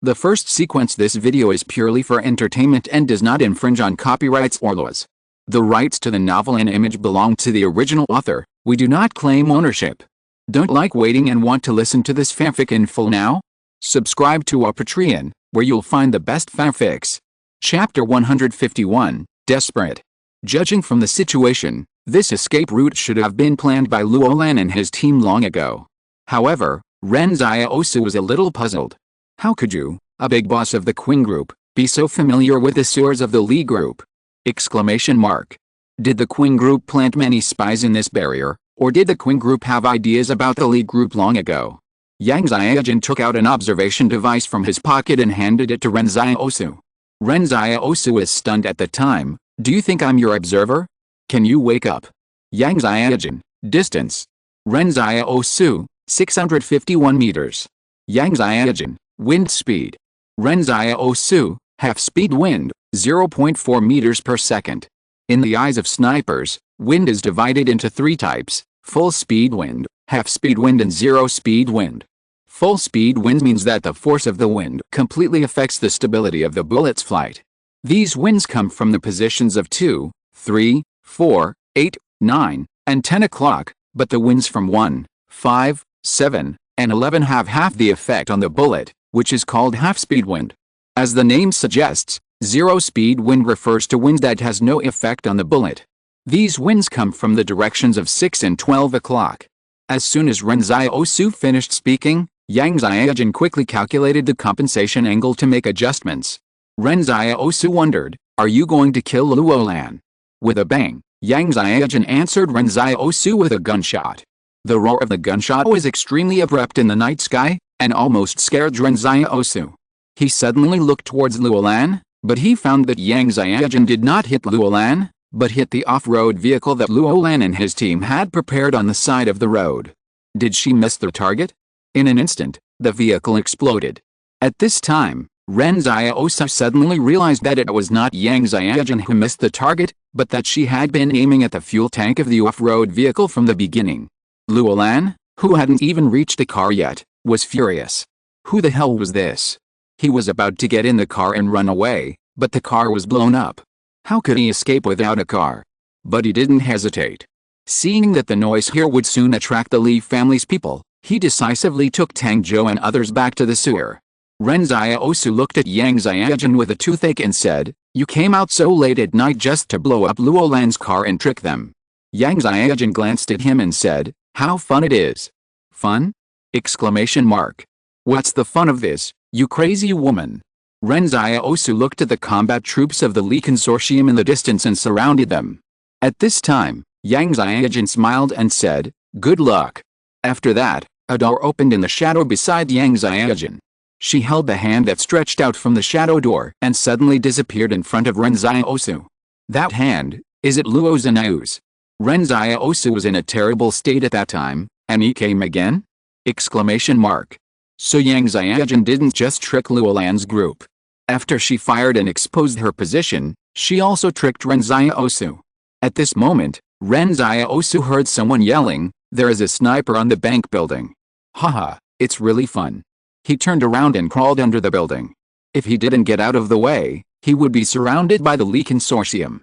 The first sequence this video is purely for entertainment and does not infringe on copyrights or laws. The rights to the novel and image belong to the original author. We do not claim ownership. Don't like waiting and want to listen to this fanfic in full now? Subscribe to our Patreon, where you'll find the best fanfics. Chapter 151, Desperate. Judging from the situation, this escape route should have been planned by Luolan and his team long ago. However, Ren Xiaosu was a little puzzled. How could you, a big boss of the Qing group, be so familiar with the sewers of the Li group? Exclamation mark. Did the Qing group plant many spies in this barrier, or did the Qing group have ideas about the Li group long ago? Yang Xiaojun took out an observation device from his pocket and handed it to Ren Xiaosu. Ren Xiaosu was stunned at the time. Do you think I'm your observer? Can you wake up? Yang Xiaojun, distance. Ren Xiaosu, 651 meters. Yang Xiaojun, wind speed. Ren Xiaosu, half-speed wind, 0.4 meters per second. In the eyes of snipers, wind is divided into three types: full-speed wind, half-speed wind and zero-speed wind. Full-speed wind means that the force of the wind completely affects the stability of the bullet's flight. These winds come from the positions of 2, 3, 4, 8, 9, and 10 o'clock, but the winds from 1, 5, 7, and 11 have half the effect on the bullet, which is called half-speed wind. As the name suggests, zero-speed wind refers to wind that has no effect on the bullet. These winds come from the directions of 6 and 12 o'clock. As soon as Ren Xiaosu finished speaking, Yang Xiaojun quickly calculated the compensation angle to make adjustments. Ren Xiaosu wondered, "Are you going to kill Luolan?" With a bang, Yang Xiaojun answered Ren Xiaosu with a gunshot. The roar of the gunshot was extremely abrupt in the night sky, and almost scared Ren Xiaosu. He suddenly looked towards Luolan, but he found that Yang Xiaojun did not hit Luolan, but hit the off-road vehicle that Luolan and his team had prepared on the side of the road. Did she miss the target? In an instant, the vehicle exploded. At this time, Ren Xiaosu suddenly realized that it was not Yang Xiaojun who missed the target, but that she had been aiming at the fuel tank of the off-road vehicle from the beginning. Luolan, who hadn't even reached the car yet, was furious. Who the hell was this? He was about to get in the car and run away, but the car was blown up. How could he escape without a car? But he didn't hesitate. Seeing that the noise here would soon attract the Li family's people, he decisively took Tang Zhou and others back to the sewer. Ren Xiaosu looked at Yang Xiaojun with a toothache and said, "You came out so late at night just to blow up Luolan's car and trick them." Yang Xiaojun glanced at him and said, "How fun it is." "Fun?" Exclamation mark. "What's the fun of this, you crazy woman?" Ren Xiaosu looked at the combat troops of the Li Consortium in the distance and surrounded them. At this time, Yang Xiaojun smiled and said, "Good luck." After that, a door opened in the shadow beside Yang Xiaojun. She held the hand that stretched out from the shadow door and suddenly disappeared in front of Ren Xiaosu. That hand, is it Luo Zhenou's? Ren Xiaosu was in a terrible state at that time, and he came again? Exclamation mark. So Yang Xiaojun didn't just trick Luolan's group. After she fired and exposed her position, she also tricked Ren Xiaosu. At this moment, Ren Xiaosu heard someone yelling, "There is a sniper on the bank building." Haha, it's really fun. He turned around and crawled under the building. If he didn't get out of the way, he would be surrounded by the Li Consortium.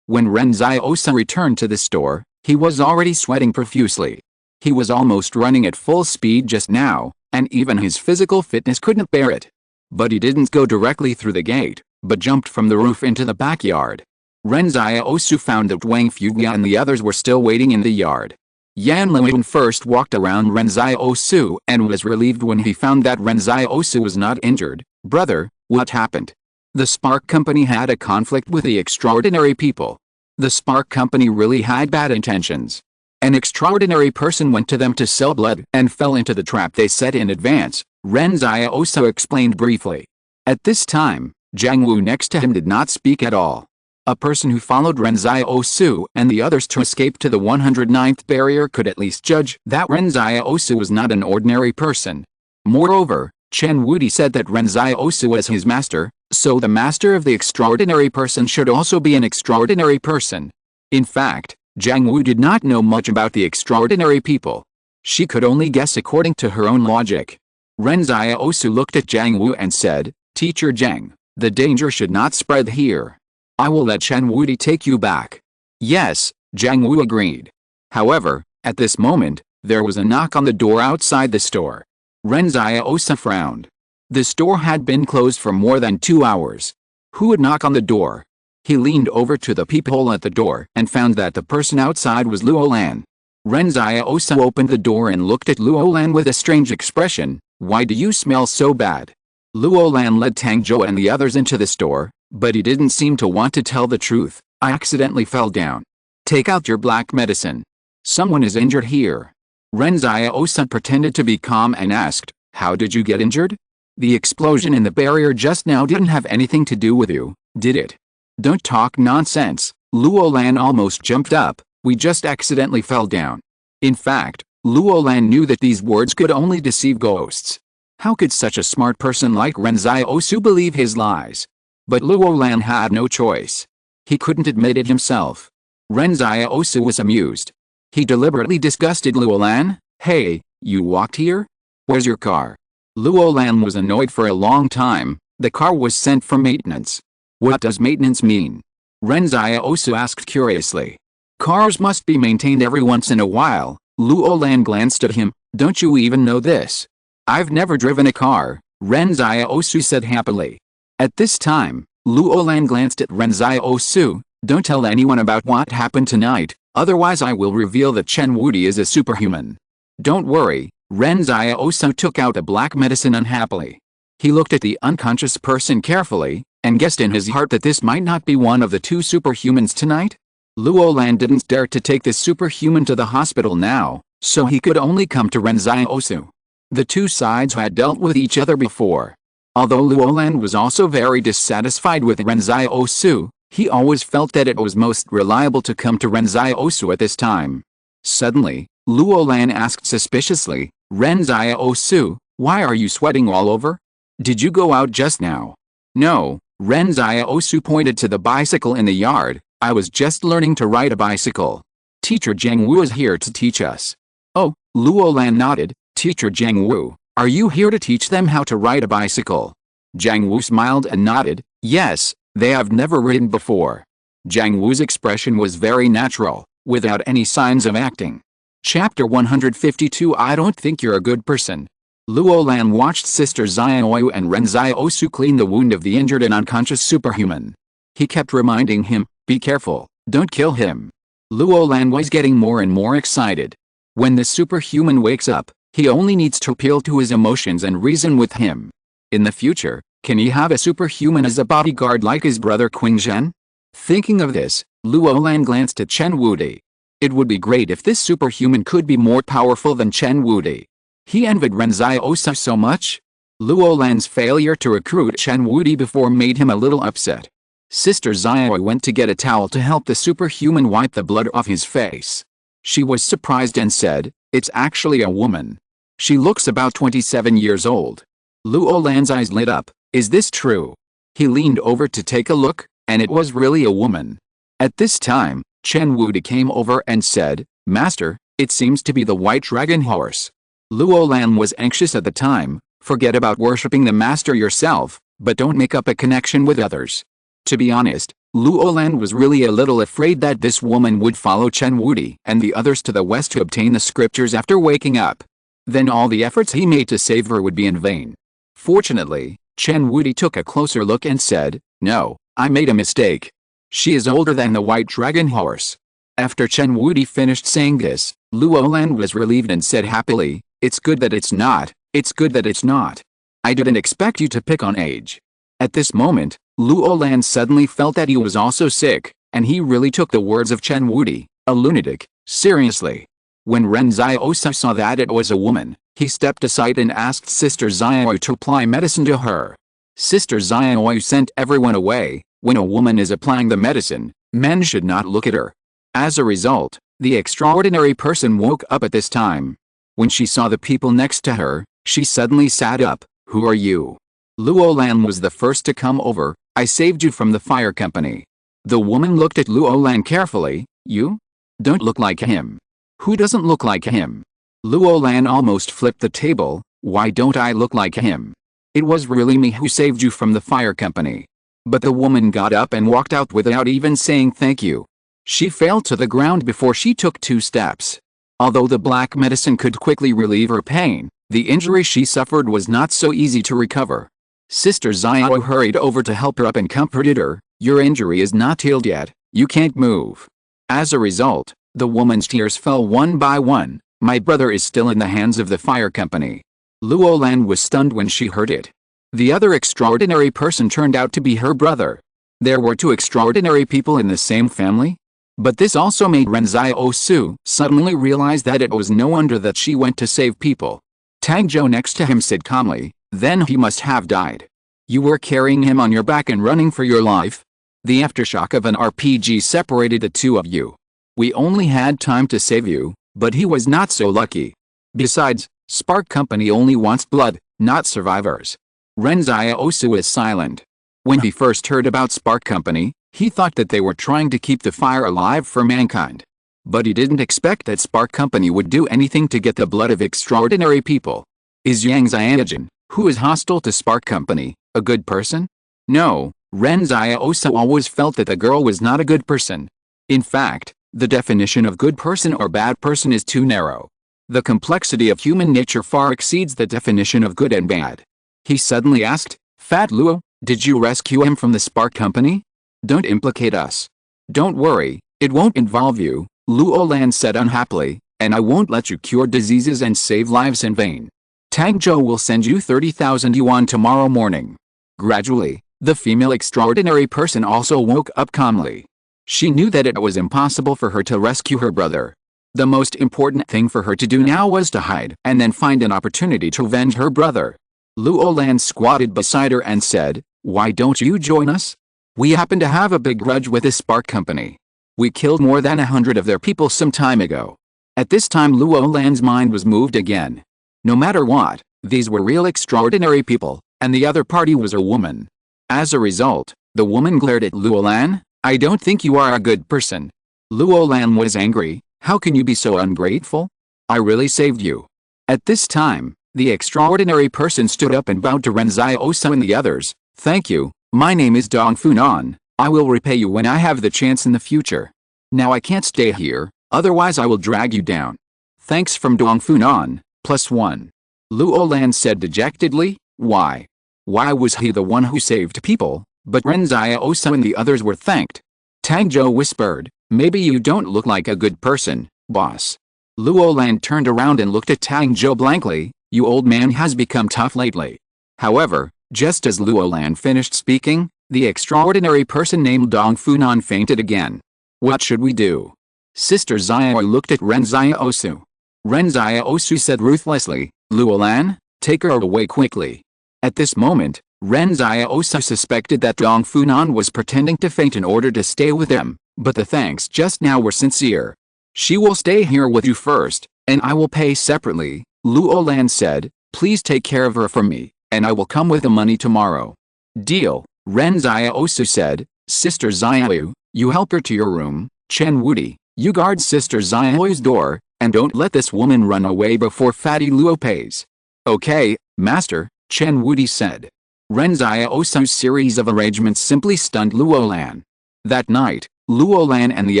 When Ren Xiaosu returned to the store, he was already sweating profusely. He was almost running at full speed just now, and even his physical fitness couldn't bear it. But he didn't go directly through the gate, but jumped from the roof into the backyard. Ren Xiaosu found that Wang Fugia and the others were still waiting in the yard. Yan Luoyun first walked around Ren Xiaosu and was relieved when he found that Ren Xiaosu was not injured. "Brother, what happened?" The Spark Company had a conflict with the extraordinary people. The Spark Company really had bad intentions. An extraordinary person went to them to sell blood and fell into the trap they set in advance, Ren Xiaosu explained briefly. At this time, Zhang Wu next to him did not speak at all. A person who followed Ren Xiaosu and the others to escape to the 109th barrier could at least judge that Ren Xiaosu was not an ordinary person. Moreover, Chen Wudi said that Ren Xiaosu was his master, so the master of the extraordinary person should also be an extraordinary person. In fact, Zhang Wu did not know much about the extraordinary people. She could only guess according to her own logic. Ren Xiaosu looked at Jiang Wu and said, Teacher Jiang, the danger should not spread here. I will let Chen Wudi take you back. Yes, Jiang Wu agreed. However, at this moment, there was a knock on the door outside the store. Ren Xiaosu frowned. The store had been closed for more than 2 hours. Who would knock on the door? He leaned over to the peephole at the door and found that the person outside was Luo Lan. Ren Xiaosu opened the door and looked at Luo Lan with a strange expression. Why do you smell so bad? Luo Lan led Tang Zhou and the others into the store, but he didn't seem to want to tell the truth. I accidentally fell down. Take out your black medicine. Someone is injured here. Ren Xiaosu pretended to be calm and asked, how did you get injured? The explosion in the barrier just now didn't have anything to do with you, did it? Don't talk nonsense. Luo Lan almost jumped up. We just accidentally fell down. In fact, Luo Lan knew that these words could only deceive ghosts. How could such a smart person like Ren Xiaosu believe his lies? But Luo Lan had no choice. He couldn't admit it himself. Ren Xiaosu was amused. He deliberately disgusted Luo Lan. Hey, you walked here? Where's your car? Luo Lan was annoyed for a long time. The car was sent for maintenance. What does maintenance mean? Ren Xiaosu asked curiously. Cars must be maintained every once in a while. Luo Lan glanced at him. Don't you even know this? I've never driven a car, Ren Xiaosu said happily. At this time, Luo Lan glanced at Ren Xiaosu. Don't tell anyone about what happened tonight, otherwise I will reveal that Chen Wudi is a superhuman. Don't worry, Ren Xiaosu took out a black medicine unhappily. He looked at the unconscious person carefully, and guessed in his heart that this might not be one of the 2 superhumans tonight. Luo Lan didn't dare to take this superhuman to the hospital now, so he could only come to Ren Xiaosu. The 2 sides had dealt with each other before. Although Luo Lan was also very dissatisfied with Ren Xiaosu, he always felt that it was most reliable to come to Ren Xiaosu at this time. Suddenly, Luo Lan asked suspiciously, Ren Xiaosu, why are you sweating all over? Did you go out just now? No, Ren Xiaosu pointed to the bicycle in the yard. I was just learning to ride a bicycle. Teacher Jiang Wu is here to teach us. Oh, Luo Lan nodded. Teacher Jiang Wu, are you here to teach them how to ride a bicycle? Jiang Wu smiled and nodded. Yes, they have never ridden before. Jiang Wu's expression was very natural, without any signs of acting. Chapter 152 I don't think you're a good person. Luo Lan watched Sister Xiaoyu and Ren Xiaosu clean the wound of the injured and unconscious superhuman. He kept reminding him, be careful, don't kill him. Luo Lan was getting more and more excited. When the superhuman wakes up, he only needs to appeal to his emotions and reason with him. In the future, can he have a superhuman as a bodyguard like his brother Qingzhen? Thinking of this, Luo Lan glanced at Chen Wudi. It would be great if this superhuman could be more powerful than Chen Wudi. He envied Ren Xiaosu so much. Luo Lan's failure to recruit Chen Wudi before made him a little upset. Sister Xiaoyu went to get a towel to help the superhuman wipe the blood off his face. She was surprised and said, it's actually a woman. She looks about 27 years old. Luo Lan's eyes lit up. Is this true? He leaned over to take a look, and it was really a woman. At this time, Chen Wudi came over and said, Master, it seems to be the white dragon horse. Luo Lan was anxious at the time. Forget about worshipping the master yourself, but don't make up a connection with others. To be honest, Luo Lan was really a little afraid that this woman would follow Chen Wudi and the others to the west to obtain the scriptures after waking up. Then all the efforts he made to save her would be in vain. Fortunately, Chen Wudi took a closer look and said, no, I made a mistake. She is older than the white dragon horse. After Chen Wudi finished saying this, Luo Lan was relieved and said happily, it's good that it's not, it's good that it's not. I didn't expect you to pick on age. At this moment, Luo Lan suddenly felt that he was also sick, and he really took the words of Chen Wudi, a lunatic, seriously. When Ren Xiaosu saw that it was a woman, he stepped aside and asked Sister Xiaoyu to apply medicine to her. Sister Xiaoyu sent everyone away. When a woman is applying the medicine, men should not look at her. As a result, the extraordinary person woke up at this time. When she saw the people next to her, she suddenly sat up. Who are you? Luo Lan was the first to come over. I saved you from the fire company. The woman looked at Luo Lan carefully. You? Don't look like him. Who doesn't look like him? Luo Lan almost flipped the table. Why don't I look like him? It was really me who saved you from the fire company. But the woman got up and walked out without even saying thank you. She fell to the ground before she took 2 steps. Although the black medicine could quickly relieve her pain, the injury she suffered was not so easy to recover. Sister Xiao hurried over to help her up and comforted her. Your injury is not healed yet, you can't move. As a result, the woman's tears fell one by one. My brother is still in the hands of the fire company. Luolan was stunned when she heard it. The other extraordinary person turned out to be her brother. There were 2 extraordinary people in the same family? But this also made Ren Xiaosu suddenly realize that it was no wonder that she went to save people. Tang Zhou next to him said calmly, then he must have died. You were carrying him on your back and running for your life? The aftershock of an RPG separated the 2 of you. We only had time to save you, but he was not so lucky. Besides, Spark Company only wants blood, not survivors. Ren Xiaosu is silent. When he first heard about Spark Company, he thought that they were trying to keep the fire alive for mankind. But he didn't expect that Spark Company would do anything to get the blood of extraordinary people. Is Yang Xiaojin, who is hostile to Spark Company, a good person? No, Ren Xiaosu always felt that the girl was not a good person. In fact, the definition of good person or bad person is too narrow. The complexity of human nature far exceeds the definition of good and bad. He suddenly asked, Fat Luo, did you rescue him from the Spark Company? Don't implicate us. Don't worry, it won't involve you, Luolan said unhappily, and I won't let you cure diseases and save lives in vain. Tang Zhou will send you 30,000 yuan tomorrow morning. Gradually, the female extraordinary person also woke up calmly. She knew that it was impossible for her to rescue her brother. The most important thing for her to do now was to hide and then find an opportunity to avenge her brother. Luolan squatted beside her and said, Why don't you join us? We happen to have a big grudge with the Spark Company. We killed more than 100 of their people some time ago. At this time Luolan's mind was moved again. No matter what, these were real extraordinary people, and the other party was a woman. As a result, the woman glared at Luolan. I don't think you are a good person. Luolan was angry. How can you be so ungrateful? I really saved you. At this time, the extraordinary person stood up and bowed to Ren Xiaosu and the others. Thank you, my name is Dong Funan. I will repay you when I have the chance in the future. Now I can't stay here, otherwise I will drag you down. Thanks from Dong Funan, +1. Luolan said dejectedly, Why? Why was he the one who saved people, but Ren Xiaosu and the others were thanked? Tang Zhou whispered, Maybe you don't look like a good person, boss. Luolan turned around and looked at Tang Zhou blankly. You old man has become tough lately. However, just as Luolan finished speaking, the extraordinary person named Dong Funan fainted again. What should we do? Sister Xiao looked at Ren Xiaosu. Ren Xiaosu said ruthlessly, Luolan, take her away quickly. At this moment, Ren Xiaosu suspected that Dong Funan was pretending to faint in order to stay with him, but the thanks just now were sincere. She will stay here with you first, and I will pay separately, Luolan said. Please take care of her for me, and I will come with the money tomorrow. Deal, Ren Xiaosu said. Sister Xiao, you help her to your room. Chen Wudi, you guard Sister Xiao's door, and don't let this woman run away before Fatty Luo pays. Okay, master, Chen Wudi said. Ren Xiaosu's series of arrangements simply stunned Luolan. That night, Luolan and the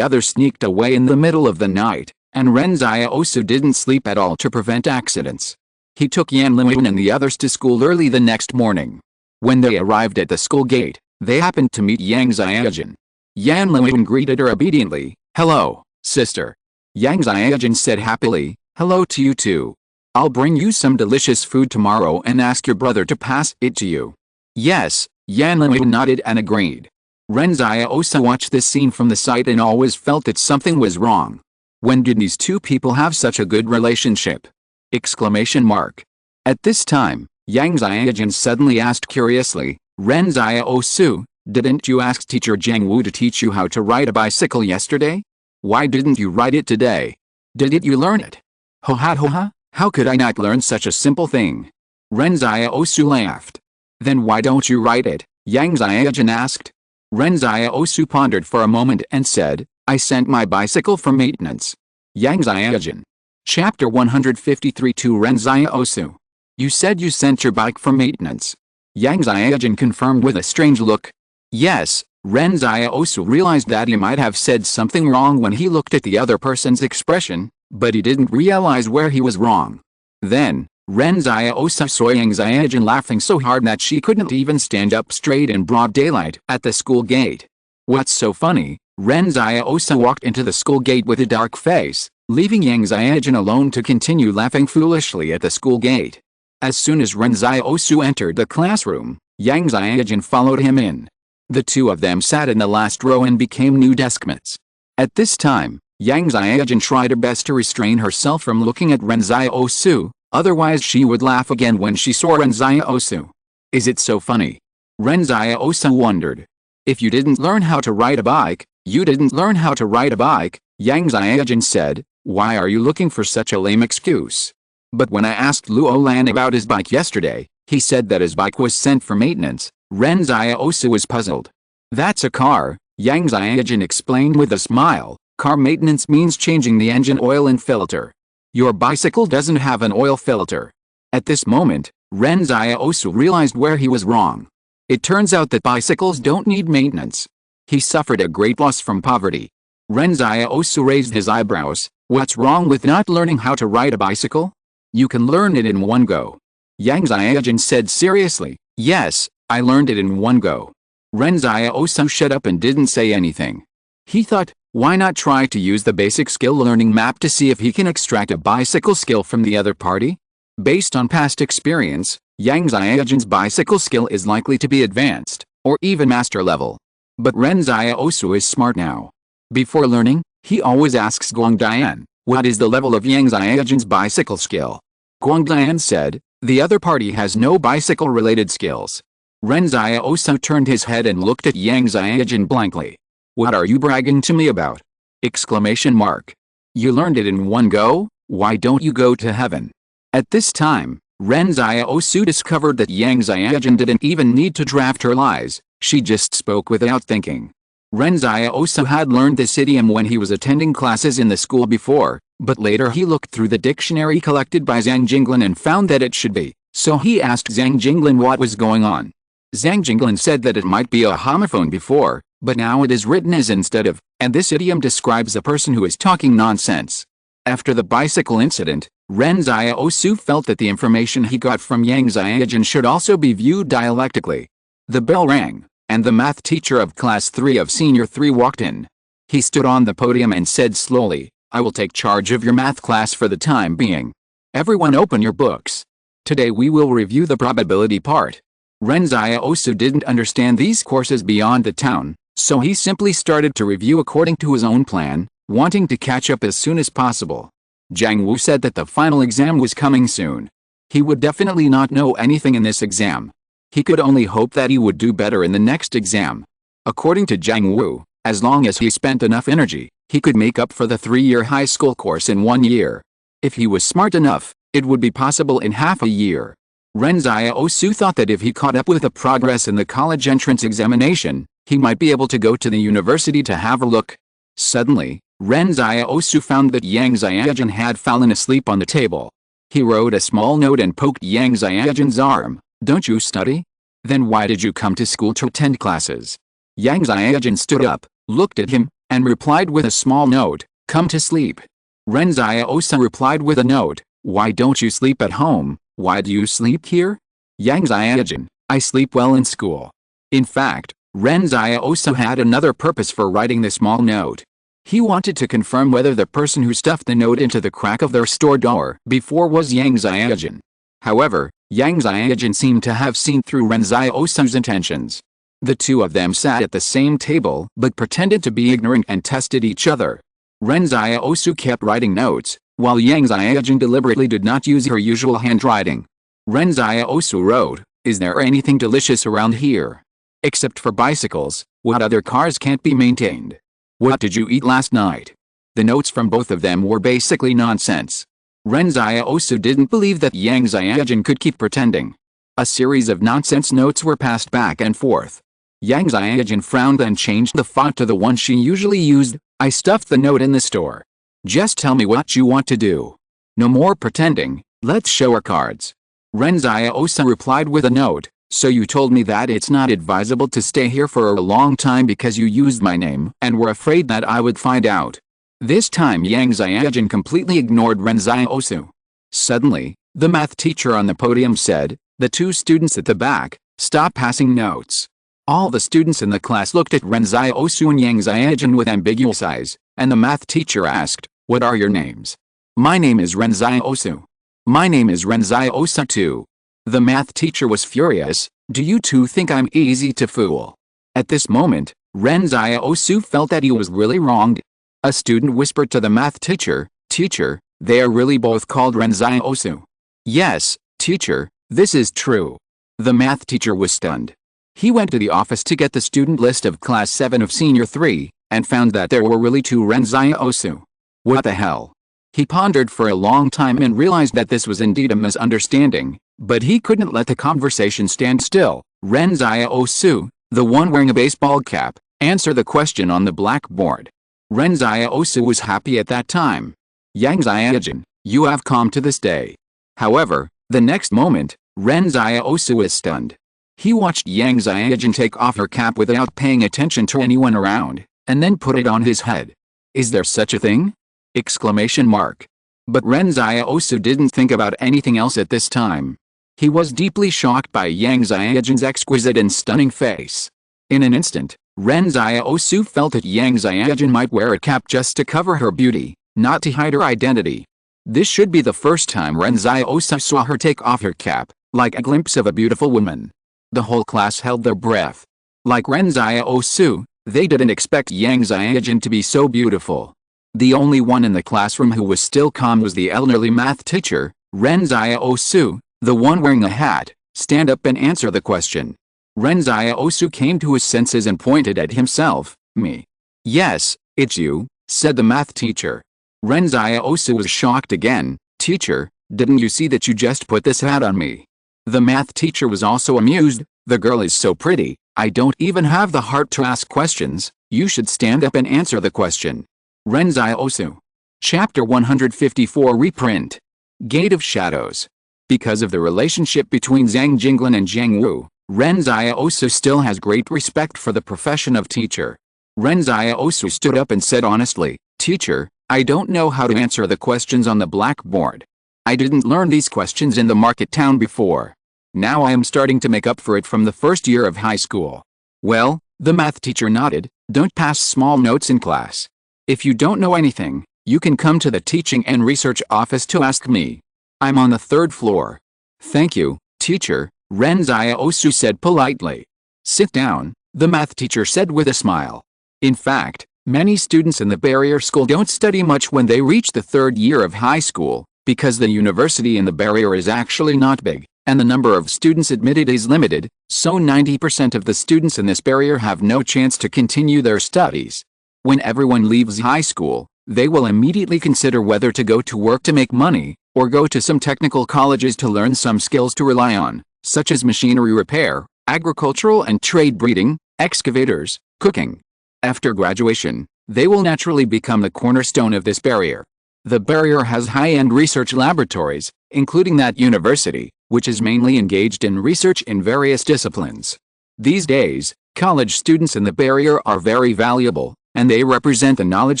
others sneaked away in the middle of the night, and Ren Xiaosu didn't sleep at all to prevent accidents. He took Yan Liwen and the others to school early the next morning. When they arrived at the school gate, they happened to meet Yang Xiaojin. Yan Liwen greeted her obediently. Hello, sister. Yang Xiaojin said happily, hello to you too. I'll bring you some delicious food tomorrow and ask your brother to pass it to you. Yes, Yan Liwen nodded and agreed. Ren Xiaosu watched this scene from the side and always felt that something was wrong. When did these two people have such a good relationship? Exclamation mark. At this time, Yang Xiaojin suddenly asked curiously, Ren Xiaosu, didn't you ask teacher Jiang Wu to teach you how to ride a bicycle yesterday? Why didn't you ride it today? Didn't you learn it? Ho ha ho ha, how could I not learn such a simple thing? Ren Xiaosu laughed. Then why don't you ride it? Yang Xiaojin asked. Ren Xiaosu pondered for a moment and said, I sent my bicycle for maintenance. Yang Xiaojin. Chapter 153 to Ren Xiaosu. You said you sent your bike for maintenance. Yang Xiaojun confirmed with a strange look. Yes, Ren Xiaosu realized that he might have said something wrong when he looked at the other person's expression, but he didn't realize where he was wrong. Then, Ren Xiaosu saw Yang Xiaojun laughing so hard that she couldn't even stand up straight in broad daylight at the school gate. What's so funny? Ren Xiaosu walked into the school gate with a dark face, leaving Yang Xiaojun alone to continue laughing foolishly at the school gate. As soon as Ren Xiaosu entered the classroom, Yang Xiaojun followed him in. The two of them sat in the last row and became new deskmates. At this time, Yang Xiaojun tried her best to restrain herself from looking at Ren Xiaosu, otherwise she would laugh again when she saw Ren Xiaosu. Is it so funny? Ren Xiaosu wondered. If you didn't learn how to ride a bike, you didn't learn how to ride a bike, Yang Xiaojun said. Why are you looking for such a lame excuse? But when I asked Luo Lan about his bike yesterday, he said that his bike was sent for maintenance. Ren Xiaosu was puzzled. That's a car, Yang Xiaojun explained with a smile. Car maintenance means changing the engine oil and filter. Your bicycle doesn't have an oil filter. At this moment, Ren Xiaosu realized where he was wrong. It turns out that bicycles don't need maintenance. He suffered a great loss from poverty. Ren Xiaosu raised his eyebrows. What's wrong with not learning how to ride a bicycle? You can learn it in one go. Yang Xiaojun said seriously. Yes, I learned it in one go. Ren Xiaosu shut up and didn't say anything. He thought, why not try to use the basic skill learning map to see if he can extract a bicycle skill from the other party? Based on past experience, Yang Xiaojun's bicycle skill is likely to be advanced, or even master level. But Ren Xiaosu is smart now. Before learning, he always asks Guangdian, what is the level of Yang Xiaojun's bicycle skill? Guangdian said, the other party has no bicycle-related skills. Ren Xiaosu turned his head and looked at Yang Xiaojun blankly. What are you bragging to me about? Exclamation mark. You learned it in one go? Why don't you go to heaven? At this time, Ren Xiaosu discovered that Yang Xiaojun didn't even need to draft her lies, she just spoke without thinking. Ren Xiaosu had learned this idiom when he was attending classes in the school before, but later he looked through the dictionary collected by Zhang Jinglin and found that it should be, so he asked Zhang Jinglin what was going on. Zhang Jinglin said that it might be a homophone before, but now it is written as instead of, and this idiom describes a person who is talking nonsense. After the bicycle incident, Ren Xiaosu felt that the information he got from Yang Xiaojun should also be viewed dialectically. The bell rang, and the math teacher of class 3 of senior 3 walked in. He stood on the podium and said slowly, I will take charge of your math class for the time being. Everyone open your books. Today we will review the probability part. Ren Xiaosu didn't understand these courses beyond the town, so he simply started to review according to his own plan, wanting to catch up as soon as possible. Jiang Wu said that the final exam was coming soon. He would definitely not know anything in this exam. He could only hope that he would do better in the next exam. According to Jiang Wu, as long as he spent enough energy, he could make up for the 3-year high school course in 1 year. If he was smart enough, it would be possible in half a year. Ren Xiaosu thought that if he caught up with the progress in the college entrance examination, he might be able to go to the university to have a look. Suddenly, Ren Xiaosu found that Yang Xiaojun had fallen asleep on the table. He wrote a small note and poked Yang Xiaojun's arm. Don't you study? Then why did you come to school to attend classes? Yang Xiaojun stood up, looked at him, and replied with a small note, come to sleep. Ren Xiaosu replied with a note, why don't you sleep at home? Why do you sleep here? Yang Xiaojun, I sleep well in school. In fact, Ren Xiaosu had another purpose for writing the small note. He wanted to confirm whether the person who stuffed the note into the crack of their store door before was Yang Xiaojun. However, Yang Xiaojun seemed to have seen through Ren Xiaosu's intentions. The two of them sat at the same table but pretended to be ignorant and tested each other. Ren Xiaosu kept writing notes, while Yang Xiaojun deliberately did not use her usual handwriting. Ren Xiaosu wrote, is there anything delicious around here? Except for bicycles, what other cars can't be maintained? What did you eat last night? The notes from both of them were basically nonsense. Ren Xiaosu didn't believe that Yang Xiaojun could keep pretending. A series of nonsense notes were passed back and forth. Yang Xiaojun frowned and changed the font to the one she usually used. I stuffed the note in the store. Just tell me what you want to do. No more pretending, let's show our cards. Ren Xiaosu replied with a note, so you told me that it's not advisable to stay here for a long time because you used my name and were afraid that I would find out. This time Yang Xiaojun completely ignored Ren Xiaosu. Suddenly, the math teacher on the podium said, "The two students at the back, stop passing notes." All the students in the class looked at Ren Xiaosu and Yang Xiaojun with ambiguous eyes, and the math teacher asked, "What are your names?" "My name is Ren Xiaosu." "My name is Ren Xiaosu too." The math teacher was furious. "Do you two think I'm easy to fool?" At this moment, Ren Xiaosu felt that he was really wronged. A student whispered to the math teacher, "Teacher, they are really both called Ren Xiaosu." "Yes, teacher, this is true." The math teacher was stunned. He went to the office to get the student list of class 7 of senior 3, and found that there were really two Ren Xiaosu. What the hell? He pondered for a long time and realized that this was indeed a misunderstanding, but he couldn't let the conversation stand still. "Ren Xiaosu, the one wearing a baseball cap, answer the question on the blackboard." Ren Xiaosu was happy at that time. "Yang Xiaojun, you have calm to this day." However, the next moment, Ren Xiaosu was stunned. He watched Yang Xiaojun take off her cap without paying attention to anyone around, and then put it on his head. "Is there such a thing?" Exclamation mark. But Ren Xiaosu didn't think about anything else at this time. He was deeply shocked by Yang Xiaojun's exquisite and stunning face. In an instant, Ren Xiaosu felt that Yang Xiaojun might wear a cap just to cover her beauty, not to hide her identity. This should be the first time Ren Xiaosu saw her take off her cap, like a glimpse of a beautiful woman. The whole class held their breath. Like Ren Xiaosu, they didn't expect Yang Xiaojun to be so beautiful. The only one in the classroom who was still calm was the elderly math teacher. "Ren Xiaosu, the one wearing a hat, stand up and answer the question." Ren Xiaosu came to his senses and pointed at himself. "Me?" "Yes, it's you," said the math teacher. Ren Xiaosu was shocked again. "Teacher, didn't you see that you just put this hat on me?" The math teacher was also amused. "The girl is so pretty, I don't even have the heart to ask questions. You should stand up and answer the question." Ren Xiaosu. Chapter 154 Reprint. Gate of Shadows. Because of the relationship between Zhang Jinglin and Zhang Wu, Ren Xiaosu still has great respect for the profession of teacher. Ren Xiaosu stood up and said honestly, "Teacher, I don't know how to answer the questions on the blackboard. I didn't learn these questions in the market town before. Now I am starting to make up for it from the first year of high school." "Well," the math teacher nodded, "don't pass small notes in class. If you don't know anything, you can come to the teaching and research office to ask me. I'm on the 3rd floor." "Thank you, teacher," Ren Xiaosu said politely. "Sit down," the math teacher said with a smile. In fact, many students in the barrier school don't study much when they reach the 3rd year of high school, because the university in the barrier is actually not big, and the number of students admitted is limited, so 90% of the students in this barrier have no chance to continue their studies. When everyone leaves high school, they will immediately consider whether to go to work to make money, or go to some technical colleges to learn some skills to rely on, such as machinery repair, agricultural and trade breeding, excavators, cooking. After graduation, they will naturally become the cornerstone of this barrier. The barrier has high-end research laboratories, including that university, which is mainly engaged in research in various disciplines. These days, college students in the barrier are very valuable, and they represent the knowledge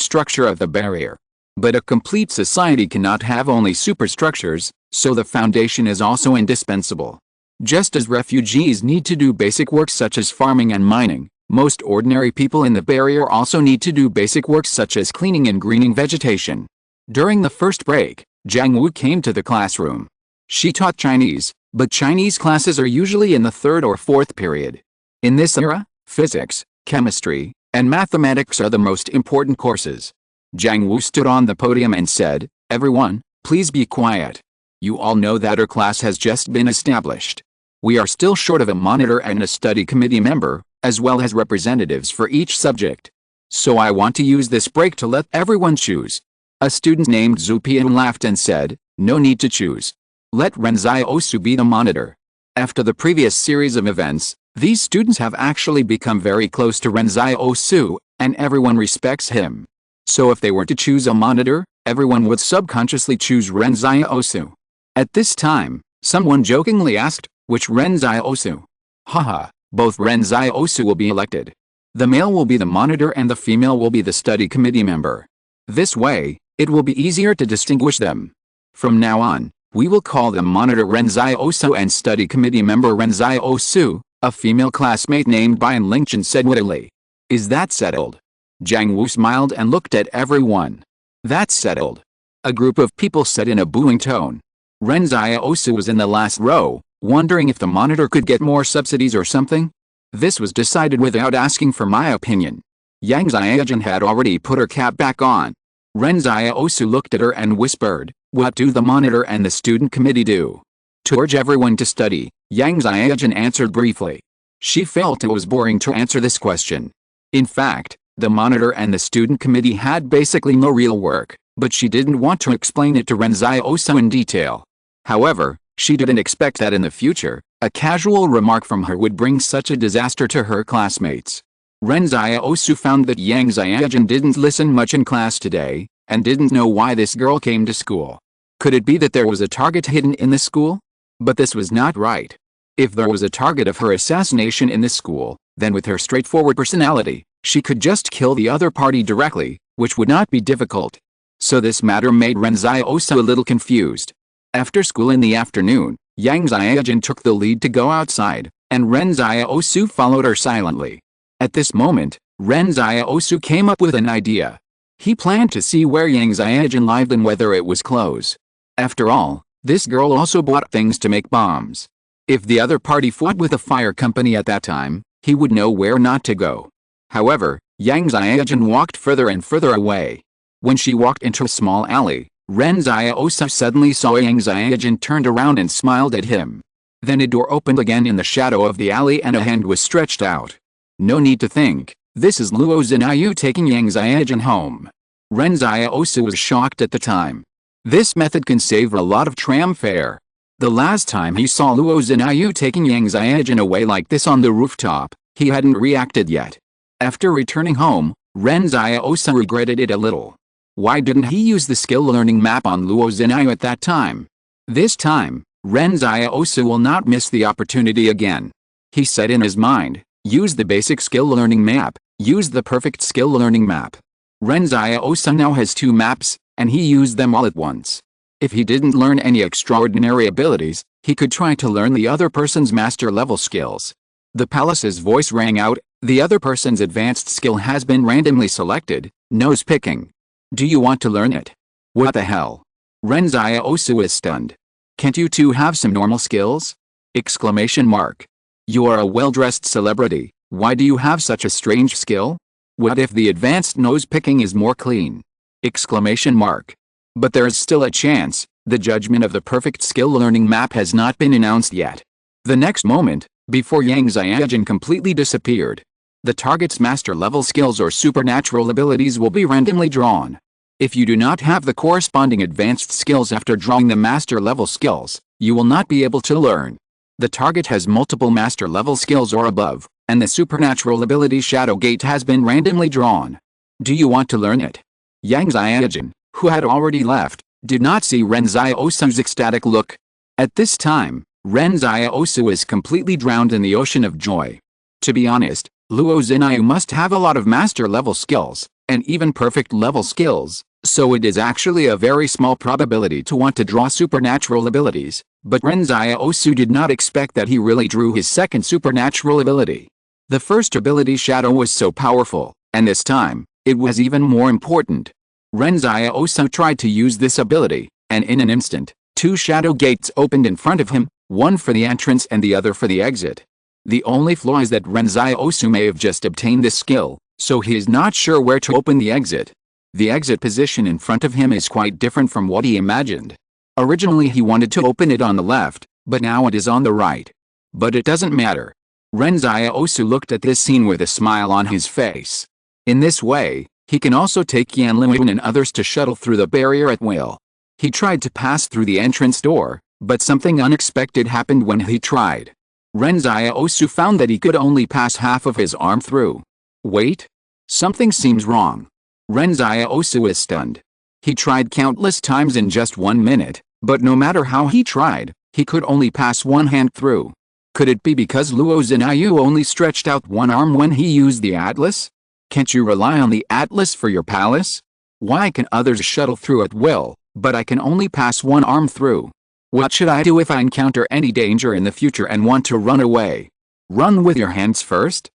structure of the barrier. But a complete society cannot have only superstructures, so the foundation is also indispensable. Just as refugees need to do basic work such as farming and mining, most ordinary people in the barrier also need to do basic work such as cleaning and greening vegetation. During the first break, Zhang Wu came to the classroom. She taught Chinese, but Chinese classes are usually in the 3rd or 4th period. In this era, physics, chemistry, and mathematics are the most important courses. Zhang Wu stood on the podium and said, "Everyone, please be quiet. You all know that our class has just been established. We are still short of a monitor and a study committee member, as well as representatives for each subject. So I want to use this break to let everyone choose." A student named Zhu Pian laughed and said, "No need to choose. Let Ren Xiaosu be the monitor." After the previous series of events, these students have actually become very close to Ren Xiaosu, and everyone respects him. So if they were to choose a monitor, everyone would subconsciously choose Ren Xiaosu. At this time, Someone jokingly asked, which Ren Xiaosu? Haha, both Ren Xiaosu will be elected. The male will be the monitor and the female will be the study committee member. This way, it will be easier to distinguish them. From now on, we will call them monitor Ren Xiaosu and study committee member Ren Xiaosu, a female classmate named Bian Lingchen said wittily. Is that settled? Jiang Wu smiled and looked at everyone. That's settled. A group of people said in a booing tone. Ren Xiaosu was in the last row, wondering if the monitor could get more subsidies or something. This was decided without asking for my opinion. Yang Xiaojun had already put her cap back on. Ren Xiaosu looked at her and whispered, what do the monitor and the student committee do? To urge everyone to study, Yang Xiaojun answered briefly. She felt it was boring to answer this question. In fact, the monitor and the student committee had basically no real work, but she didn't want to explain it to Ren Xiaosu in detail. However, she didn't expect that in the future, a casual remark from her would bring such a disaster to her classmates. Ren Xiaosu found that Yang Xiaojun didn't listen much in class today, and didn't know why this girl came to school. Could it be that there was a target hidden in the school? But this was not right. If there was a target of her assassination in this school, then with her straightforward personality, she could just kill the other party directly, which would not be difficult. So this matter made Ren Xiaosu a little confused. After school in the afternoon, Yang Xiaojun took the lead to go outside, and Ren Xiaosu followed her silently. At this moment, Ren Xiaosu came up with an idea. He planned to see where Yang Xiaojun lived and whether it was close. After all, this girl also bought things to make bombs. If the other party fought with a fire company at that time, he would know where not to go. However, Yang Xiaojun walked further and further away. When she walked into a small alley, Ren Xiaosu suddenly saw Yang Xiaojun turned around and smiled at him. Then a door opened again in the shadow of the alley and a hand was stretched out. No need to think, this is Luo Zinayu taking Yang Xiaojun home. Ren Xiaosu was shocked at the time. This method can save a lot of tram fare. The last time he saw Luo Zinayu taking Yang Xiaojun away like this on the rooftop, he hadn't reacted yet. After returning home, Ren Xiaosu regretted it a little. Why didn't he use the skill learning map on Luo Zinayu at that time? This time, Ren Xiaosu will not miss the opportunity again. He said in his mind, use the basic skill learning map, use the perfect skill learning map. Ren Xiaosu now has 2 maps, and he used them all at once. If he didn't learn any extraordinary abilities, he could try to learn the other person's master level skills. The palace's voice rang out, the other person's advanced skill has been randomly selected, nose picking. Do you want to learn it? What the hell? Ren Xiaosu is stunned. Can't you two have some normal skills? Exclamation mark. You are a well-dressed celebrity, why do you have such a strange skill? What if the advanced nose picking is more clean? Exclamation mark. But there is still a chance, the judgment of the perfect skill learning map has not been announced yet. The next moment, before Yang Xiaojun completely disappeared, the target's master level skills or supernatural abilities will be randomly drawn. If you do not have the corresponding advanced skills after drawing the master level skills, you will not be able to learn. The target has multiple master level skills or above, and the supernatural ability Shadow Gate has been randomly drawn. Do you want to learn it? Yang Xiaojun, who had already left, did not see Ren Xiaosu's ecstatic look. At this time, Ren Xiaosu is completely drowned in the ocean of joy. To be honest, Luo Zinayu must have a lot of master level skills, and even perfect level skills, so it is actually a very small probability to want to draw supernatural abilities, but Ren Xiaosu did not expect that he really drew his second supernatural ability. The first ability Shadow was so powerful, and this time, it was even more important. Ren Xiaosu tried to use this ability, and in an instant, 2 shadow gates opened in front of him, one for the entrance and the other for the exit. The only flaw is that Ren Xiaosu may have just obtained this skill, so he is not sure where to open the exit. The exit position in front of him is quite different from what he imagined. Originally he wanted to open it on the left, but now it is on the right. But it doesn't matter. Ren Xiaosu looked at this scene with a smile on his face. In this way, he can also take Yan Liwen and others to shuttle through the barrier at will. He tried to pass through the entrance door, but something unexpected happened when he tried. Ren Xiaosu found that he could only pass half of his arm through. Wait? Something seems wrong. Ren Xiaosu is stunned. He tried countless times in just 1 minute, but no matter how he tried, he could only pass one hand through. Could it be because Luo Zhenyu only stretched out one arm when he used the atlas? Can't you rely on the atlas for your palace? Why can others shuttle through at will, but I can only pass one arm through? What should I do if I encounter any danger in the future and want to run away? Run with your hands first?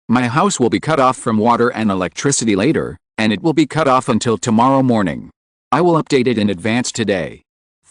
My house will be cut off from water and electricity later, and it will be cut off until tomorrow morning. I will update it in advance today.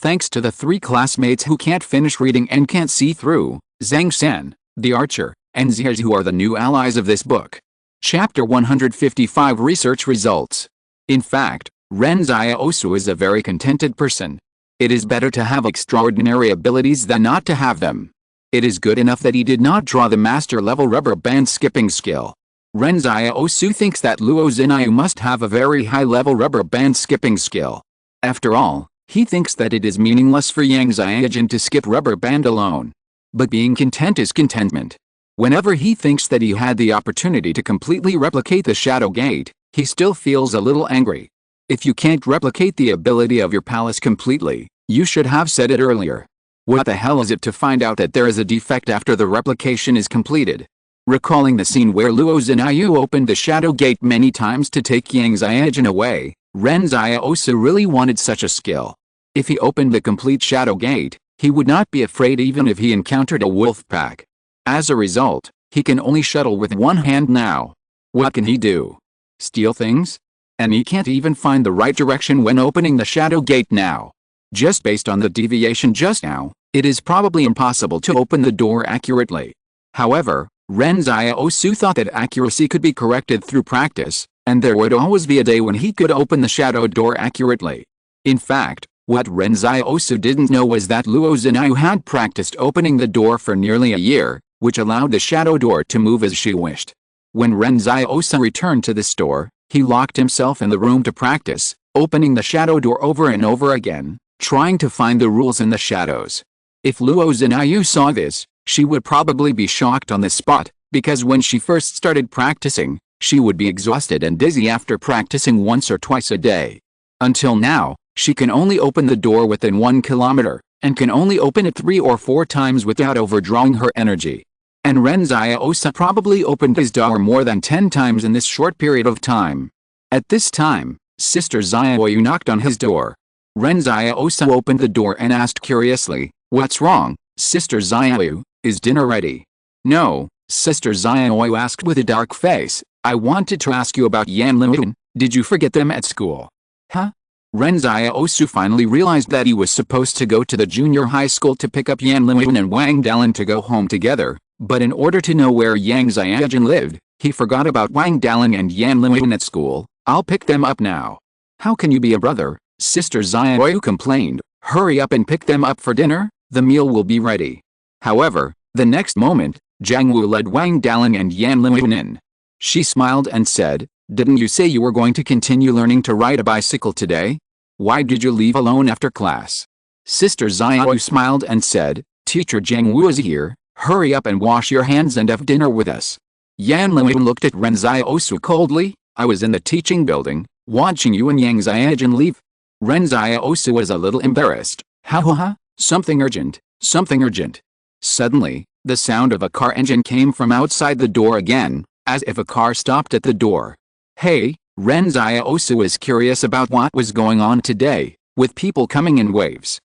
Thanks to the 3 classmates who can't finish reading and can't see through, Zhang Shen, the archer, and Zhe who are the new allies of this book. Chapter 155 Research Results. In fact, Ren Xiaosu is a very contented person. It is better to have extraordinary abilities than not to have them. It is good enough that he did not draw the master-level rubber band skipping skill. Ren Xiaosu thinks that Luo Zhenyu must have a very high-level rubber band skipping skill. After all, he thinks that it is meaningless for Yang Xiaojin to skip rubber band alone. But being content is contentment. Whenever he thinks that he had the opportunity to completely replicate the Shadow Gate, he still feels a little angry. If you can't replicate the ability of your palace completely, you should have said it earlier. What the hell is it to find out that there is a defect after the replication is completed? Recalling the scene where Luo Zhenyu opened the Shadow Gate many times to take Yang Xiaojin away, Ren Xiaosu really wanted such a skill. If he opened the complete Shadow Gate, he would not be afraid even if he encountered a wolf pack. As a result, he can only shuttle with one hand now. What can he do? Steal things? And he can't even find the right direction when opening the Shadow Gate now. Just based on the deviation just now, it is probably impossible to open the door accurately. However, Ren Xiaosu thought that accuracy could be corrected through practice, and there would always be a day when he could open the shadow door accurately. In fact, what Ren Xiaosu didn't know was that Luo Zhenyu had practiced opening the door for nearly a year, which allowed the shadow door to move as she wished. When Ren Xiaosu returned to the store, he locked himself in the room to practice, opening the shadow door over and over again, trying to find the rules in the shadows. If Luo Zhenyu saw this, she would probably be shocked on the spot, because when she first started practicing, she would be exhausted and dizzy after practicing once or twice a day. Until now, she can only open the door within 1 kilometer, and can only open it 3 or 4 times without overdrawing her energy. And Ren Xiaosu probably opened his door more than 10 times in this short period of time. At this time, Sister Xiaoyu knocked on his door. Ren Xiaosu opened the door and asked curiously, "What's wrong, Sister Xiaoyu? Is dinner ready?" "No," Sister Xiaoyu asked with a dark face. "I wanted to ask you about Yan Liwen. Did you forget them at school?" "Huh?" Ren Xiaosu finally realized that he was supposed to go to the junior high school to pick up Yan Liwen and Wang Dalin to go home together, but in order to know where Yang Xiaojin lived, he forgot about Wang Dalin and Yan Liwen at school. "I'll pick them up now." "How can you be a brother?" Sister Xiaoyu complained. "Hurry up and pick them up for dinner, the meal will be ready." However, the next moment, Jiang Wu led Wang Dalin and Yan Liwen in. She smiled and said, "Didn't you say you were going to continue learning to ride a bicycle today? Why did you leave alone after class?" Sister Xiaoyu smiled and said, "Teacher Jiang Wu is here, hurry up and wash your hands and have dinner with us." Yan Liwen looked at Ren Xiaosu coldly. "I was in the teaching building, watching you and Yang Xiaojin leave." Ren Xiaosu was a little embarrassed. "Ha, something urgent, something urgent." Suddenly, the sound of a car engine came from outside the door again, as if a car stopped at the door. "Hey," Ren Xiaosu was curious about what was going on today, with people coming in waves.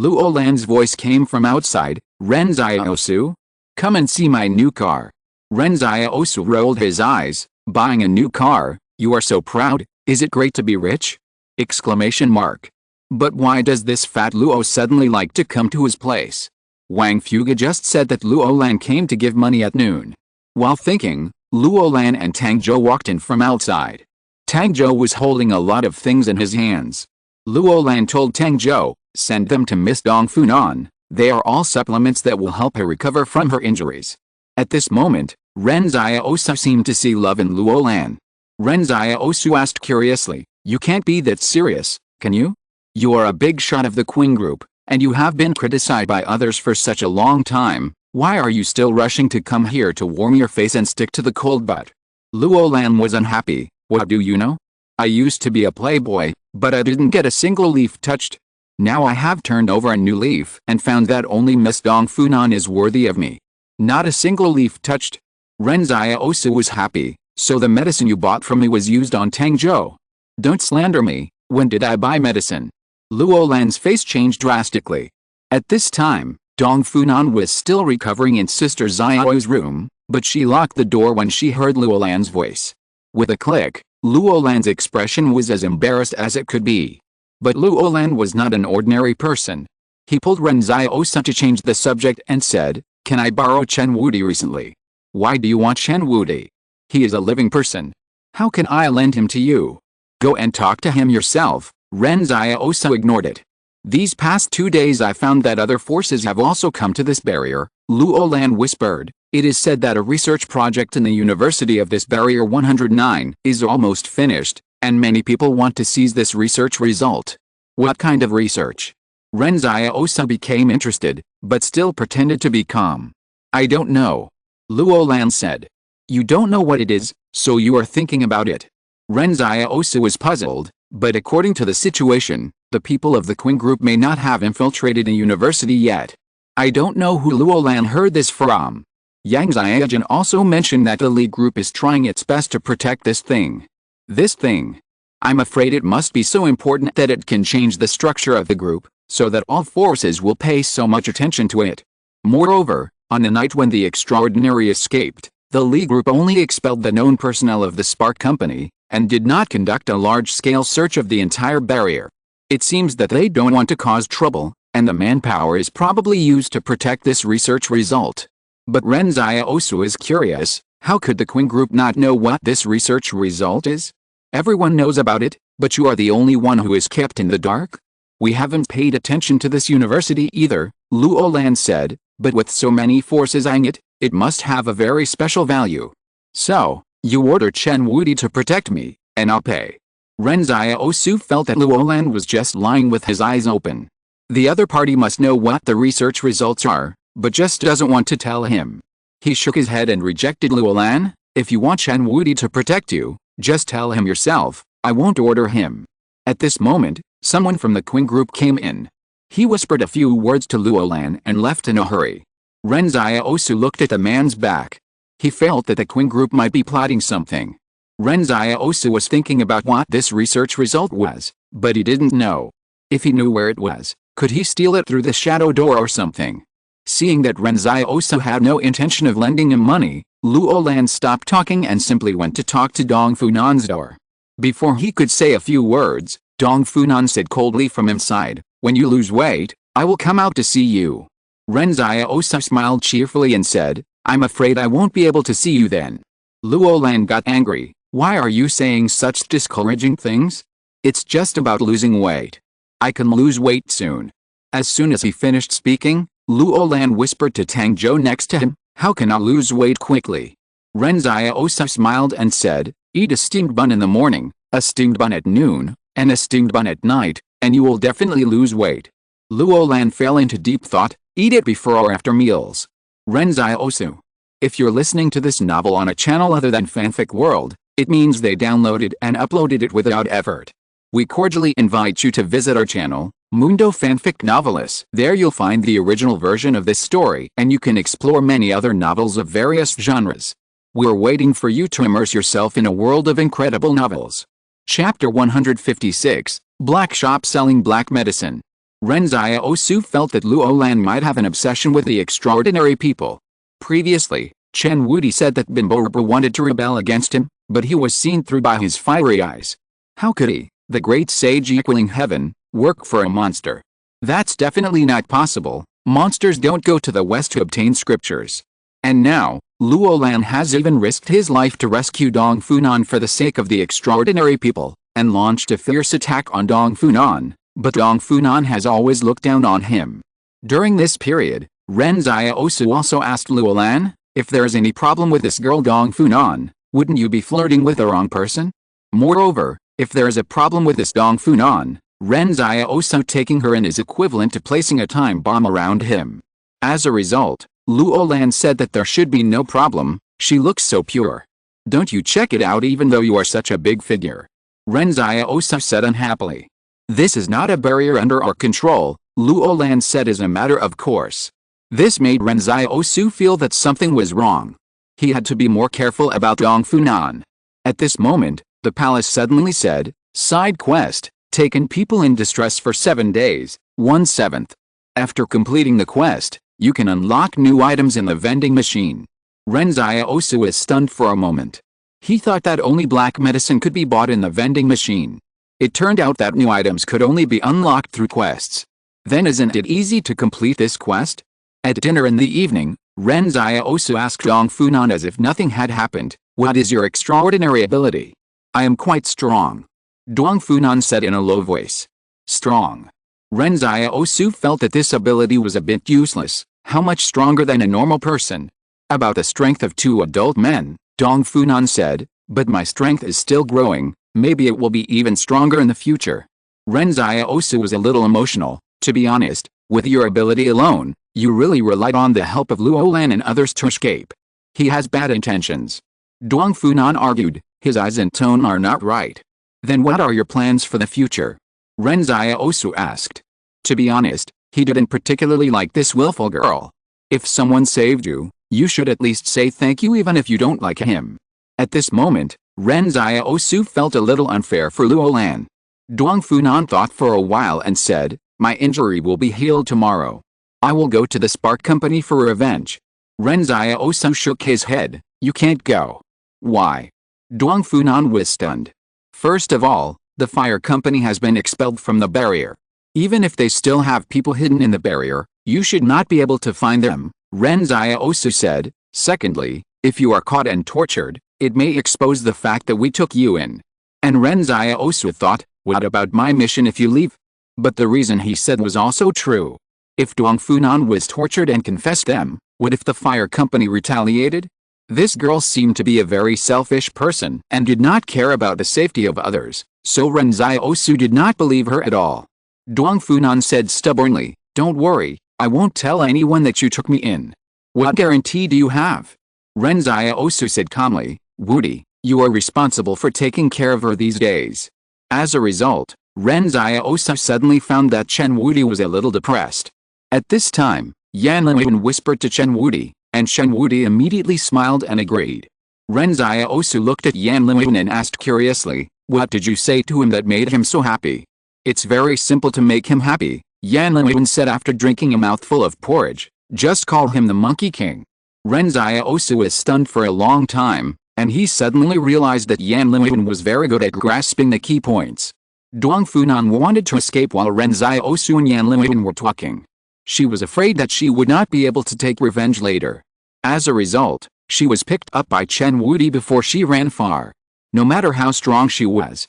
Luo Lan's voice came from outside. "Ren Xiaosu? Come and see my new car." Ren Xiaosu rolled his eyes. "Buying a new car? You are so proud, is it great to be rich?" Exclamation mark. But why does this fat Luo suddenly like to come to his place? Wang Fuge just said that Luo Lan came to give money at noon. While thinking, Luo Lan and Tang Zhou walked in from outside. Tang Zhou was holding a lot of things in his hands. Luo Lan told Tang Zhou, "Send them to Miss Dong Funan, they are all supplements that will help her recover from her injuries." At this moment, Ren Xiaosu seemed to see love in Luo Lan. Ren Xiaosu asked curiously, "You can't be that serious, can you? You are a big shot of the Qing group, and you have been criticized by others for such a long time. Why are you still rushing to come here to warm your face and stick to the cold butt?" Luo Lan was unhappy. "What do you know? I used to be a playboy, but I didn't get a single leaf touched." Now I have turned over a new leaf and found that only Miss Dong Funan is worthy of me. Not a single leaf touched. Ren Xiaosu was happy, so the medicine you bought from me was used on Tang Zhou. Don't slander me, when did I buy medicine? Luo Lan's face changed drastically. At this time, Dong Funan was still recovering in Sister Xiao's room, but she locked the door when she heard Luo Lan's voice. With a click, Luo Lan's expression was as embarrassed as it could be. But Luo Lan was not an ordinary person. He pulled Ren Xiaosu to change the subject and said, "Can I borrow Chen Wudi recently?" "Why do you want Chen Wudi? He is a living person. How can I lend him to you?" "Go and talk to him yourself." Ren Xiaosu ignored it. "These past 2 days I found that other forces have also come to this barrier," Luo Lan whispered. "It is said that a research project in the University of this Barrier 109 is almost finished, and many people want to seize this research result." "What kind of research?" Ren Xiaosu became interested, but still pretended to be calm. "I don't know," Luo Lan said. "You don't know what it is, so you are thinking about it." Ren Xiaosu was puzzled, but according to the situation, the people of the Qing group may not have infiltrated the university yet. "I don't know who Luo Lan heard this from." Yang Xiaojun also mentioned that the Li group is trying its best to protect this thing. "This thing? I'm afraid it must be so important that it can change the structure of the group, so that all forces will pay so much attention to it." Moreover, on the night when the extraordinary escaped, the Li group only expelled the known personnel of the Spark Company, and did not conduct a large-scale search of the entire barrier. It seems that they don't want to cause trouble, and the manpower is probably used to protect this research result. But Ren Xiaosu is curious, how could the Qing group not know what this research result is? Everyone knows about it, but you are the only one who is kept in the dark? "We haven't paid attention to this university either," Luo Lan said, "but with so many forces eyeing it, it must have a very special value. So, you order Chen Wudi to protect me, and I'll pay." Ren Xiaosu felt that Luo Lan was just lying with his eyes open. The other party must know what the research results are, but just doesn't want to tell him. He shook his head and rejected Luo Lan. "If you want Chen Wudi to protect you, just tell him yourself, I won't order him." At this moment, someone from the Qing group came in. He whispered a few words to Luo Lan and left in a hurry. Ren Xiaosu looked at the man's back. He felt that the Qing group might be plotting something. Ren Xiaosu was thinking about what this research result was, but he didn't know. If he knew where it was, could he steal it through the shadow door or something? Seeing that Ren Xiaosu had no intention of lending him money, Luo Lan stopped talking and simply went to talk to Dong Funan's door. Before he could say a few words, Dong Funan said coldly from inside, "When you lose weight, I will come out to see you." Ren Xiaosu smiled cheerfully and said, "I'm afraid I won't be able to see you then." Luo Lan got angry. "Why are you saying such discouraging things? It's just about losing weight. I can lose weight soon." As soon as he finished speaking, Luo Lan whispered to Tang Zhou next to him, "How can I lose weight quickly?" Ren Xiaosu smiled and said, "Eat a steamed bun in the morning, a steamed bun at noon, and a steamed bun at night, and you will definitely lose weight." Luo Lan fell into deep thought. "Eat it before or after meals." Ren Xiaosu. If you're listening to this novel on a channel other than Fanfic World, it means they downloaded and uploaded it without effort. We cordially invite you to visit our channel, Mundo Fanfic Novelists. There you'll find the original version of this story, and you can explore many other novels of various genres. We're waiting for you to immerse yourself in a world of incredible novels. Chapter 156, Black Shop Selling Black Medicine. Ren Xiaosu felt that Luo Lan might have an obsession with the extraordinary people. Previously, Chen Wudi said that Bimbo wanted to rebel against him, but he was seen through by his fiery eyes. How could he, the great sage equaling heaven, work for a monster? That's definitely not possible. Monsters don't go to the west to obtain scriptures. And now, Luo Lan has even risked his life to rescue Dong Funan for the sake of the extraordinary people, and launched a fierce attack on Dong Funan, but Dong Funan has always looked down on him. During this period, Ren Xiaosu also asked Luo Lan, "If there is any problem with this girl Dong Funan, wouldn't you be flirting with the wrong person?" Moreover, if there is a problem with this Dong Funan, Ren Xiaosu taking her in is equivalent to placing a time bomb around him. As a result, Luo Lan said that there should be no problem. "She looks so pure. Don't you check it out even though you are such a big figure?" Ren Xiaosu said unhappily. This is not a barrier under our control, Luo Lan said as a matter of course. This made Ren Xiaosu feel that something was wrong. He had to be more careful about Dongfunan. At this moment, the palace suddenly said, "Side quest, taken people in distress for 7 days, 1/7. After completing the quest, you can unlock new items in the vending machine." Ren Xiaosu was stunned for a moment. He thought that only black medicine could be bought in the vending machine. It turned out that new items could only be unlocked through quests. Then isn't it easy to complete this quest? At dinner in the evening, Ren Xiaosu asked Dongfunan as if nothing had happened, "What is your extraordinary ability?" "I am quite strong," Dongfunan said in a low voice. Strong. Ren Xiaosu felt that this ability was a bit useless. How much stronger than a normal person? "About the strength of 2 adult men," Dongfunan said, "but my strength is still growing, maybe it will be even stronger in the future." Ren Xiaosu was a little emotional. "To be honest, with your ability alone, you really relied on the help of Luo Lan and others to escape. He has bad intentions." Dongfunan argued, "His eyes and tone are not right." "Then what are your plans for the future?" Ren Xiaosu asked. "To be honest, he didn't particularly like this willful girl. If someone saved you, you should at least say thank you even if you don't like him." At this moment, Ren Xiaosu felt a little unfair for Luo Lan. Dongfunan thought for a while and said, "My injury will be healed tomorrow. I will go to the Spark Company for revenge." Ren Xiaosu shook his head. "You can't go." "Why?" Dongfunan was stunned. "First of all, the fire company has been expelled from the barrier. Even if they still have people hidden in the barrier, you should not be able to find them," Ren Xiaosu said. "Secondly, if you are caught and tortured, it may expose the fact that we took you in." And Ren Xiaosu thought, "What about my mission if you leave?" But the reason he said was also true. If Dongfunan was tortured and confessed them, what if the fire company retaliated? This girl seemed to be a very selfish person and did not care about the safety of others, so Ren Xiaosu did not believe her at all. Dongfunan said stubbornly, "Don't worry, I won't tell anyone that you took me in." "What guarantee do you have?" Ren Xiaosu said calmly, "Wudi, you are responsible for taking care of her these days." As a result, Ren Xiaosu suddenly found that Chen Wudi was a little depressed. At this time, Yan Liwen whispered to Chen Wudi, and Chen Wudi immediately smiled and agreed. Ren Xiaosu looked at Yan Liwen and asked curiously, "What did you say to him that made him so happy?" "It's very simple to make him happy," Yan Liwen said after drinking a mouthful of porridge. "Just call him the Monkey King." Ren Xiaosu was stunned for a long time, and he suddenly realized that Yan Liwen was very good at grasping the key points. Dongfunan wanted to escape while Ren Xiaosu and Yan Liwen were talking. She was afraid that she would not be able to take revenge later. As a result, she was picked up by Chen Wudi before she ran far. No matter how strong she was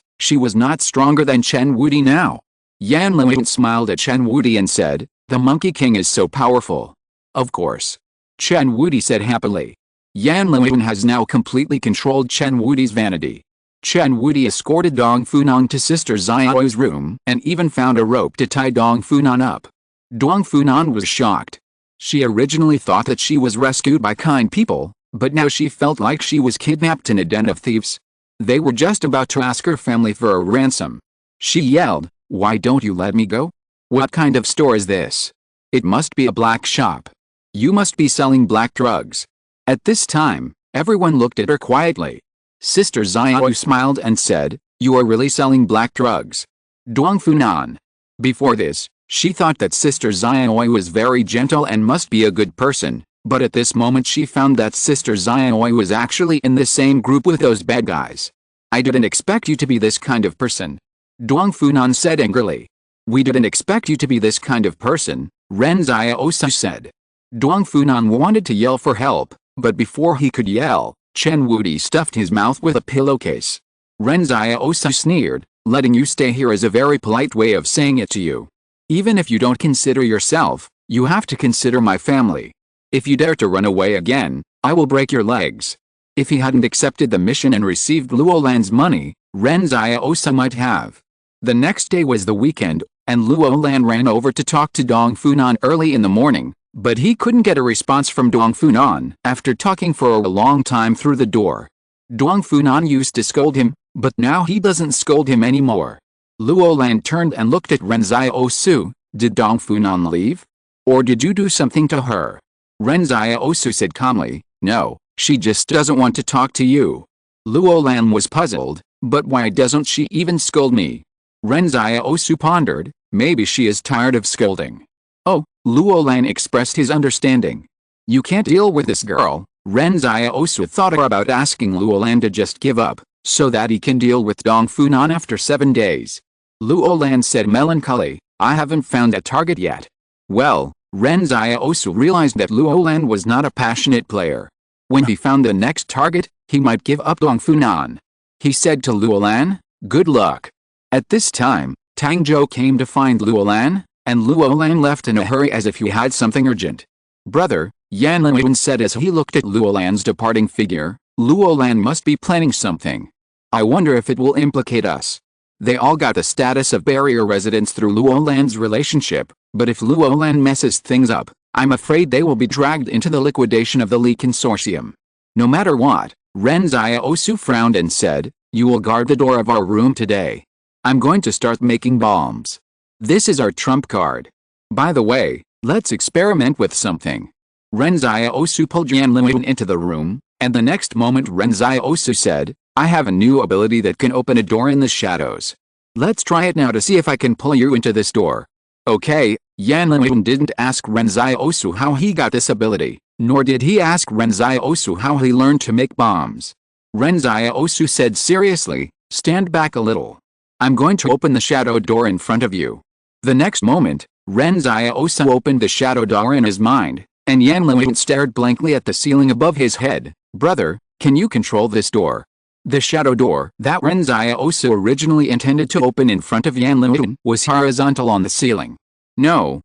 not stronger than Chen Wudi now. Yan Liwen smiled at Chen Wudi and said, "The Monkey King is so powerful." "Of course," Chen Wudi said happily. Yan Liwen has now completely controlled Chen Wudi's vanity. Chen Wudi escorted Dongfunan to Sister Xiao's room and even found a rope to tie Dongfunan up. Dongfunan was shocked. She originally thought that she was rescued by kind people, but now she felt like she was kidnapped in a den of thieves. They were just about to ask her family for a ransom. She yelled, "Why don't you let me go? What kind of store is this? It must be a black shop. You must be selling black drugs." At this time, everyone looked at her quietly. Sister Xiao smiled and said, "You are really selling black drugs?" Dongfunan. Before this, she thought that Sister Xiao was very gentle and must be a good person, but at this moment she found that Sister Xiao was actually in the same group with those bad guys. "I didn't expect you to be this kind of person," Dongfunan said angrily. "We didn't expect you to be this kind of person," Ren Xiaosu said. Dongfunan wanted to yell for help, but before he could yell, Chen Wudi stuffed his mouth with a pillowcase. Ren Xiaosu sneered, "Letting you stay here is a very polite way of saying it to you. Even if you don't consider yourself, you have to consider my family. If you dare to run away again, I will break your legs." If he hadn't accepted the mission and received Luo Lan's money, Ren Xiaosu might have. The next day was the weekend, and Luo Lan ran over to talk to Dongfunan early in the morning, but he couldn't get a response from Dongfunan after talking for a long time through the door. Dongfunan used to scold him, but now he doesn't scold him anymore. Luolan turned and looked at Ren Xiaosu. Did Dong Funan leave? Or did you do something to her? Ren Xiaosu said calmly, no, she just doesn't want to talk to you. Luolan was puzzled, but why doesn't she even scold me? Ren Xiaosu pondered, maybe she is tired of scolding. Oh, Luolan expressed his understanding. You can't deal with this girl. Ren Xiaosu thought about asking Luolan to just give up, so that he can deal with Dong Funan after 7 days. Luolan said melancholy, I haven't found a target yet. Well, Ren Xiaosu realized that Luolan was not a passionate player. When he found the next target, he might give up Dong Funan. He said to Luolan, good luck. At this time, Tang Zhou came to find Luolan, and Luolan left in a hurry as if he had something urgent. Brother, Yan Luolan said as he looked at Luolan's departing figure, Luolan must be planning something. I wonder if it will implicate us. They all got the status of barrier residents through Luolan's relationship, but if Luolan messes things up, I'm afraid they will be dragged into the liquidation of the Li Consortium. No matter what, Ren Xiaosu frowned and said, you will guard the door of our room today. I'm going to start making bombs. This is our trump card. By the way, let's experiment with something. Ren Xiaosu pulled Yan Luolan into the room, and the next moment Ren Xiaosu said, I have a new ability that can open a door in the shadows. Let's try it now to see if I can pull you into this door. Okay, Yan Luolan didn't ask Ren Xiaosu how he got this ability, nor did he ask Ren Xiaosu how he learned to make bombs. Ren Xiaosu said seriously, stand back a little. I'm going to open the shadow door in front of you. The next moment, Ren Xiaosu opened the shadow door in his mind, and Yan Luolan stared blankly at the ceiling above his head. Brother, can you control this door? The shadow door that Ren Xiaosu originally intended to open in front of Yan Luolan was horizontal on the ceiling. No,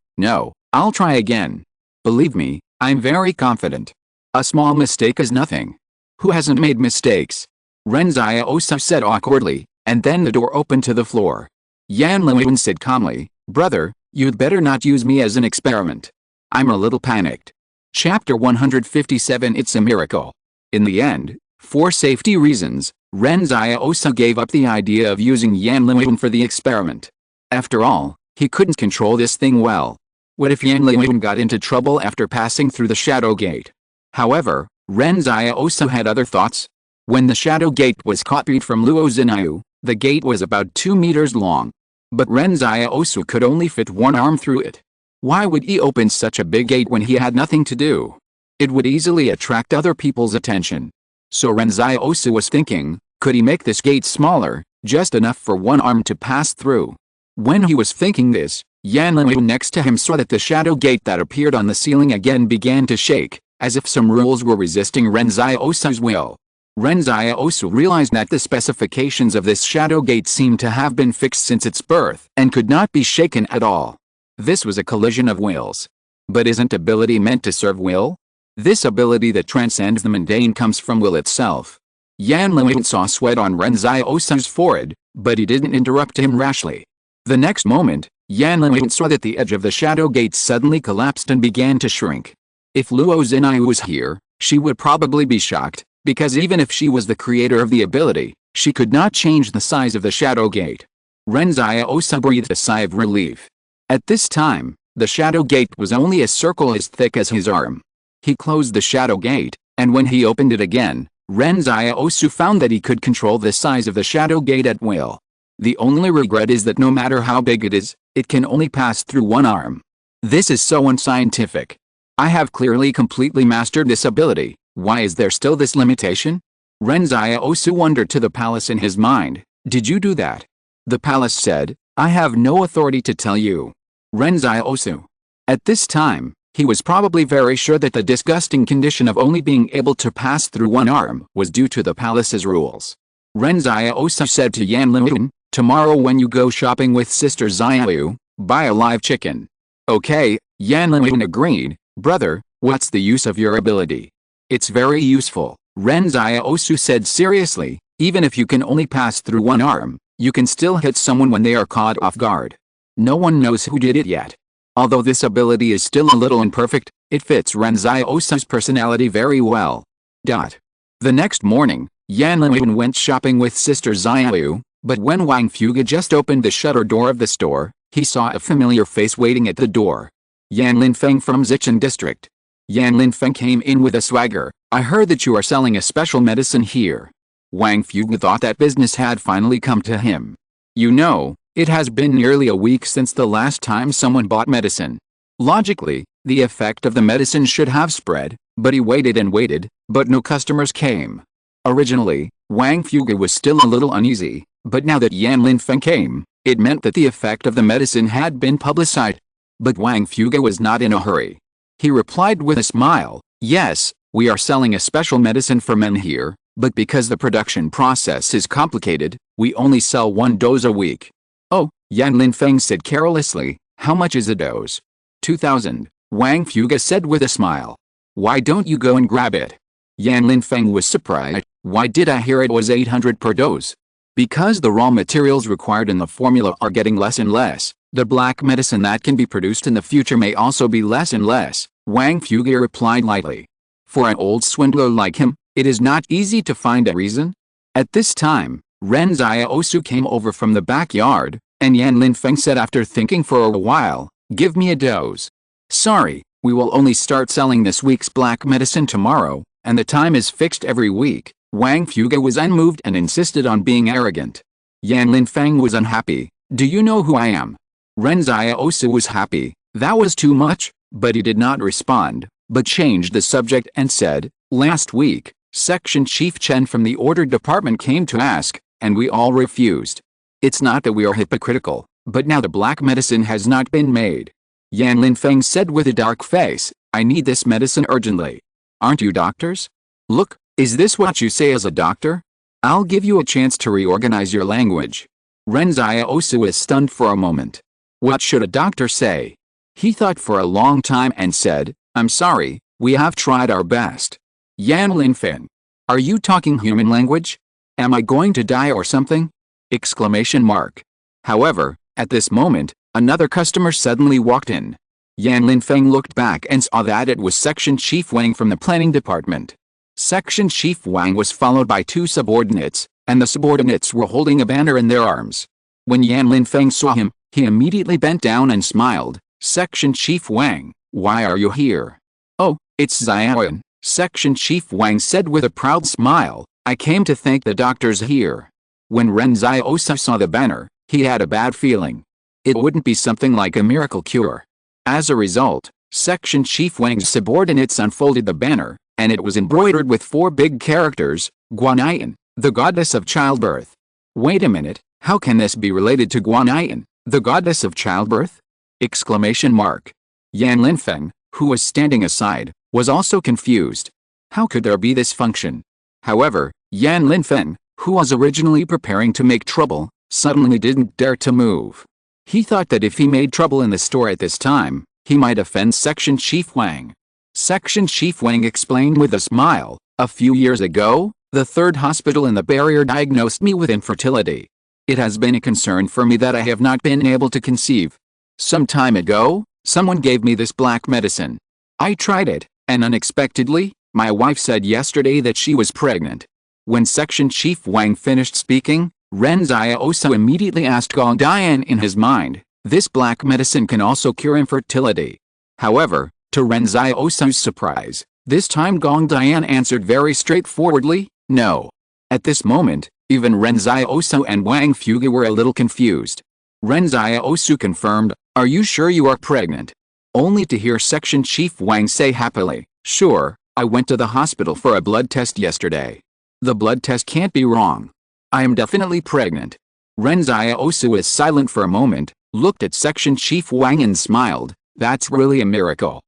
I'll try again. Believe me, I'm very confident. A small mistake is nothing. Who hasn't made mistakes? Ren Xiaosu said awkwardly, and then the door opened to the floor. Yan Luolan said calmly, brother, you'd better not use me as an experiment. I'm a little panicked. Chapter 157 It's a miracle. In the end, for safety reasons, Ren Xiaosu gave up the idea of using Yan Luolan for the experiment. After all, he couldn't control this thing well. What if Yan Luolan got into trouble after passing through the shadow gate? However, Ren Xiaosu had other thoughts. When the shadow gate was copied from Luo Zinayu, the gate was about 2 meters long. But Ren Xiaosu could only fit one arm through it. Why would he open such a big gate when he had nothing to do? It would easily attract other people's attention. So Ren Xiaosu was thinking, could he make this gate smaller, just enough for one arm to pass through? When he was thinking this, Yan Luolan next to him saw that the shadow gate that appeared on the ceiling again began to shake, as if some rules were resisting Ren Xiaosu's will. Ren Xiaosu realized that the specifications of this shadow gate seemed to have been fixed since its birth and could not be shaken at all. This was a collision of wills. But isn't ability meant to serve will? This ability that transcends the mundane comes from will itself. Yan Luolan saw sweat on Ren Xiaosu's forehead, but he didn't interrupt him rashly. The next moment, Yan Luolan saw that the edge of the shadow gate suddenly collapsed and began to shrink. If Luo Zinayu was here, she would probably be shocked, because even if she was the creator of the ability, she could not change the size of the shadow gate. Ren Xiaosu breathed a sigh of relief. At this time, the shadow gate was only a circle as thick as his arm. He closed the shadow gate, and when he opened it again, Ren Xiaosu found that he could control the size of the shadow gate at will. The only regret is that no matter how big it is, it can only pass through one arm. This is so unscientific. I have clearly completely mastered this ability. Why is there still this limitation? Ren Xiaosu wondered to the palace in his mind. Did you do that? The palace said, I have no authority to tell you. Ren Xiaosu. At this time, he was probably very sure that the disgusting condition of only being able to pass through one arm was due to the palace's rules. Ren Xiaosu said to Yan Luolan, tomorrow when you go shopping with Sister Xiaoyu, buy a live chicken. Okay, Yan Luolan agreed. Brother, what's the use of your ability? It's very useful, Ren Xiaosu said seriously. Even if you can only pass through one arm, you can still hit someone when they are caught off guard. No one knows who did it yet. Although this ability is still a little imperfect, it fits Ren Xiaosu's personality very well. The next morning, Yan Luolan went shopping with Sister Xiaoyu. But when Wang Fuge just opened the shutter door of the store, he saw a familiar face waiting at the door. Yan Linfeng from Zicheng district. Yan Linfeng came in with a swagger. I heard that you are selling a special medicine here. Wang Fuge thought that business had finally come to him. You know, it has been nearly a week since the last time someone bought medicine. Logically, the effect of the medicine should have spread, but he waited and waited, but no customers came. Originally, Wang Fuge was still a little uneasy, but now that Yan Linfeng came, it meant that the effect of the medicine had been publicized. But Wang Fuge was not in a hurry. He replied with a smile, yes, we are selling a special medicine for men here, but because the production process is complicated, we only sell 1 dose a week. Oh, Yan Linfeng said carelessly, how much is a dose? 2,000, Wang Fuge said with a smile. Why don't you go and grab it? Yan Linfeng was surprised. Why did I hear it was 800 per dose? Because the raw materials required in the formula are getting less and less, the black medicine that can be produced in the future may also be less and less, Wang Fuge replied lightly. For an old swindler like him, it is not easy to find a reason. At this time, Ren Xiaosu came over from the backyard, and Yan Linfeng said after thinking for a while, give me a dose. Sorry, we will only start selling this week's black medicine tomorrow, and the time is fixed every week. Wang Fuge was unmoved and insisted on being arrogant. Yan Linfeng was unhappy. Do you know who I am? Ren Xiaosu was happy. That was too much, but he did not respond, but changed the subject and said, last week, Section Chief Chen from the order department came to ask, and we all refused. It's not that we are hypocritical, but now the black medicine has not been made. Yan Linfeng said with a dark face, I need this medicine urgently. Aren't you doctors? Look, is this what you say as a doctor? I'll give you a chance to reorganize your language. Ren Xiaosu was stunned for a moment. What should a doctor say? He thought for a long time and said, I'm sorry, we have tried our best. Yan Linfeng. Are you talking human language? Am I going to die or something? Exclamation mark. However, at this moment, another customer suddenly walked in. Yan Linfeng looked back and saw that it was Section Chief Wang from the planning department. Section Chief Wang was followed by 2 subordinates, and the subordinates were holding a banner in their arms. When Yan Linfeng saw him, he immediately bent down and smiled. Section Chief Wang, why are you here? Oh, it's Xiaoyan, Section Chief Wang said with a proud smile. I came to thank the doctors here. When Ren Xiaosu saw the banner, he had a bad feeling. It wouldn't be something like a miracle cure. As a result, Section Chief Wang's subordinates unfolded the banner, and it was embroidered with 4 big characters, Guanyin, the goddess of childbirth. Wait a minute, how can this be related to Guanyin, the goddess of childbirth? Exclamation mark. Yan Linfeng, who was standing aside, was also confused. How could there be this function? However, Yan Linfeng, who was originally preparing to make trouble, suddenly didn't dare to move. He thought that if he made trouble in the store at this time, he might offend Section Chief Wang. Section Chief Wang explained with a smile, a few years ago, the 3rd hospital in the barrier diagnosed me with infertility. It has been a concern for me that I have not been able to conceive. Some time ago, someone gave me this black medicine. I tried it, and unexpectedly, my wife said yesterday that she was pregnant. When Section Chief Wang finished speaking, Ren Xiaosu immediately asked Gong Dian in his mind, this black medicine can also cure infertility. However, to Ren Xiaosu's surprise, this time Gong Dian answered very straightforwardly, no. At this moment, even Ren Xiaosu and Wang Fuge were a little confused. Ren Xiaosu confirmed, are you sure you are pregnant? Only to hear Section Chief Wang say happily, sure, I went to the hospital for a blood test yesterday. The blood test can't be wrong. I am definitely pregnant. Ren Xiaosu was silent for a moment, looked at Section Chief Wang and smiled, that's really a miracle.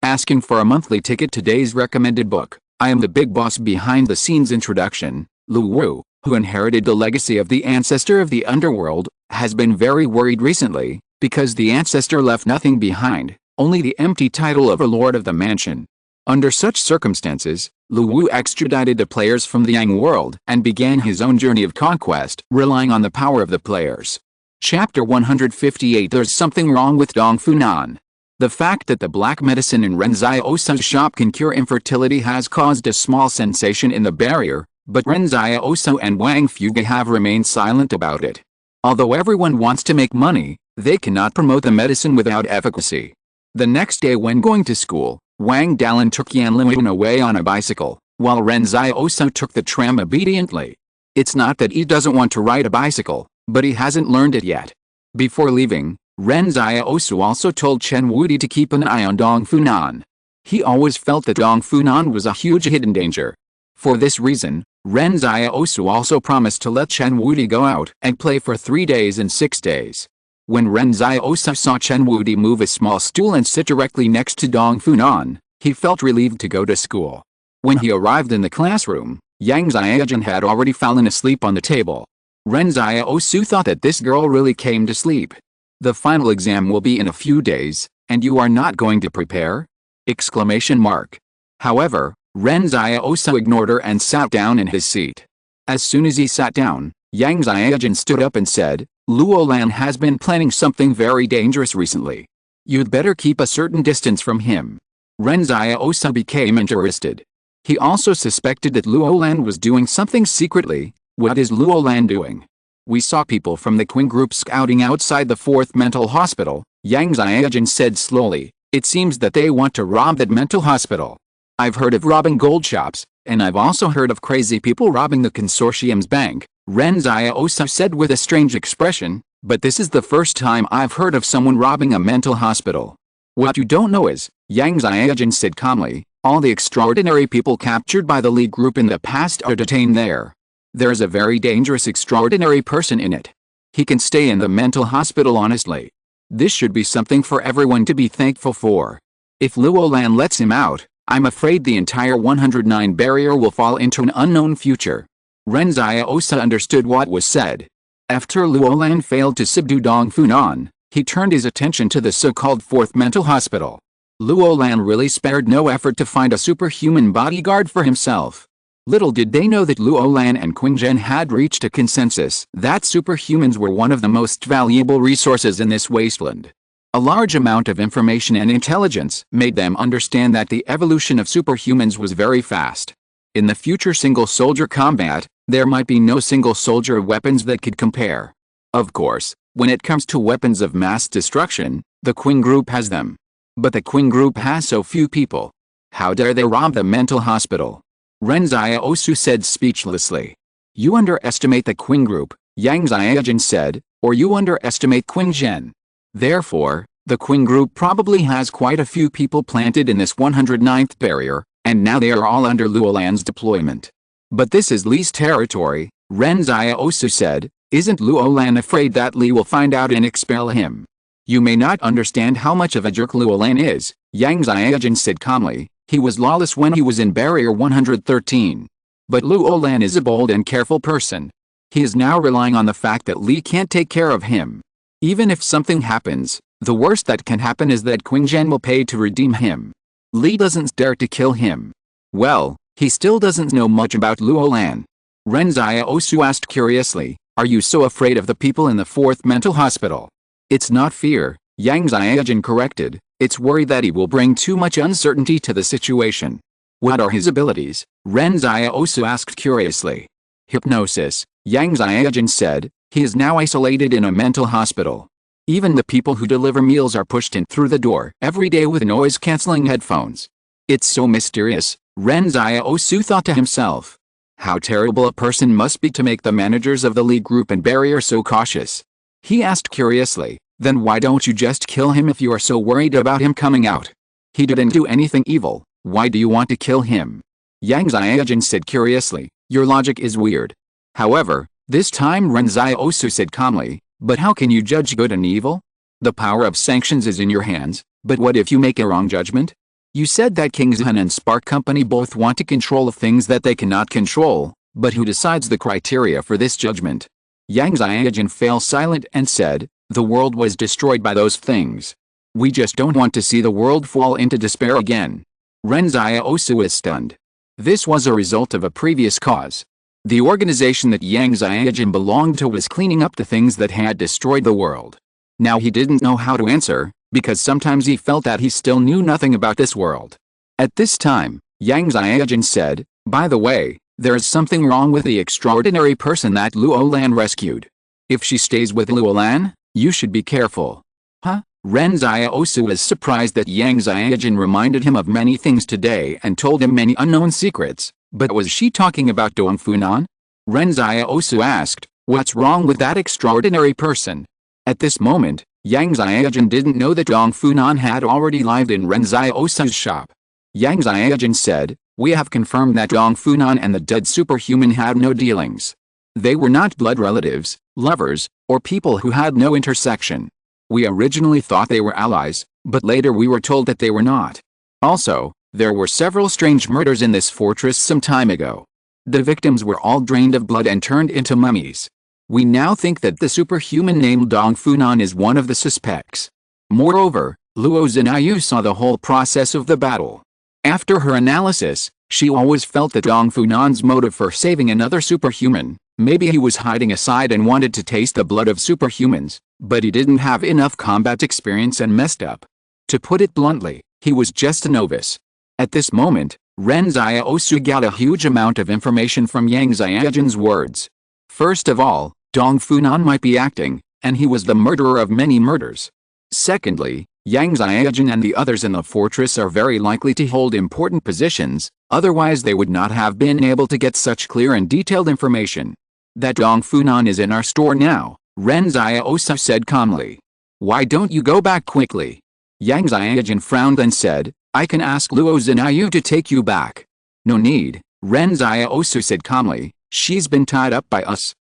Asking for a monthly ticket to today's recommended book, I am the big boss behind the scenes introduction. Lu Wu, who inherited the legacy of the ancestor of the underworld, has been very worried recently, because the ancestor left nothing behind, only the empty title of a lord of the mansion. Under such circumstances, Lu Wu extradited the players from the Yang world and began his own journey of conquest, relying on the power of the players. Chapter 158. There's something wrong with Dong Funan. The fact that the black medicine in Ren Xiaosu's shop can cure infertility has caused a small sensation in the barrier, But Ren Xiaosu and Wang Fuge have remained silent about it. Although everyone wants to make money, they cannot promote the medicine without efficacy. The next day when going to school, Wang Dalin took Yan Liwen away on a bicycle, while Ren Xiaosu took the tram obediently. It's not that he doesn't want to ride a bicycle, but he hasn't learned it yet. Before leaving, Ren Xiaosu also told Chen Wudi to keep an eye on Dong Funan. He always felt that Dong Funan was a huge hidden danger. For this reason, Ren Xiaosu also promised to let Chen Wudi go out and play for 3 days and 6 days. When Ren Xiaosu saw Chen Wudi move a small stool and sit directly next to Dong Funan, he felt relieved to go to school. When he arrived in the classroom, Yang Xiaojun had already fallen asleep on the table. Ren Xiaosu thought that this girl really came to sleep. The final exam will be in a few days, and you are not going to prepare? Exclamation mark. However, Ren Xiaosu ignored her and sat down in his seat. As soon as he sat down, Yang Xiaojun stood up and said, Luolan has been planning something very dangerous recently. You'd better keep a certain distance from him. Ren Xiaosu became interested. He also suspected that Luolan was doing something secretly. What is Luolan doing? We saw people from the Qing group scouting outside the 4th mental hospital, Yang Xiaojun said slowly. It seems that they want to rob that mental hospital. I've heard of robbing gold shops, and I've also heard of crazy people robbing the consortium's bank, Ren Xiaosu said with a strange expression, but this is the first time I've heard of someone robbing a mental hospital. What you don't know is, Yang Xiaojun said calmly, all the extraordinary people captured by the League group in the past are detained there. There's a very dangerous extraordinary person in it. He can stay in the mental hospital honestly. This should be something for everyone to be thankful for. If Luolan lets him out, I'm afraid the entire 109 barrier will fall into an unknown future. Ren Xiaosu understood what was said. After Luolan failed to subdue Dong Funan, he turned his attention to the so-called 4th mental hospital. Luolan really spared no effort to find a superhuman bodyguard for himself. Little did they know that Luolan and Qingzhen had reached a consensus that superhumans were one of the most valuable resources in this wasteland. A large amount of information and intelligence made them understand that the evolution of superhumans was very fast. In the future single-soldier combat, there might be no single-soldier weapons that could compare. Of course, when it comes to weapons of mass destruction, the Qing group has them. But the Qing group has so few people. How dare they rob the mental hospital? Ren Xiaosu said speechlessly. You underestimate the Qing group, Yang Xiaojun said, or you underestimate Qingzhen. Therefore, the Qing group probably has quite a few people planted in this 109th barrier, and now they are all under Luolan's deployment. But this is Li's territory, Ren Xiaosu said. Isn't Luolan afraid that Li will find out and expel him? You may not understand how much of a jerk Luolan is, Yang Xiaojun said calmly. He was lawless when he was in Barrier 113. But Luolan is a bold and careful person. He is now relying on the fact that Li can't take care of him. Even if something happens, the worst that can happen is that Qingzhen will pay to redeem him. Li doesn't dare to kill him. Well, he still doesn't know much about Luolan. Ren Xiaosu asked curiously, are you so afraid of the people in the 4th mental hospital? It's not fear, Yang Xiaojun corrected, it's worry that he will bring too much uncertainty to the situation. What are his abilities? Ren Xiaosu asked curiously. Hypnosis, Yang Xiaojun said, he is now isolated in a mental hospital. Even the people who deliver meals are pushed in through the door every day with noise-canceling headphones. It's so mysterious, Ren Xiaosu thought to himself. How terrible a person must be to make the managers of the League group and barrier so cautious. He asked curiously, then why don't you just kill him if you are so worried about him coming out? He didn't do anything evil, why do you want to kill him? Yang Xiaojun said curiously, your logic is weird. However, this time Ren Xiaosu said calmly, but how can you judge good and evil? The power of sanctions is in your hands, but what if you make a wrong judgment? You said that Qingzhen and Spark Company both want to control things that they cannot control, but who decides the criteria for this judgment? Yang Xiaojun fell silent and said, the world was destroyed by those things. We just don't want to see the world fall into despair again. Ren Xiaosu is stunned. This was a result of a previous cause. The organization that Yang Xiaojun belonged to was cleaning up the things that had destroyed the world. Now he didn't know how to answer, because sometimes he felt that he still knew nothing about this world. At this time, Yang Xiaojun said, by the way, There is something wrong with the extraordinary person that Luolan rescued. If she stays with Luolan, you should be careful. Huh? Ren Xiaosu was surprised that Yang Xiaojin reminded him of many things today and told him many unknown secrets, but was she talking about Dong Funan? Ren Xiaosu asked, what's wrong with that extraordinary person? At this moment, Yang Xiaojin didn't know that Dong Funan had already lived in Ren Xiaosu's shop. Yang Xiaojin said, we have confirmed that Dong Funan and the dead superhuman had no dealings. They were not blood relatives, lovers, or people who had no intersection. We originally thought they were allies, but later we were told that they were not. Also, there were several strange murders in this fortress some time ago. The victims were all drained of blood and turned into mummies. We now think that the superhuman named Dong Funan is one of the suspects. Moreover, Luo Zinayu saw the whole process of the battle. After her analysis, she always felt that Dong Funan's motive for saving another superhuman, maybe he was hiding aside and wanted to taste the blood of superhumans, but he didn't have enough combat experience and messed up. To put it bluntly, he was just a novice. At this moment, Ren Xiaosu got a huge amount of information from Yang Xiaojin's words. First of all, Dong Funan might be acting, and he was the murderer of many murders. Secondly, Yang Xiaojin and the others in the fortress are very likely to hold important positions, otherwise they would not have been able to get such clear and detailed information. That Dong Funan is in our store now, Ren Xiaosu said calmly. Why don't you go back quickly? Yang Xiaojin frowned and said, I can ask Luo Zinayu to take you back. No need, Ren Xiaosu said calmly, she's been tied up by us.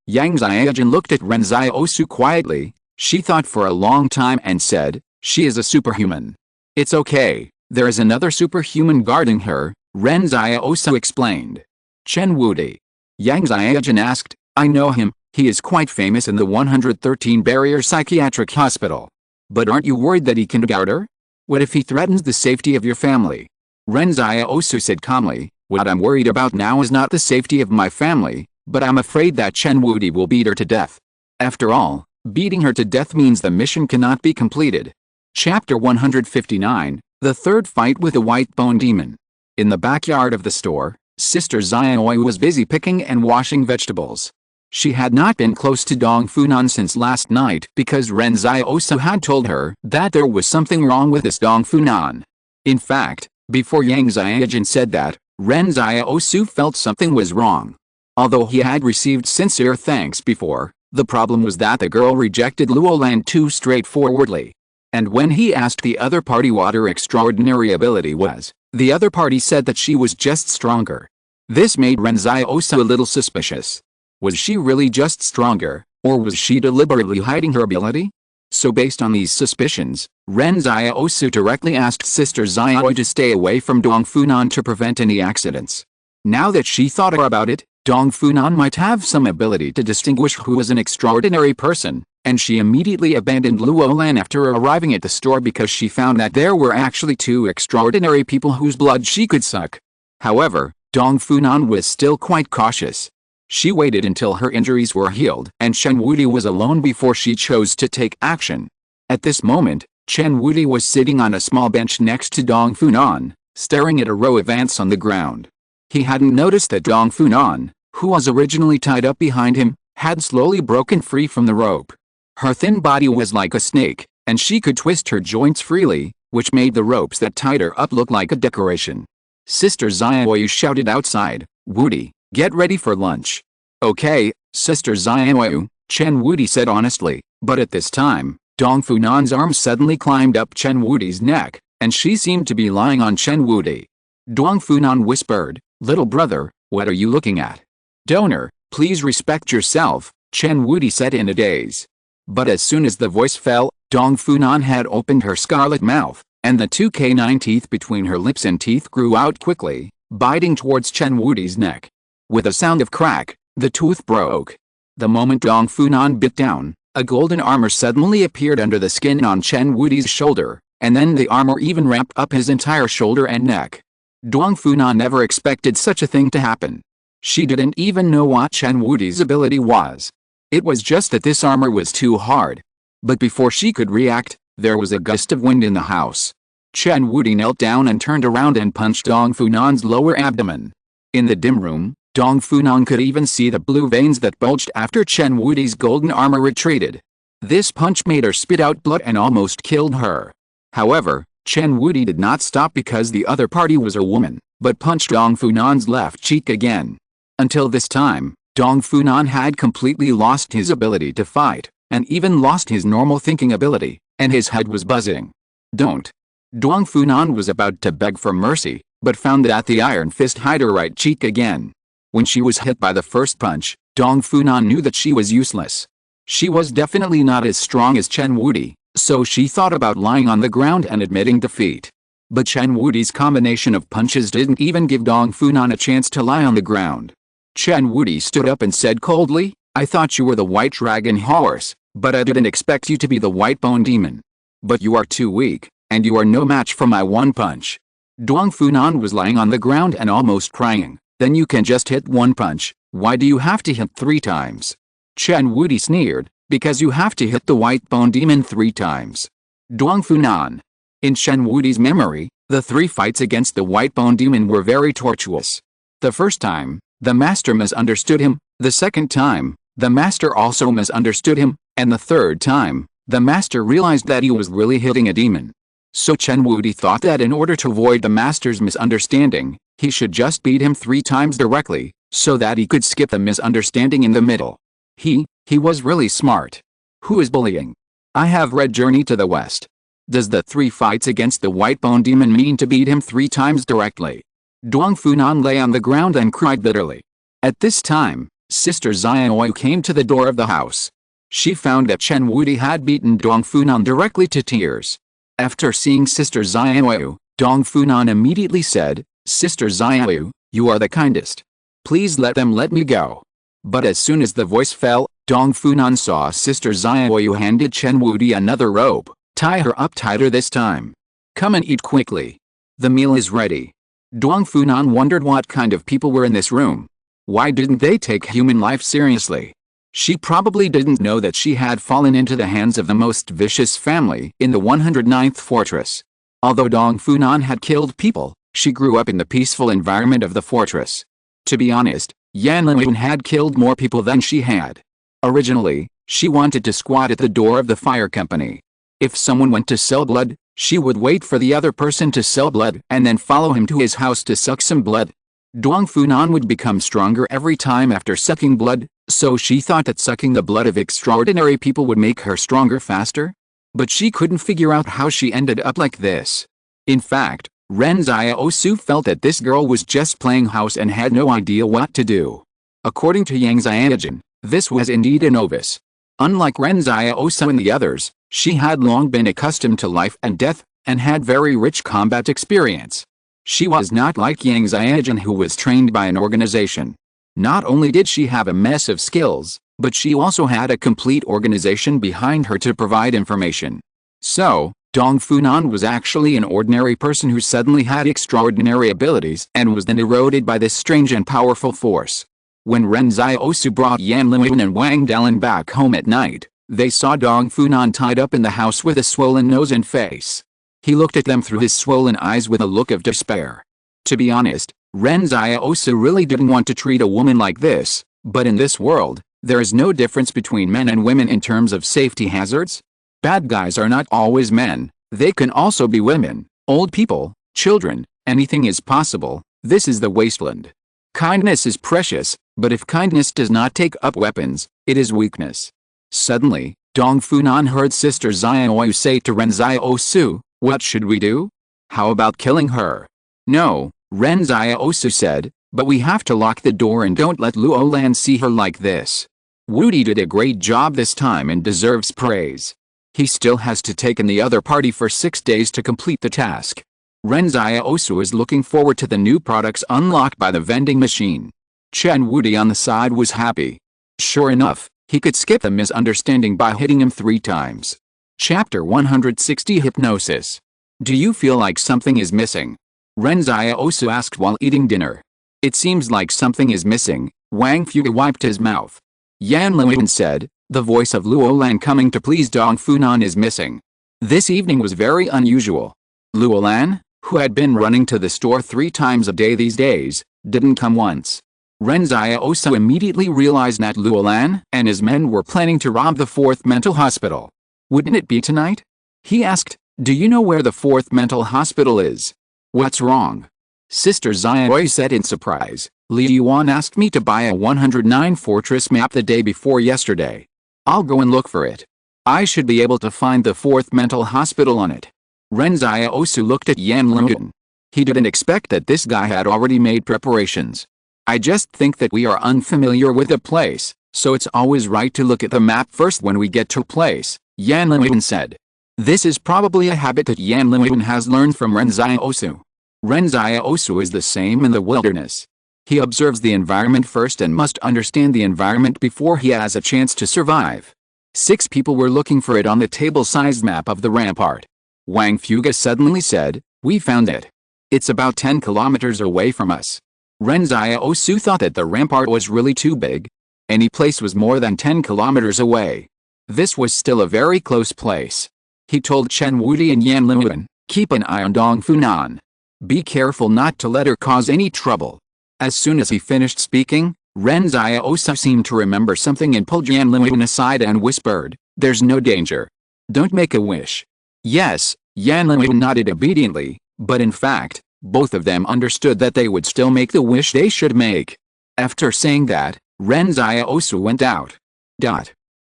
Yang Xiaojin looked at Ren Xiaosu quietly. She thought for a long time and said, she is a superhuman. It's okay, there is another superhuman guarding her, Ren Xiaosu explained. Chen Wudi. Yang Xiaojin asked, I know him, he is quite famous in the 113 Barrier Psychiatric Hospital. But aren't you worried that he can guard her? What if he threatens the safety of your family? Ren Xiaosu said calmly, what I'm worried about now is not the safety of my family, but I'm afraid that Chen Wudi will beat her to death. After all, beating her to death means the mission cannot be completed. Chapter 159, The Third Fight with the White Bone Demon. In the backyard of the store, Sister Xiaoi was busy picking and washing vegetables. She had not been close to Dong Funan since last night because Ren Xiaosu had told her that there was something wrong with this Dong Funan. In fact, before Yang Xiaojin said that, Ren Xiaosu felt something was wrong. Although he had received sincere thanks before, the problem was that the girl rejected Luolan too straightforwardly. And when he asked the other party what her extraordinary ability was, the other party said that she was just stronger. This made Ren Xiaosu a little suspicious. Was she really just stronger, or was she deliberately hiding her ability? So based on these suspicions, Ren Xiaosu directly asked Sister Xiaoi to stay away from Dong Funan to prevent any accidents. Now that she thought about it, Dong Funan might have some ability to distinguish who was an extraordinary person, and she immediately abandoned Luolan after arriving at the store because she found that there were actually two extraordinary people whose blood she could suck. However, Dong Funan was still quite cautious. She waited until her injuries were healed and Chen Wudi was alone before she chose to take action. At this moment, Chen Wudi was sitting on a small bench next to Dong Funan, staring at a row of ants on the ground. He hadn't noticed that Dong Funan, who was originally tied up behind him, had slowly broken free from the rope. Her thin body was like a snake, and she could twist her joints freely, which made the ropes that tied her up look like a decoration. Sister Xiaoyu shouted outside, Wudi, get ready for lunch. Okay, Sister Xiaoyu, Chen Wudi said honestly, but at this time, Dong Funan's arm suddenly climbed up Chen Wudi's neck, and she seemed to be lying on Chen Wudi. Dong Funan whispered, little brother, what are you looking at? Donor, please respect yourself, Chen Wudi said in a daze. But as soon as the voice fell, Dong Funan had opened her scarlet mouth, and the two canine teeth between her lips and teeth grew out quickly, biting towards Chen Wudi's neck. With a sound of crack, the tooth broke. The moment Dong Funan bit down, a golden armor suddenly appeared under the skin on Chen Wudi's shoulder, and then the armor even wrapped up his entire shoulder and neck. Dong Funan never expected such a thing to happen. She didn't even know what Chen Wudi's ability was. It was just that this armor was too hard. But before she could react, there was a gust of wind in the house. Chen Wudi knelt down and turned around and punched Dong Funan's lower abdomen. In the dim room, Dong Funan could even see the blue veins that bulged after Chen Wudi's golden armor retreated. This punch made her spit out blood and almost killed her. However, Chen Wudi did not stop because the other party was a woman, but punched Dong Funan's left cheek again. Until this time, Dong Funan had completely lost his ability to fight, and even lost his normal thinking ability, and his head was buzzing. Don't. Dong Funan was about to beg for mercy, but found that the iron fist hit her right cheek again. When she was hit by the first punch, Dong Funan knew that she was useless. She was definitely not as strong as Chen Wudi, so she thought about lying on the ground and admitting defeat. But Chen Wudi's combination of punches didn't even give Dong Funan a chance to lie on the ground. Chen Wudi stood up and said coldly, "I thought you were the white dragon horse, but I didn't expect you to be the white bone demon. But you are too weak, and you are no match for my one punch." Dong Funan was lying on the ground and almost crying. "Then you can just hit one punch, why do you have to hit 3 times? Chen Wudi sneered, "Because you have to hit the white bone demon 3 times. Dong Funan. In Chen Wudi's memory, the 3 fights against the white bone demon were very tortuous. The first time, the master misunderstood him, the second time, the master also misunderstood him, and the third time, the master realized that he was really hitting a demon. So Chen Wudi thought that in order to avoid the master's misunderstanding, he should just beat him 3 times directly, so that he could skip the misunderstanding in the middle. He was really smart. Who is bullying? I have read Journey to the West. Does the 3 fights against the white bone demon mean to beat him 3 times directly?" Dong Funan lay on the ground and cried bitterly. At this time, Sister Xiaoyu came to the door of the house. She found that Chen Wudi had beaten Dong Funan directly to tears. After seeing Sister Xiaoyu, Dong Funan immediately said, "Sister Xiaoyu, you are the kindest. Please let me go." But as soon as the voice fell, Dong Funan saw Sister Xiaoyu handed Chen Wudi another rope. "Tie her up tighter this time. Come and eat quickly. The meal is ready." Dong Funan wondered what kind of people were in this room. Why didn't they take human life seriously? She probably didn't know that she had fallen into the hands of the most vicious family in the 109th fortress. Although Dong Funan had killed people, she grew up in the peaceful environment of the fortress. To be honest, Yan Liwen had killed more people than she had. Originally, she wanted to squat at the door of the fire company. If someone went to sell blood, she would wait for the other person to sell blood and then follow him to his house to suck some blood. Dong Funan would become stronger every time after sucking blood, so she thought that sucking the blood of extraordinary people would make her stronger faster. But she couldn't figure out how she ended up like this. In fact, Ren Xiaosu felt that this girl was just playing house and had no idea what to do. According to Yang Xiaojin, this was indeed a novice. Unlike Ren Xiaosu and the others, she had long been accustomed to life and death, and had very rich combat experience. She was not like Yang Xiaojin, who was trained by an organization. Not only did she have a mess of skills, but she also had a complete organization behind her to provide information. So, Dong Funan was actually an ordinary person who suddenly had extraordinary abilities and was then eroded by this strange and powerful force. When Ren Xiaosu brought Yan Liwen and Wang Dalin back home at night, they saw Dong Funan tied up in the house with a swollen nose and face. He looked at them through his swollen eyes with a look of despair. To be honest, Ren Xiaosu really didn't want to treat a woman like this, but in this world, there is no difference between men and women in terms of safety hazards. Bad guys are not always men, they can also be women, old people, children, anything is possible. This is the wasteland. Kindness is precious, but if kindness does not take up weapons, it is weakness. Suddenly, Dong Funan heard Sister Xiaoyu say to Ren Xiaosu, "What should we do? How about killing her?" "No," Ren Xiaosu said, "but we have to lock the door and don't let Luo Lan see her like this." Wudi did a great job this time and deserves praise. He still has to take in the other party for 6 days to complete the task. Ren Xiaosu is looking forward to the new products unlocked by the vending machine. Chen Wudi on the side was happy. Sure enough, he could skip the misunderstanding by hitting him 3 times. Chapter 160 Hypnosis. Do you feel like something is missing? Ren Xiaosu asked while eating dinner. It seems like something is missing. Wang Fuge wiped his mouth. Yan Liwen said, the voice of Luo Lan coming to please Dong Funan is missing. This evening was very unusual. Luo Lan? who had been running to the store 3 times a day these days, didn't come once. Ren Xiaosu immediately realized that Luo Lan and his men were planning to rob the 4th mental hospital. Wouldn't it be tonight? He asked, do you know where the 4th mental hospital is? What's wrong? Sister Xiaoi said in surprise, Li Yuan asked me to buy a 109 fortress map the day before yesterday. I'll go and look for it. I should be able to find the 4th mental hospital on it. Ren Xiaosu looked at Yan Liuan. He didn't expect that this guy had already made preparations. I just think that we are unfamiliar with the place, so it's always right to look at the map first when we get to a place, Yan Liuan said. This is probably a habit that Yan Liuan has learned from Ren Xiaosu. Ren Xiaosu is the same in the wilderness. He observes the environment first and must understand the environment before he has a chance to survive. 6 people were looking for it on the table-sized map of the rampart. Wang Fuga suddenly said, we found it. It's about 10 kilometers away from us. Ren Xiaosu thought that the rampart was really too big. Any place was more than 10 kilometers away. This was still a very close place. He told Chen Wudi and Yan Liuan, keep an eye on Dong Funan. Be careful not to let her cause any trouble. As soon as he finished speaking, Ren Xiaosu seemed to remember something and pulled Yan Liuan aside and whispered, there's no danger. Don't make a wish. Yes, Yan Liuan nodded obediently, but in fact, both of them understood that they would still make the wish they should make. After saying that, Ren Xiaosu went out.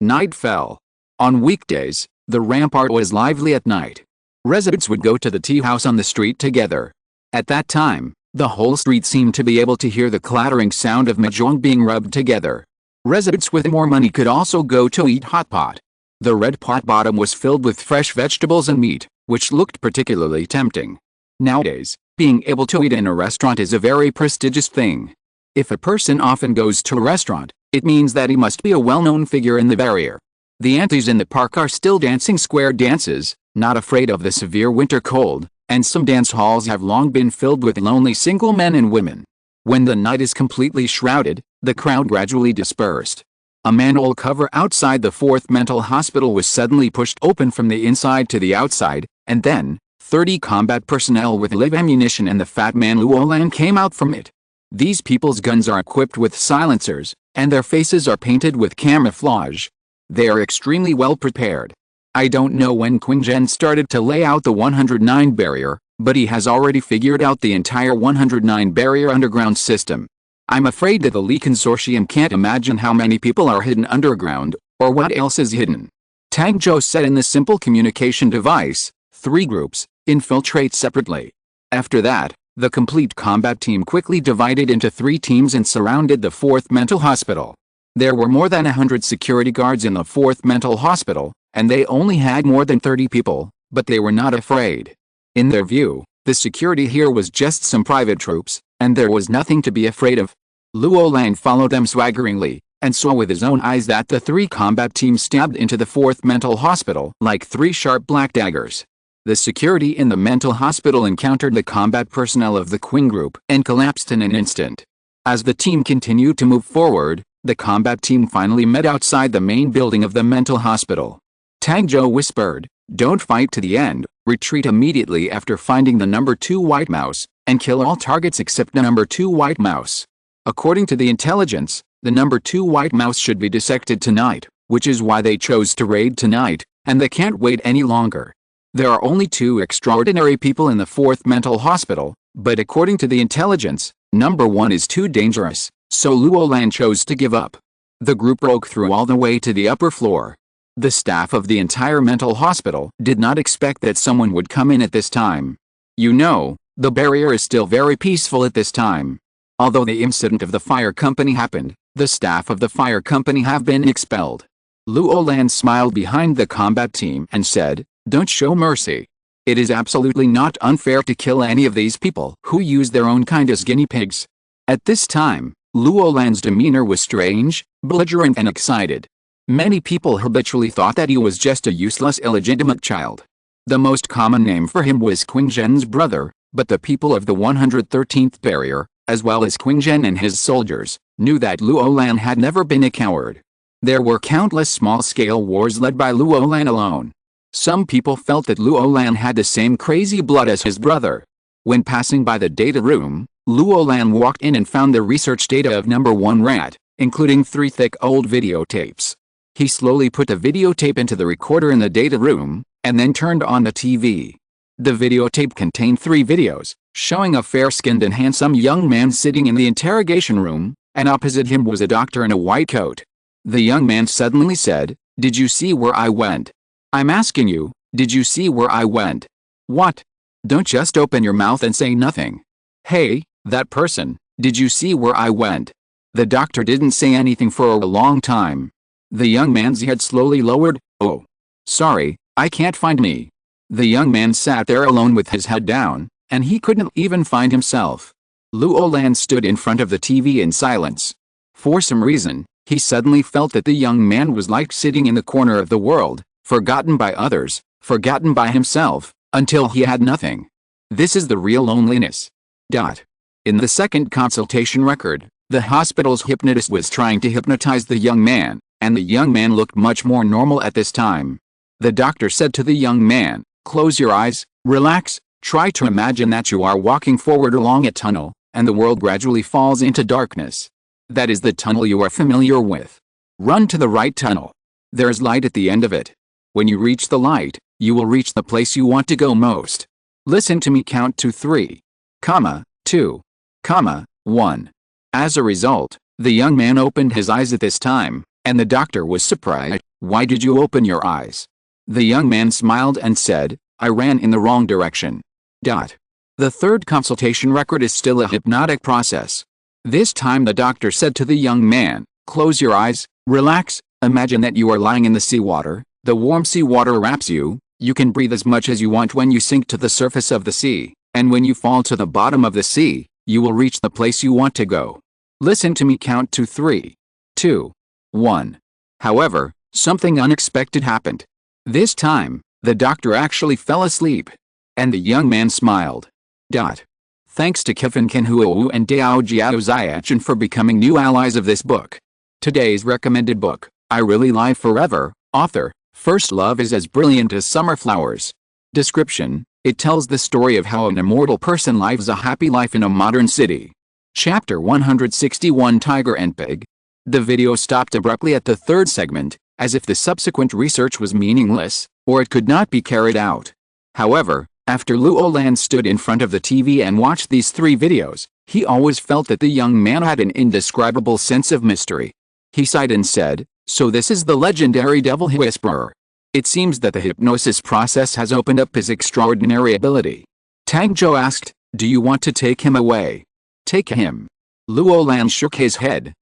Night fell. On weekdays, the rampart was lively at night. Residents would go to the tea house on the street together. At that time, the whole street seemed to be able to hear the clattering sound of mahjong being rubbed together. Residents with more money could also go to eat hot pot. The red pot bottom was filled with fresh vegetables and meat, which looked particularly tempting. Nowadays, being able to eat in a restaurant is a very prestigious thing. If a person often goes to a restaurant, it means that he must be a well-known figure in the barrier. The aunties in the park are still dancing square dances, not afraid of the severe winter cold, and some dance halls have long been filled with lonely single men and women. When the night is completely shrouded, the crowd gradually dispersed. A manhole cover outside the 4th mental hospital was suddenly pushed open from the inside to the outside, and then 30 combat personnel with live ammunition and the fat man Luo Lan came out from it. These people's guns are equipped with silencers, and their faces are painted with camouflage. They are extremely well prepared. I don't know when Qingzhen started to lay out the 109 barrier, but he has already figured out the entire 109 barrier underground system. I'm afraid that the Li Consortium can't imagine how many people are hidden underground, or what else is hidden. Tang Zhou said in the simple communication device, 3 groups, infiltrate separately. After that, the complete combat team quickly divided into 3 teams and surrounded the 4th mental hospital. There were more than 100 security guards in the 4th mental hospital, and they only had more than 30 people, but they were not afraid. In their view, the security here was just some private troops, and there was nothing to be afraid of. Luo Lan followed them swaggeringly, and saw with his own eyes that the 3 combat teams stabbed into the 4th mental hospital like 3 sharp black daggers. The security in the mental hospital encountered the combat personnel of the Qing group and collapsed in an instant. As the team continued to move forward, the combat team finally met outside the main building of the mental hospital. Tang Zhou whispered, don't fight to the end, retreat immediately after finding the number 2 white mouse, and kill all targets except the number 2 white mouse. According to the intelligence, the number 2 white mouse should be dissected tonight, which is why they chose to raid tonight, and they can't wait any longer. There are only 2 extraordinary people in the 4th mental hospital, but according to the intelligence, number 1 is too dangerous, so Luo Lan chose to give up. The group broke through all the way to the upper floor. The staff of the entire mental hospital did not expect that someone would come in at this time. You know, the barrier is still very peaceful at this time. Although the incident of the fire company happened, the staff of the fire company have been expelled. Luo Lan smiled behind the combat team and said, don't show mercy. It is absolutely not unfair to kill any of these people who use their own kind as guinea pigs. At this time, Luo Lan's demeanor was strange, belligerent and excited. Many people habitually thought that he was just a useless illegitimate child. The most common name for him was Qingzhen's brother, but the people of the 113th barrier, as well as Qingzhen and his soldiers, knew that Luo Lan had never been a coward. There were countless small-scale wars led by Luo Lan alone. Some people felt that Luo Lan had the same crazy blood as his brother. When passing by the data room, Luo Lan walked in and found the research data of number 1 rat, including 3 thick old videotapes. He slowly put the videotape into the recorder in the data room, and then turned on the TV. The videotape contained 3 videos, showing a fair-skinned and handsome young man sitting in the interrogation room, and opposite him was a doctor in a white coat. The young man suddenly said, "Did you see where I went? I'm asking you, did you see where I went?" "What? Don't just open your mouth and say nothing. Hey, that person, did you see where I went?" The doctor didn't say anything for a long time. The young man's head slowly lowered. "Oh. Sorry, I can't find me." The young man sat there alone with his head down, and he couldn't even find himself. Luo Lan stood in front of the TV in silence. For some reason, he suddenly felt that the young man was like sitting in the corner of the world, forgotten by others, forgotten by himself, until he had nothing. This is the real loneliness. In the second consultation record, the hospital's hypnotist was trying to hypnotize the young man, and the young man looked much more normal at this time. The doctor said to the young man, "Close your eyes, relax, try to imagine that you are walking forward along a tunnel, and the world gradually falls into darkness. That is the tunnel you are familiar with. Run to the right tunnel. There's light at the end of it. When you reach the light, you will reach the place you want to go most. Listen to me count to 3, 2, 1. As a result, the young man opened his eyes at this time, and the doctor was surprised. "Why did you open your eyes?" The young man smiled and said, "I ran in the wrong direction." The third consultation record is still a hypnotic process. This time the doctor said to the young man, "Close your eyes, relax, imagine that you are lying in the seawater, the warm seawater wraps you, you can breathe as much as you want when you sink to the surface of the sea, and when you fall to the bottom of the sea, you will reach the place you want to go. Listen to me count to 3, 2, 1. However, something unexpected happened. This time, the doctor actually fell asleep. And the young man smiled. Thanks to Kevin Kenhuo and Dao Jiao Ziachin for becoming new allies of this book. Today's recommended book, I Really Live Forever, author, First Love is as brilliant as summer flowers. Description, it tells the story of how an immortal person lives a happy life in a modern city. Chapter 161 Tiger and Pig. The video stopped abruptly at the third segment, as if the subsequent research was meaningless, or it could not be carried out. However, after Luo Lan stood in front of the TV and watched these 3 videos, he always felt that the young man had an indescribable sense of mystery. He sighed and said, "So this is the legendary Devil Whisperer. It seems that the hypnosis process has opened up his extraordinary ability." Tang Zhou asked, "Do you want to take him away?" "Take him?" Luo Lan shook his head.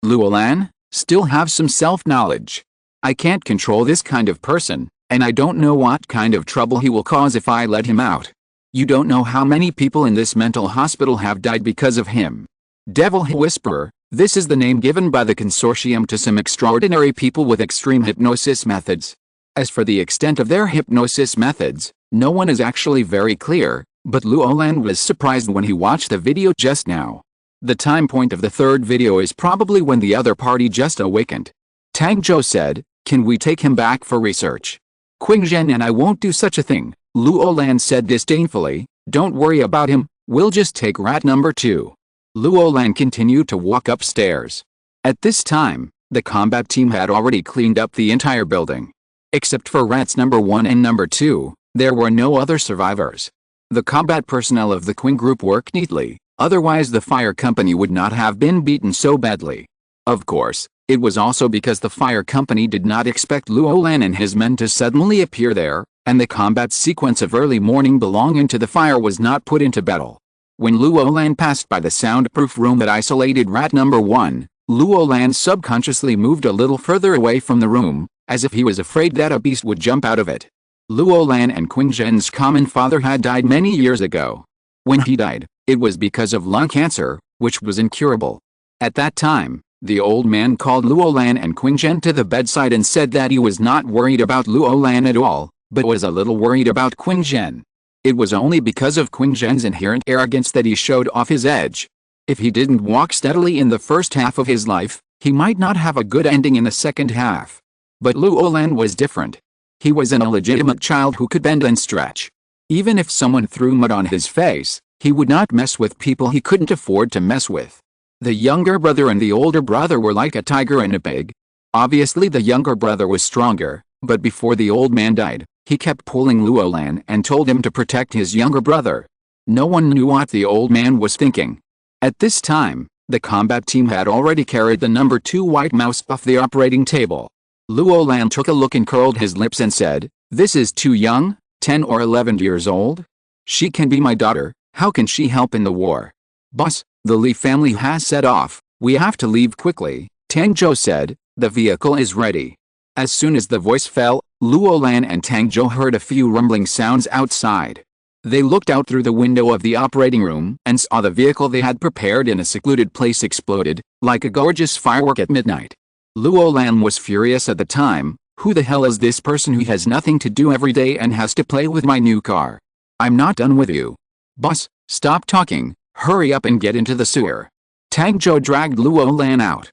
Luo Lan, still have some self-knowledge. I can't control this kind of person, and I don't know what kind of trouble he will cause if I let him out. You don't know how many people in this mental hospital have died because of him. Devil Whisperer, this is the name given by the consortium to some extraordinary people with extreme hypnosis methods. As for the extent of their hypnosis methods, no one is actually very clear, but Luo Lan was surprised when he watched the video just now. The time point of the third video is probably when the other party just awakened. Tang Zhou said, "Can we take him back for research?" "Qingzhen and I won't do such a thing," Luo Lan said disdainfully. "Don't worry about him, we'll just take rat number 2. Luo Lan continued to walk upstairs. At this time, the combat team had already cleaned up the entire building. Except for rats number 1 and number 2, there were no other survivors. The combat personnel of the Qing group worked neatly, otherwise the fire company would not have been beaten so badly. Of course, it was also because the fire company did not expect Luo Lan and his men to suddenly appear there, and the combat sequence of early morning belonging to the fire was not put into battle. When Luo Lan passed by the soundproof room that isolated rat number 1, Luo Lan subconsciously moved a little further away from the room, as if he was afraid that a beast would jump out of it. Luo Lan and Qingzhen's common father had died many years ago. When he died, it was because of lung cancer, which was incurable. At that time, the old man called Luo Lan and Qingzhen to the bedside and said that he was not worried about Luo Lan at all, but was a little worried about Qingzhen. It was only because of Qingzhen's inherent arrogance that he showed off his edge. If he didn't walk steadily in the first half of his life, he might not have a good ending in the second half. But Luo Lan was different. He was an illegitimate child who could bend and stretch. Even if someone threw mud on his face, he would not mess with people he couldn't afford to mess with. The younger brother and the older brother were like a tiger and a pig. Obviously the younger brother was stronger, but before the old man died, he kept pulling Luo Lan and told him to protect his younger brother. No one knew what the old man was thinking. At this time, the combat team had already carried the number 2 white mouse off the operating table. Luo Lan took a look and curled his lips and said, "This is too young, 10 or 11 years old? She can be my daughter, how can she help in the war?" "Boss, the Li family has set off, we have to leave quickly," Tang Zhou said. "The vehicle is ready." As soon as the voice fell, Luo Lan and Tang Zhou heard a few rumbling sounds outside. They looked out through the window of the operating room and saw the vehicle they had prepared in a secluded place exploded, like a gorgeous firework at midnight. Luo Lan was furious at the time. "Who the hell is this person who has nothing to do every day and has to play with my new car? I'm not done with you." "Boss, stop talking, hurry up and get into the sewer." Tang Zhou dragged Luo Lan out.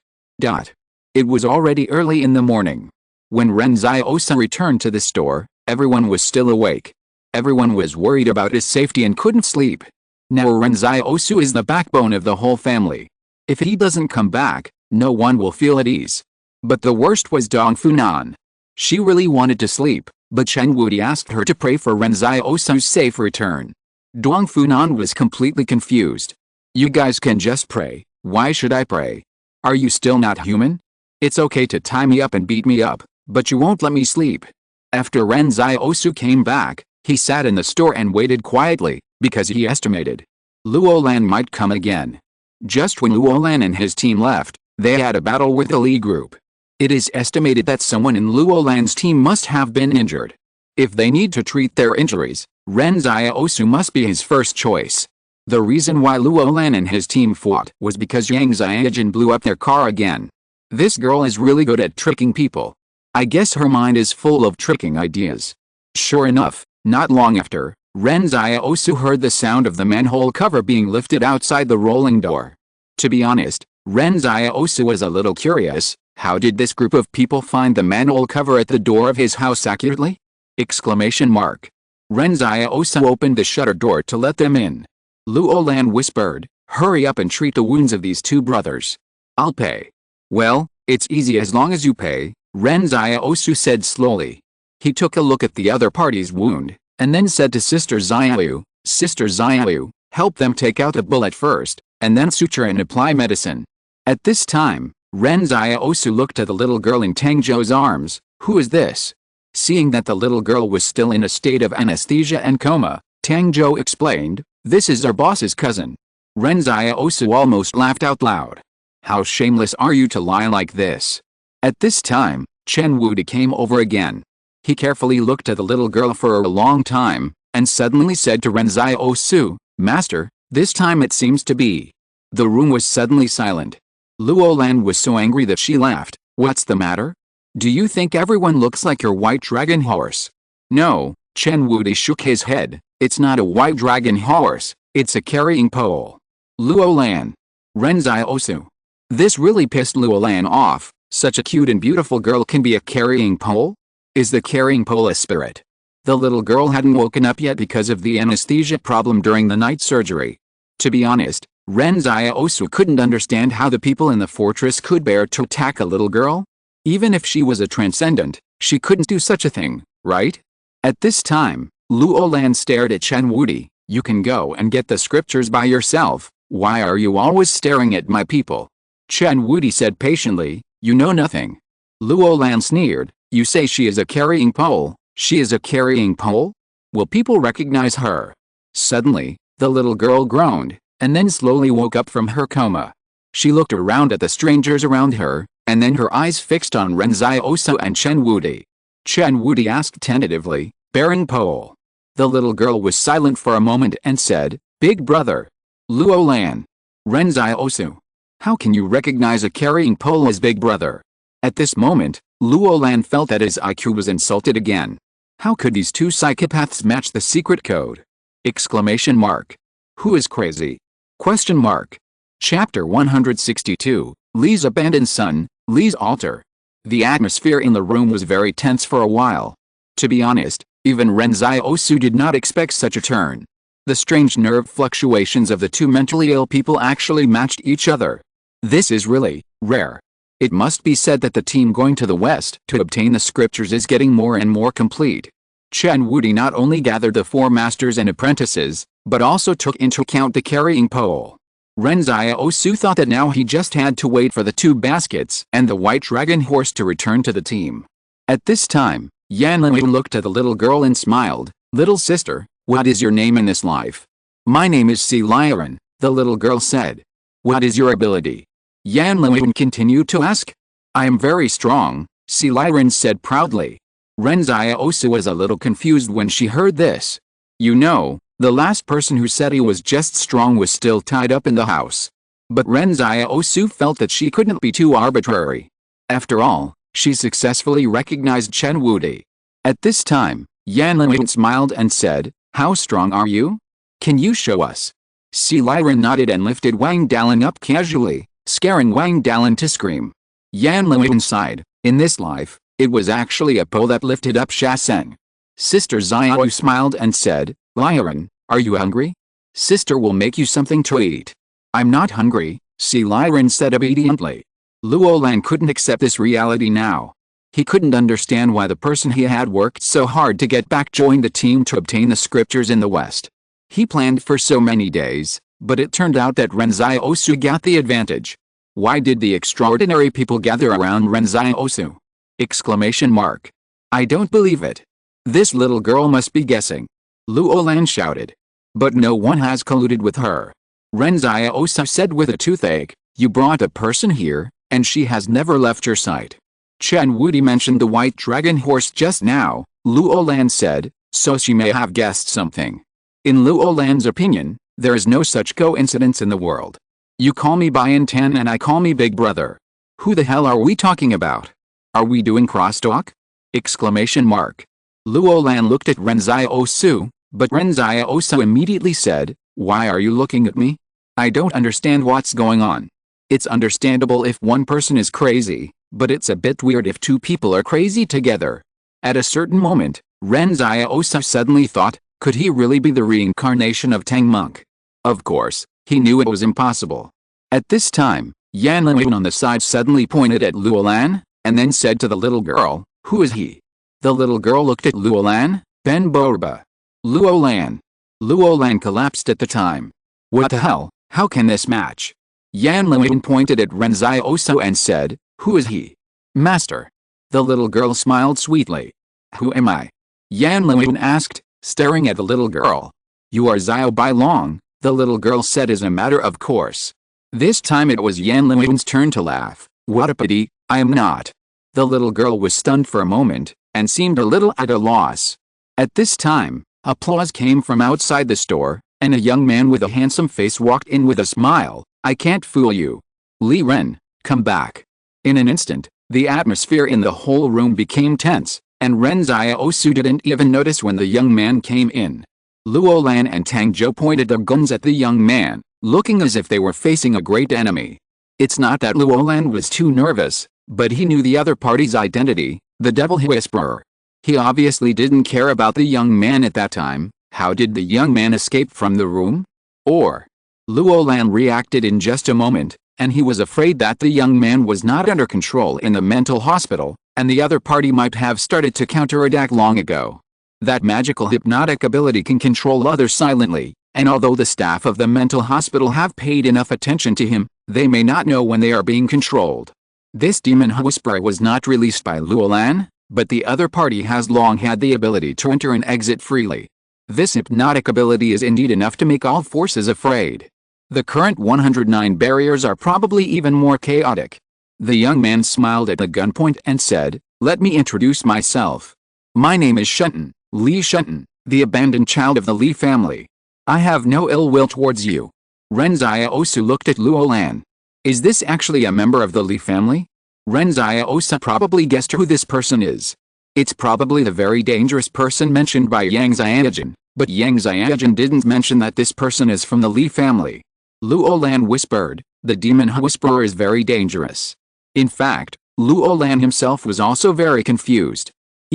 It was already early in the morning. When Ren Xiaosu returned to the store, everyone was still awake. Everyone was worried about his safety and couldn't sleep. Now Ren Xiaosu is the backbone of the whole family. If he doesn't come back, no one will feel at ease. But the worst was Dong Funan. She really wanted to sleep, but Chen Wudi asked her to pray for Ren Xiaosu's safe return. Dong Funan was completely confused. "You guys can just pray, why should I pray? Are you still not human? It's okay to tie me up and beat me up, but you won't let me sleep." After Ren Xiaosu came back, he sat in the store and waited quietly, because he estimated Luo Lan might come again. Just when Luo Lan and his team left, they had a battle with the Li group. It is estimated that someone in Luo Lan's team must have been injured. If they need to treat their injuries, Ren Xiaosu must be his first choice. The reason why Luo Lan and his team fought was because Yang Xiaojin blew up their car again. This girl is really good at tricking people. I guess her mind is full of tricking ideas. Sure enough, not long after, Ren Xiaosu heard the sound of the manhole cover being lifted outside the rolling door. To be honest, Ren Xiaosu was a little curious. How did this group of people find the manhole cover at the door of his house accurately? Exclamation mark. Ren Xiaosu opened the shutter door to let them in. Luo Lan whispered, "Hurry up and treat the wounds of these 2 brothers. I'll pay." "Well, it's easy as long as you pay," Ren Xiaosu said slowly. He took a look at the other party's wound, and then said to Sister Xiaolu, "Sister Xiaolu, help them take out a bullet first, and then suture and apply medicine." At this time, Ren Xiaosu looked at the little girl in Tang Zhou's arms. "Who is this?" Seeing that the little girl was still in a state of anesthesia and coma, Tang Zhou explained, "This is our boss's cousin." Ren Xiaosu almost laughed out loud. "How shameless are you to lie like this?" At this time, Chen Wudi came over again. He carefully looked at the little girl for a long time, and suddenly said to Ren Xiaosu, "Master, this time it seems to be." The room was suddenly silent. Luo Lan was so angry that she laughed. "What's the matter? Do you think everyone looks like your white dragon horse?" "No," Chen Wudi shook his head, "it's not a white dragon horse, it's a carrying pole." Luo Lan. Ren Xiaosu. This really pissed Luo Lan off. Such a cute and beautiful girl can be a carrying pole? Is the carrying pole a spirit? The little girl hadn't woken up yet because of the anesthesia problem during the night surgery. To be honest, Ren Xiaosu couldn't understand how the people in the fortress could bear to attack a little girl. Even if she was a transcendent, she couldn't do such a thing, right? At this time, Luo Lan stared at Chen Wudi. "You can go and get the scriptures by yourself, why are you always staring at my people?" Chen Wudi said patiently, "You know nothing." Luo Lan sneered, "You say she is a carrying pole, she is a carrying pole? Will people recognize her?" Suddenly, the little girl groaned, and then slowly woke up from her coma. She looked around at the strangers around her, and then her eyes fixed on Ren Xiaosu and Chen Wudi. Chen Wudi asked tentatively, "Bearing pole?" The little girl was silent for a moment and said, "Big brother." Luo Lan. Ren Xiaosu. "How can you recognize a carrying pole as big brother?" At this moment, Luo Lan felt that his IQ was insulted again. How could these 2 psychopaths match the secret code? Exclamation mark. Who is crazy? Question mark. Chapter 162, Li's abandoned son, Li's altar. The atmosphere in the room was very tense for a while. To be honest, Even Ren Xiaosu did not expect such a turn. The strange nerve fluctuations of the two mentally ill people actually matched each other. This is really rare. It must be said that the team going to the west to obtain the scriptures is getting more and more complete. Chen Wudi not only gathered the 4 masters and apprentices, but also took into account the carrying pole. Ren Xiaosu thought that now he just had to wait for the 2 baskets and the white dragon horse to return to the team. At this time, Yan Liwen looked at the little girl and smiled. "Little sister, what is your name in this life?" "My name is Si Liren," the little girl said. "What is your ability?" Yan Liwen continued to ask. "I am very strong," Si Liren said proudly. Ren Xiaosu was a little confused when she heard this. You know, the last person who said he was just strong was still tied up in the house. But Ren Xiaosu felt that she couldn't be too arbitrary. After all, she successfully recognized Chen Wudi. At this time, Yan Liwen smiled and said, "How strong are you? Can you show us?" Si Liren nodded and lifted Wang Dalin up casually, scaring Wang Dalin to scream. Yan Liwen sighed. In this life, it was actually a pole that lifted up Shaseng. Sister Xiao smiled and said, "Liren, are you hungry? Sister will make you something to eat." "I'm not hungry," Si Liren said obediently. Luolan couldn't accept this reality now. He couldn't understand why the person he had worked so hard to get back joined the team to obtain the scriptures in the West. He planned for so many days, but it turned out that Ren Xiaosu got the advantage. Why did the extraordinary people gather around Ren Xiaosu? Exclamation mark. I don't believe it. This little girl must be guessing. Luolan shouted. But no one has colluded with her. Ren Xiaosu said with a toothache, "You brought a person here, and she has never left your sight." Chen Wudi mentioned the white dragon horse just now, Luolan said, so she may have guessed something. In Luolan's opinion, there is no such coincidence in the world. You call me Bayan Tan and I call me Big Brother. Who the hell are we talking about? Are we doing crosstalk? Exclamation mark. Luolan looked at Ren Xiaosu, but Ren Xiaosu immediately said, "Why are you looking at me? I don't understand what's going on." It's understandable if one person is crazy, but it's a bit weird if 2 people are crazy together. At a certain moment, Ren Xiaosu suddenly thought, could he really be the reincarnation of Tang Monk? Of course, he knew it was impossible. At this time, Yan Liwen on the side suddenly pointed at Luolan, and then said to the little girl, "Who is he?" The little girl looked at Luolan, Ben Borba. Luolan. Luolan collapsed at the time. What the hell, how can this match? Yan Liwen pointed at Ren Xiaosu and said, "Who is he?" "Master." The little girl smiled sweetly. "Who am I?" Yan Liwen asked, staring at the little girl. "You are Xiao Bailong," the little girl said as a matter of course. This time it was Yan Liwen's turn to laugh. "What a pity, I am not." The little girl was stunned for a moment, and seemed a little at a loss. At this time, applause came from outside the store, and a young man with a handsome face walked in with a smile. "I can't fool you. Li Ren, come back." In an instant, the atmosphere in the whole room became tense, and Ren Xiaosu didn't even notice when the young man came in. Luolan and Tang Zhou pointed their guns at the young man, looking as if they were facing a great enemy. It's not that Luolan was too nervous, but he knew the other party's identity, the Devil Whisperer. He obviously didn't care about the young man at that time. How did the young man escape from the room? Or? Luolan reacted in just a moment, and he was afraid that the young man was not under control in the mental hospital, and the other party might have started to counterattack long ago. That magical hypnotic ability can control others silently, and although the staff of the mental hospital have paid enough attention to him, they may not know when they are being controlled. This demon whisperer was not released by Luolan, but the other party has long had the ability to enter and exit freely. This hypnotic ability is indeed enough to make all forces afraid. The current 109 barriers are probably even more chaotic. The young man smiled at the gunpoint and said, "Let me introduce myself. My name is Shunten, Li Shunten, the abandoned child of the Li family. I have no ill will towards you." Ren Xiaosu looked at Luolan. Is this actually a member of the Li family? Ren Xiaosu probably guessed who this person is. It's probably the very dangerous person mentioned by Yang Xiaojin, but Yang Xiaojin didn't mention that this person is from the Li family. Luolan whispered, "The demon whisperer is very dangerous." In fact, Luolan himself was also very confused.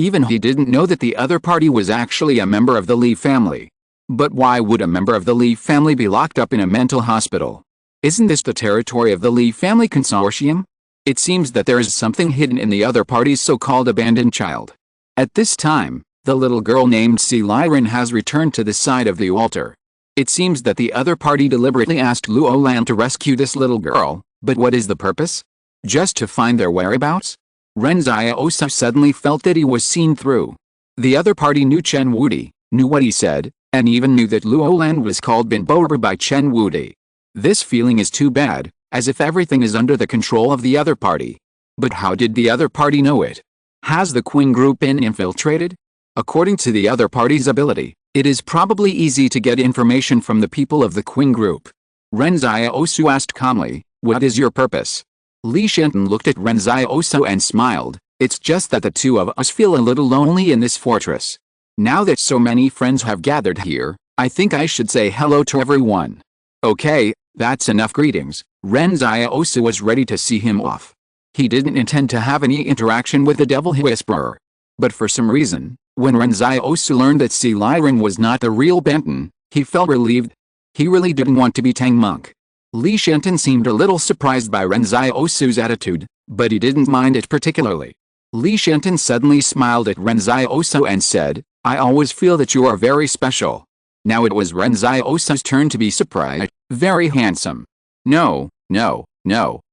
Even he didn't know that the other party was actually a member of the Li family. But why would a member of the Li family be locked up in a mental hospital? Isn't this the territory of the Li family consortium? It seems that there is something hidden in the other party's so-called abandoned child. At this time, the little girl named Ren has returned to the side of the altar. It seems that the other party deliberately asked Luo Lan to rescue this little girl, but what is the purpose? Just to find their whereabouts? Ren Xiaosu suddenly felt that he was seen through. The other party knew Chen Wudi, knew what he said, and even knew that Luo Lan was called Bin Boer by Chen Wudi. This feeling is too bad, as if everything is under the control of the other party. But how did the other party know it? Has the Qing group been infiltrated? According to the other party's ability, it is probably easy to get information from the people of the Qing group. Ren Xiaosu asked calmly, "What is your purpose?" Li Shenton looked at Ren Xiaosu and smiled. "It's just that the two of us feel a little lonely in this fortress. Now that so many friends have gathered here, I think I should say hello to everyone." "Okay, that's enough greetings." Ren Xiaosu was ready to see him off. He didn't intend to have any interaction with the Devil Whisperer. But for some reason, when Ren Xiaosu learned that Ren was not the real Benton, he felt relieved. He really didn't want to be Tang Monk. Li Shenton seemed a little surprised by Ren Xiaosu's attitude, but he didn't mind it particularly. Li Shenton suddenly smiled at Ren Xiaosu and said, "I always feel that you are very special." Now it was Ren Xiaosu's turn to be surprised. "Very handsome." No,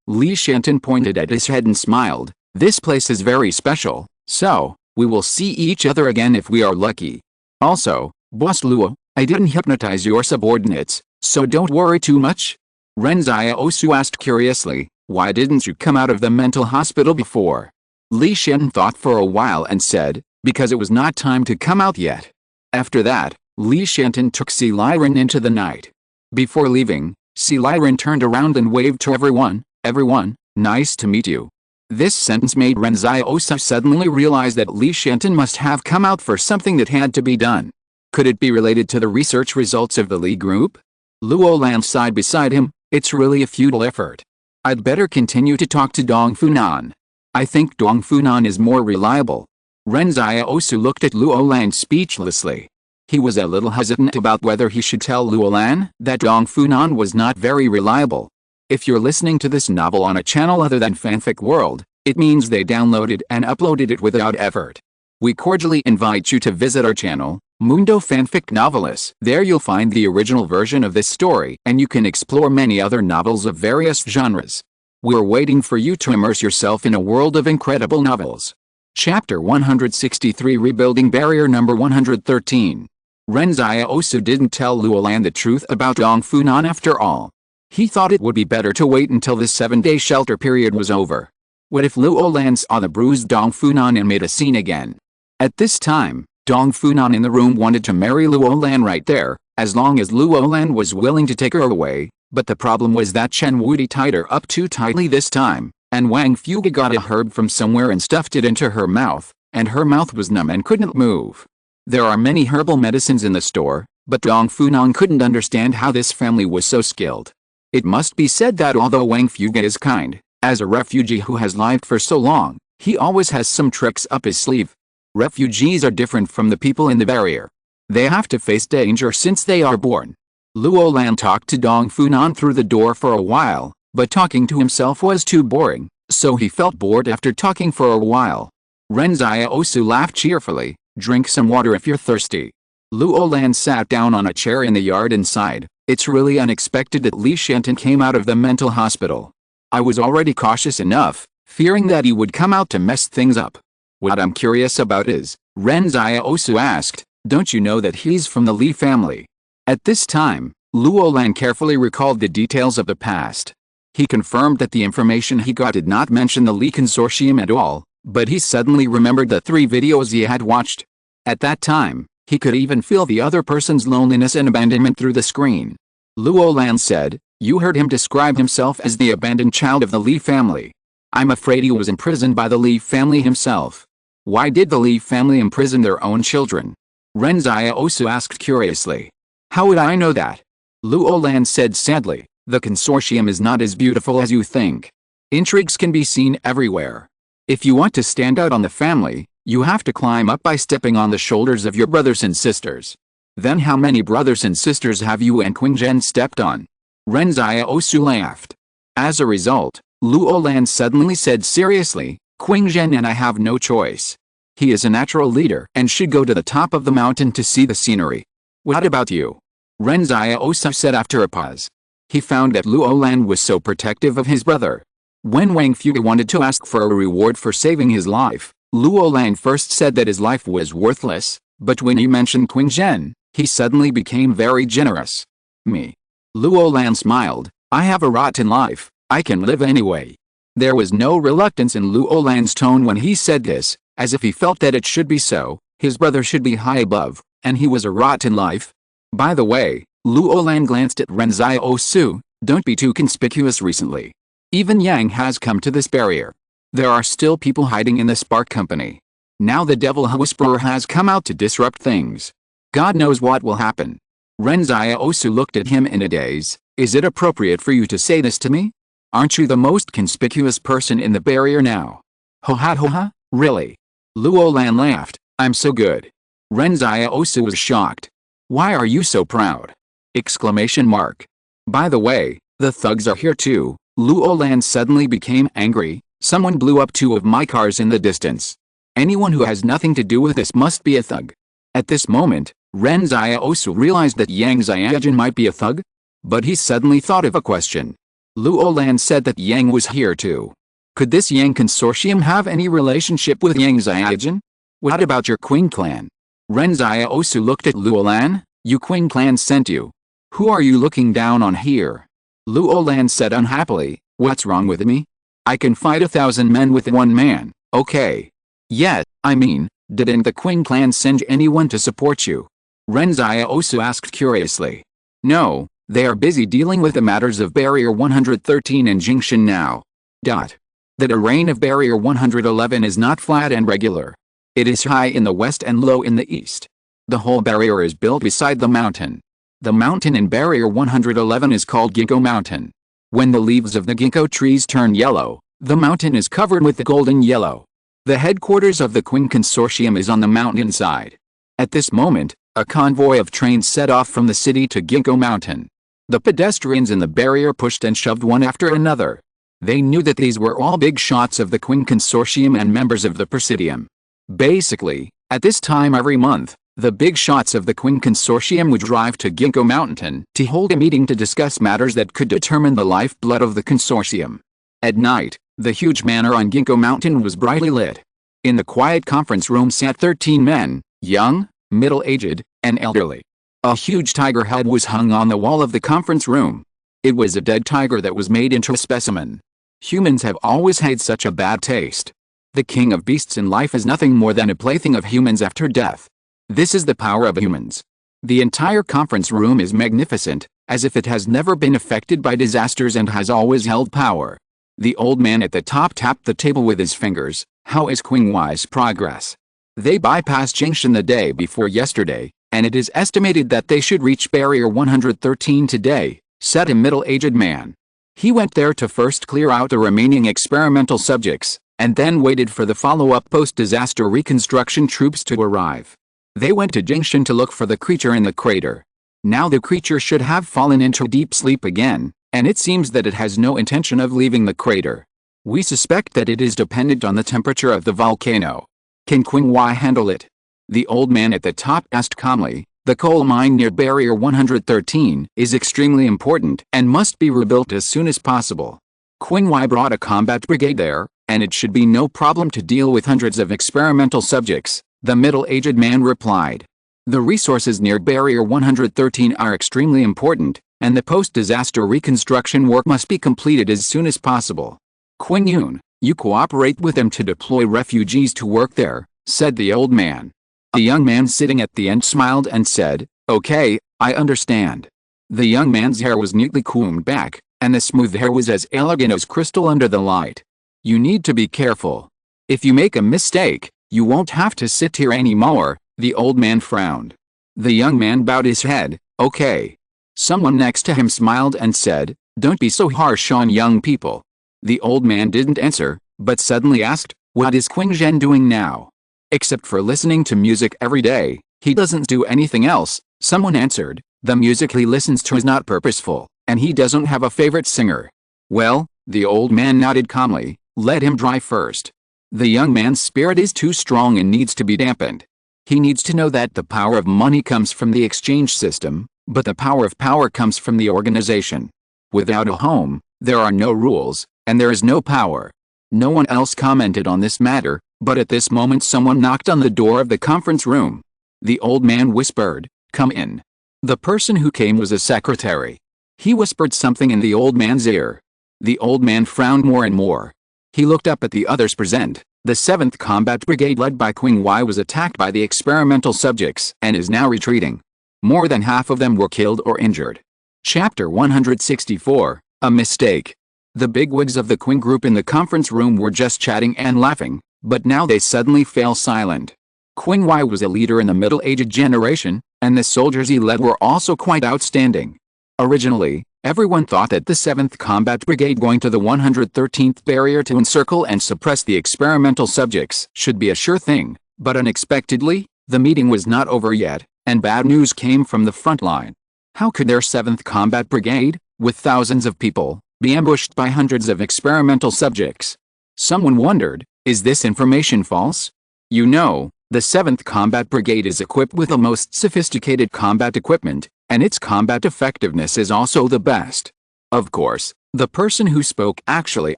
Li Shenton pointed at his head and smiled. "This place is very special, so we will see each other again if we are lucky. Also, Boss Luo, I didn't hypnotize your subordinates, so don't worry too much." Ren Xiaosu asked curiously, "Why didn't you come out of the mental hospital before?" Li Shen thought for a while and said, "Because it was not time to come out yet." After that, Li Shenton took Ren into the night. Before leaving, Ren turned around and waved to everyone. "Everyone, nice to meet you." This sentence made Ren Xiaosu suddenly realize that Li Shenton must have come out for something that had to be done. Could it be related to the research results of the Li group? Luo Lan sighed beside him. "It's really a futile effort. I'd better continue to talk to Dong Funan. I think Dong Funan is more reliable." Ren Xiaosu looked at Luo Lan speechlessly. He was a little hesitant about whether he should tell Luo Lan that Dong Funan was not very reliable. If you're listening to this novel on a channel other than Fanfic World, it means they downloaded and uploaded it without effort. We cordially invite you to visit our channel, Mundo Fanfic Novelists. There you'll find the original version of this story, and you can explore many other novels of various genres. We're waiting for you to immerse yourself in a world of incredible novels. Chapter 163, Rebuilding Barrier Number 113. Ren Xiaosu didn't tell Luo Lan the truth about Dong Funan after all. He thought it would be better to wait until the 7-day shelter period was over. What if Luo Lan saw the bruised Dong Funan and made a scene again? At this time, Dong Funan in the room wanted to marry Luo Lan right there, as long as Luo Lan was willing to take her away, but the problem was that Chen Wudi tied her up too tightly this time, and Wang Fuge got a herb from somewhere and stuffed it into her mouth, and her mouth was numb and couldn't move. There are many herbal medicines in the store, but Dong Funan couldn't understand how this family was so skilled. It must be said that although Wang Fuge is kind, as a refugee who has lived for so long, he always has some tricks up his sleeve. Refugees are different from the people in the barrier. They have to face danger since they are born. Luo Lan talked to Dong Funan through the door for a while, but talking to himself was too boring, so he felt bored after talking for a while. Ren Xiaosu laughed cheerfully. "Drink some water if you're thirsty." Luo Lan sat down on a chair in the yard and sighed. "It's really unexpected that Li Shenton came out of the mental hospital. I was already cautious enough, fearing that he would come out to mess things up. What I'm curious about is," Ren Xiaosu asked, "don't you know that he's from the Li family?" At this time, Luo Lan carefully recalled the details of the past. He confirmed that the information he got did not mention the Li consortium at all, but he suddenly remembered the 3 videos he had watched. At that time, he could even feel the other person's loneliness and abandonment through the screen. Luo Lan said, "You heard him describe himself as the abandoned child of the Li family. I'm afraid he was imprisoned by the Li family himself." "Why did the Li family imprison their own children?" Ren Xiaosu asked curiously. "How would I know that?" Luo Lan said sadly, "The consortium is not as beautiful as you think. Intrigues can be seen everywhere. If you want to stand out on the family, You have to climb up by stepping on the shoulders of your brothers and sisters. Then how many brothers and sisters have you and Qingzhen stepped on? Ren Xiaosu laughed. As a result, Luolan suddenly said seriously, Qingzhen and I have no choice. He is a natural leader and should go to the top of the mountain to see the scenery. What about you? Ren Xiaosu said after a pause. He found that Luolan was so protective of his brother. When Wang Fui wanted to ask for a reward for saving his life, Luolan first said that his life was worthless, but when he mentioned Qingzhen, he suddenly became very generous. Me. Luolan smiled, I have a rotten life, I can live anyway. There was no reluctance in Luolan's tone when he said this, as if he felt that it should be so, his brother should be high above, and he was a rotten life. By the way, Luolan glanced at Ren Xiaosu, don't be too conspicuous recently. Even Yang has come to this barrier. There are still people hiding in the Spark Company. Now the Devil Whisperer has come out to disrupt things. God knows what will happen. Ren Xiaosu looked at him in a daze. Is it appropriate for you to say this to me? Aren't you the most conspicuous person in the barrier now? Ho ha, really? Luolan laughed, I'm so good. Ren Xiaosu was shocked. Why are you so proud? Exclamation mark. By the way, the thugs are here too. Luolan suddenly became angry. Someone blew up 2 of my cars in the distance. Anyone who has nothing to do with this must be a thug. At this moment, Ren Xiaosu realized that Yang Xiaojun might be a thug. But he suddenly thought of a question. Luolan said that Yang was here too. Could this Yang consortium have any relationship with Yang Xiaojun? What about your Qing clan? Ren Xiaosu looked at Luolan. You Qing clan sent you. Who are you looking down on here? Luolan said unhappily, what's wrong with me? I can fight 1,000 men with 1 man, okay. Yet, I mean, didn't the Qing clan send anyone to support you? Ren Xiaosu asked curiously. No, they are busy dealing with the matters of Barrier 113 and Jingshan now. The terrain of Barrier 111 is not flat and regular. It is high in the west and low in the east. The whole barrier is built beside the mountain. The mountain in Barrier 111 is called Ginkgo Mountain. When the leaves of the ginkgo trees turn yellow, the mountain is covered with the golden yellow. The headquarters of the Qing Consortium is on the mountainside. At this moment, a convoy of trains set off from the city to Ginkgo Mountain. The pedestrians in the barrier pushed and shoved one after another. They knew that these were all big shots of the Qing Consortium and members of the Presidium. Basically, at this time every month, the big shots of the Qing Consortium would drive to Ginkgo Mountain to hold a meeting to discuss matters that could determine the lifeblood of the consortium. At night, the huge manor on Ginkgo Mountain was brightly lit. In the quiet conference room sat 13 men, young, middle-aged, and elderly. A huge tiger head was hung on the wall of the conference room. It was a dead tiger that was made into a specimen. Humans have always had such a bad taste. The king of beasts in life is nothing more than a plaything of humans after death. This is the power of humans. The entire conference room is magnificent, as if it has never been affected by disasters and has always held power. The old man at the top tapped the table with his fingers. How is Qinghuai's progress? They bypassed Jingshan the day before yesterday, and it is estimated that they should reach Barrier 113 today, said a middle-aged man. He went there to first clear out the remaining experimental subjects, and then waited for the follow-up post-disaster reconstruction troops to arrive. They went to Jingshan to look for the creature in the crater. Now the creature should have fallen into deep sleep again, and it seems that it has no intention of leaving the crater. We suspect that it is dependent on the temperature of the volcano. Can Qinghuai handle it? The old man at the top asked calmly. The coal mine near Barrier 113 is extremely important and must be rebuilt as soon as possible. Qinghuai brought a combat brigade there, and it should be no problem to deal with hundreds of experimental subjects, the middle-aged man replied. The resources near Barrier 113 are extremely important, and the post-disaster reconstruction work must be completed as soon as possible. Qingyun, you cooperate with them to deploy refugees to work there, said the old man. The young man sitting at the end smiled and said, okay, I understand. The young man's hair was neatly combed back, and the smooth hair was as elegant as crystal under the light. You need to be careful. If you make a mistake, you won't have to sit here anymore, the old man frowned. The young man bowed his head, okay. Someone next to him smiled and said, don't be so harsh on young people. The old man didn't answer, but suddenly asked, what is Qingzhen doing now? Except for listening to music every day, he doesn't do anything else, someone answered. The music he listens to is not purposeful, and he doesn't have a favorite singer. Well, the old man nodded calmly, let him dry first. The young man's spirit is too strong and needs to be dampened. He needs to know that the power of money comes from the exchange system, but the power of power comes from the organization. Without a home, there are no rules, and there is no power. No one else commented on this matter, but at this moment someone knocked on the door of the conference room. The old man whispered, "Come in." The person who came was a secretary. He whispered something in the old man's ear. The old man frowned more and more. He looked up at the others present. The 7th Combat Brigade led by Qing Wai was attacked by the experimental subjects and is now retreating. More than half of them were killed or injured. Chapter 164, A Mistake. The bigwigs of the Qing group in the conference room were just chatting and laughing, but now they suddenly fell silent. Qing Wai was a leader in the middle-aged generation, and the soldiers he led were also quite outstanding. Originally, everyone thought that the 7th Combat Brigade going to the 113th barrier to encircle and suppress the experimental subjects should be a sure thing, but unexpectedly, the meeting was not over yet, and bad news came from the front line. How could their 7th Combat Brigade, with thousands of people, be ambushed by hundreds of experimental subjects? Someone wondered, is this information false? You know, the 7th Combat Brigade is equipped with the most sophisticated combat equipment, and its combat effectiveness is also the best. Of course, the person who spoke actually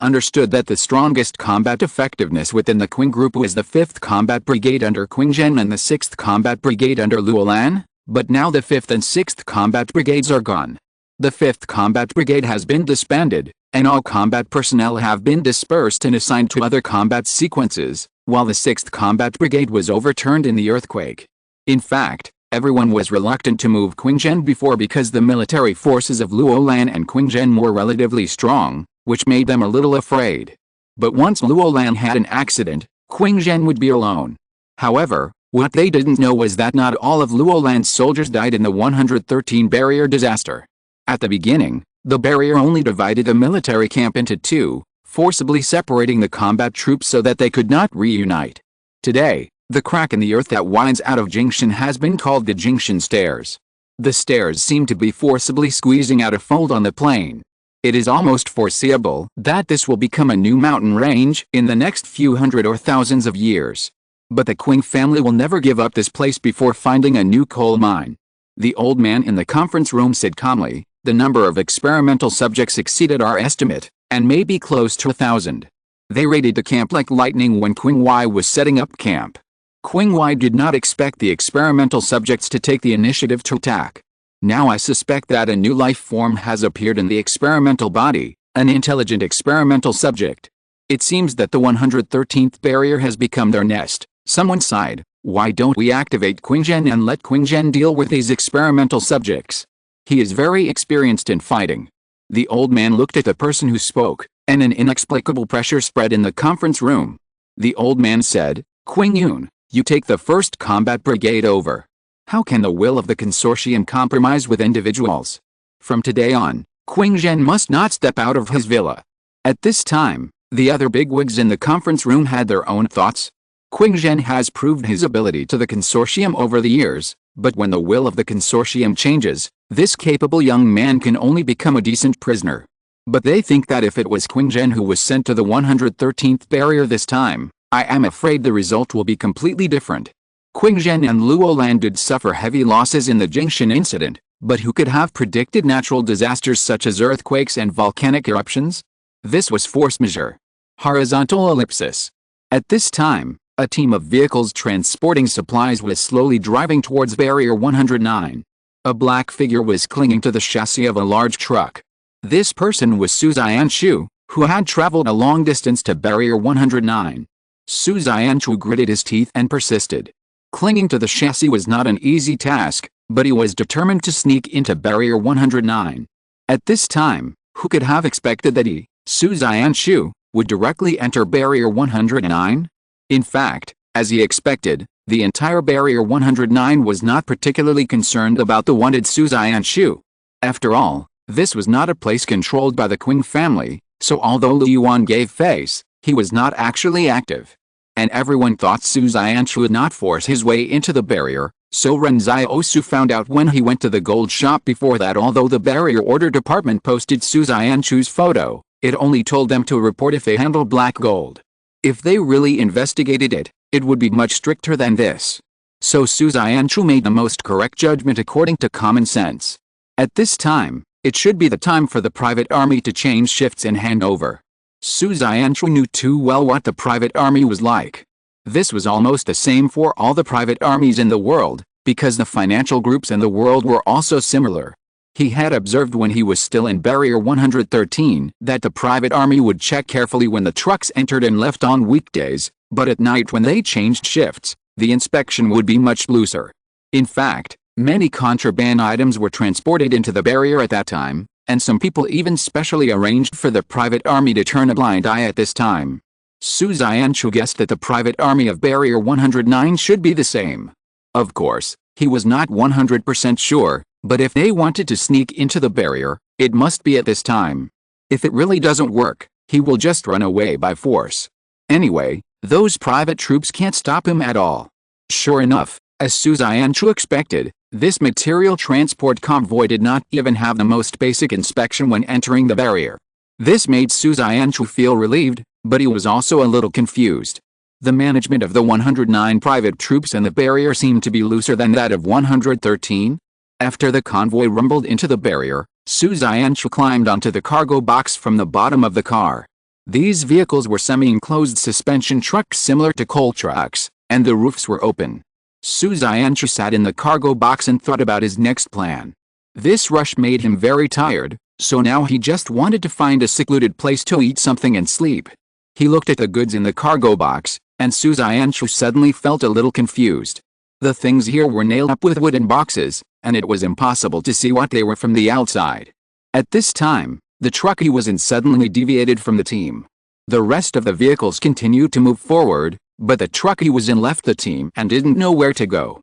understood that the strongest combat effectiveness within the Qing group was the 5th Combat Brigade under Qing Zhen and the 6th Combat Brigade under Luo Lan, but now the 5th and 6th Combat Brigades are gone. The 5th Combat Brigade has been disbanded, and all combat personnel have been dispersed and assigned to other combat sequences, while the 6th Combat Brigade was overturned in the earthquake. In fact, everyone was reluctant to move Qing Zhen before because the military forces of Luo Lan and Qing Zhen were relatively strong, which made them a little afraid. But once Luo Lan had an accident, Qing Zhen would be alone. However, what they didn't know was that not all of Luo Lan's soldiers died in the 113 barrier disaster. At the beginning, the barrier only divided the military camp into two, forcibly separating the combat troops so that they could not reunite. Today, the crack in the earth that winds out of Jingshan has been called the Jingshan Stairs. The stairs seem to be forcibly squeezing out a fold on the plain. It is almost foreseeable that this will become a new mountain range in the next few hundred or thousands of years. But the Qing family will never give up this place before finding a new coal mine. The old man in the conference room said calmly, "The number of experimental subjects exceeded our estimate, and may be close to 1,000. They raided the camp like lightning when Qing Wai was setting up camp. Qing Wai did not expect the experimental subjects to take the initiative to attack. Now I suspect that a new life form has appeared in the experimental body, an intelligent experimental subject. It seems that the 113th barrier has become their nest." Someone sighed, "Why don't we activate Qing Zhen and let Qing Zhen deal with these experimental subjects? He is very experienced in fighting." The old man looked at the person who spoke, and an inexplicable pressure spread in the conference room. The old man said, "Qing Yun, you take the 1st Combat Brigade over. How can the will of the consortium compromise with individuals? From today on, Qing Zhen must not step out of his villa." At this time, the other bigwigs in the conference room had their own thoughts. Qing Zhen has proved his ability to the consortium over the years, but when the will of the consortium changes, this capable young man can only become a decent prisoner. But they think that if it was Qing Zhen who was sent to the 113th barrier this time, I am afraid the result will be completely different. Qing Zhen and Luo Lan did suffer heavy losses in the Jingshan incident, but who could have predicted natural disasters such as earthquakes and volcanic eruptions? This was force majeure. Horizontal ellipsis. At this time, a team of vehicles transporting supplies was slowly driving towards Barrier 109. A black figure was clinging to the chassis of a large truck. This person was Su Zianshu, who had traveled a long distance to Barrier 109. Su Zianshu gritted his teeth and persisted. Clinging to the chassis was not an easy task, but he was determined to sneak into Barrier 109. At this time, who could have expected that he, Su Zianshu, would directly enter Barrier 109? In fact, as he expected, the entire Barrier 109 was not particularly concerned about the wanted Su Zianshu. After all, this was not a place controlled by the Qing family, so although Lu Yuan gave face, he was not actually active. and everyone thought Su Xianchu would not force his way into the barrier, so Ren Xiaosu found out when he went to the gold shop before that although the barrier order department posted Su Xianchu's photo, it only told them to report if they handled black gold. If they really investigated it, it would be much stricter than this. So Su Xianchu made the most correct judgment according to common sense. At this time, it should be the time for the private army to change shifts and hand over. Su Xianchu knew too well what the private army was like. This was almost the same for all the private armies in the world, because the financial groups in the world were also similar. He had observed when he was still in Barrier 113 that the private army would check carefully when the trucks entered and left on weekdays, but at night when they changed shifts, the inspection would be much looser. In fact, many contraband items were transported into the barrier at that time, and some people even specially arranged for the private army to turn a blind eye at this time. Su Xianchu guessed that the private army of Barrier 109 should be the same. Of course, he was not 100% sure, but if they wanted to sneak into the barrier, it must be at this time. If it really doesn't work, he will just run away by force. Anyway, those private troops can't stop him at all. Sure enough, as Su Xianchu expected, this material transport convoy did not even have the most basic inspection when entering the barrier. This made Su Xianchu feel relieved, but he was also a little confused. The management of the 109 private troops in the barrier seemed to be looser than that of 113. After the convoy rumbled into the barrier, Su Xianchu climbed onto the cargo box from the bottom of the car. These vehicles were semi-enclosed suspension trucks similar to coal trucks, and the roofs were open. Su Xianchu sat in the cargo box and thought about his next plan. This rush made him very tired, so now he just wanted to find a secluded place to eat something and sleep. He looked at the goods in the cargo box, and Su Xianchu suddenly felt a little confused. The things here were nailed up with wooden boxes, and it was impossible to see what they were from the outside. At this time, the truck he was in suddenly deviated from the team. The rest of the vehicles continued to move forward, but the truck he was in left the team and didn't know where to go.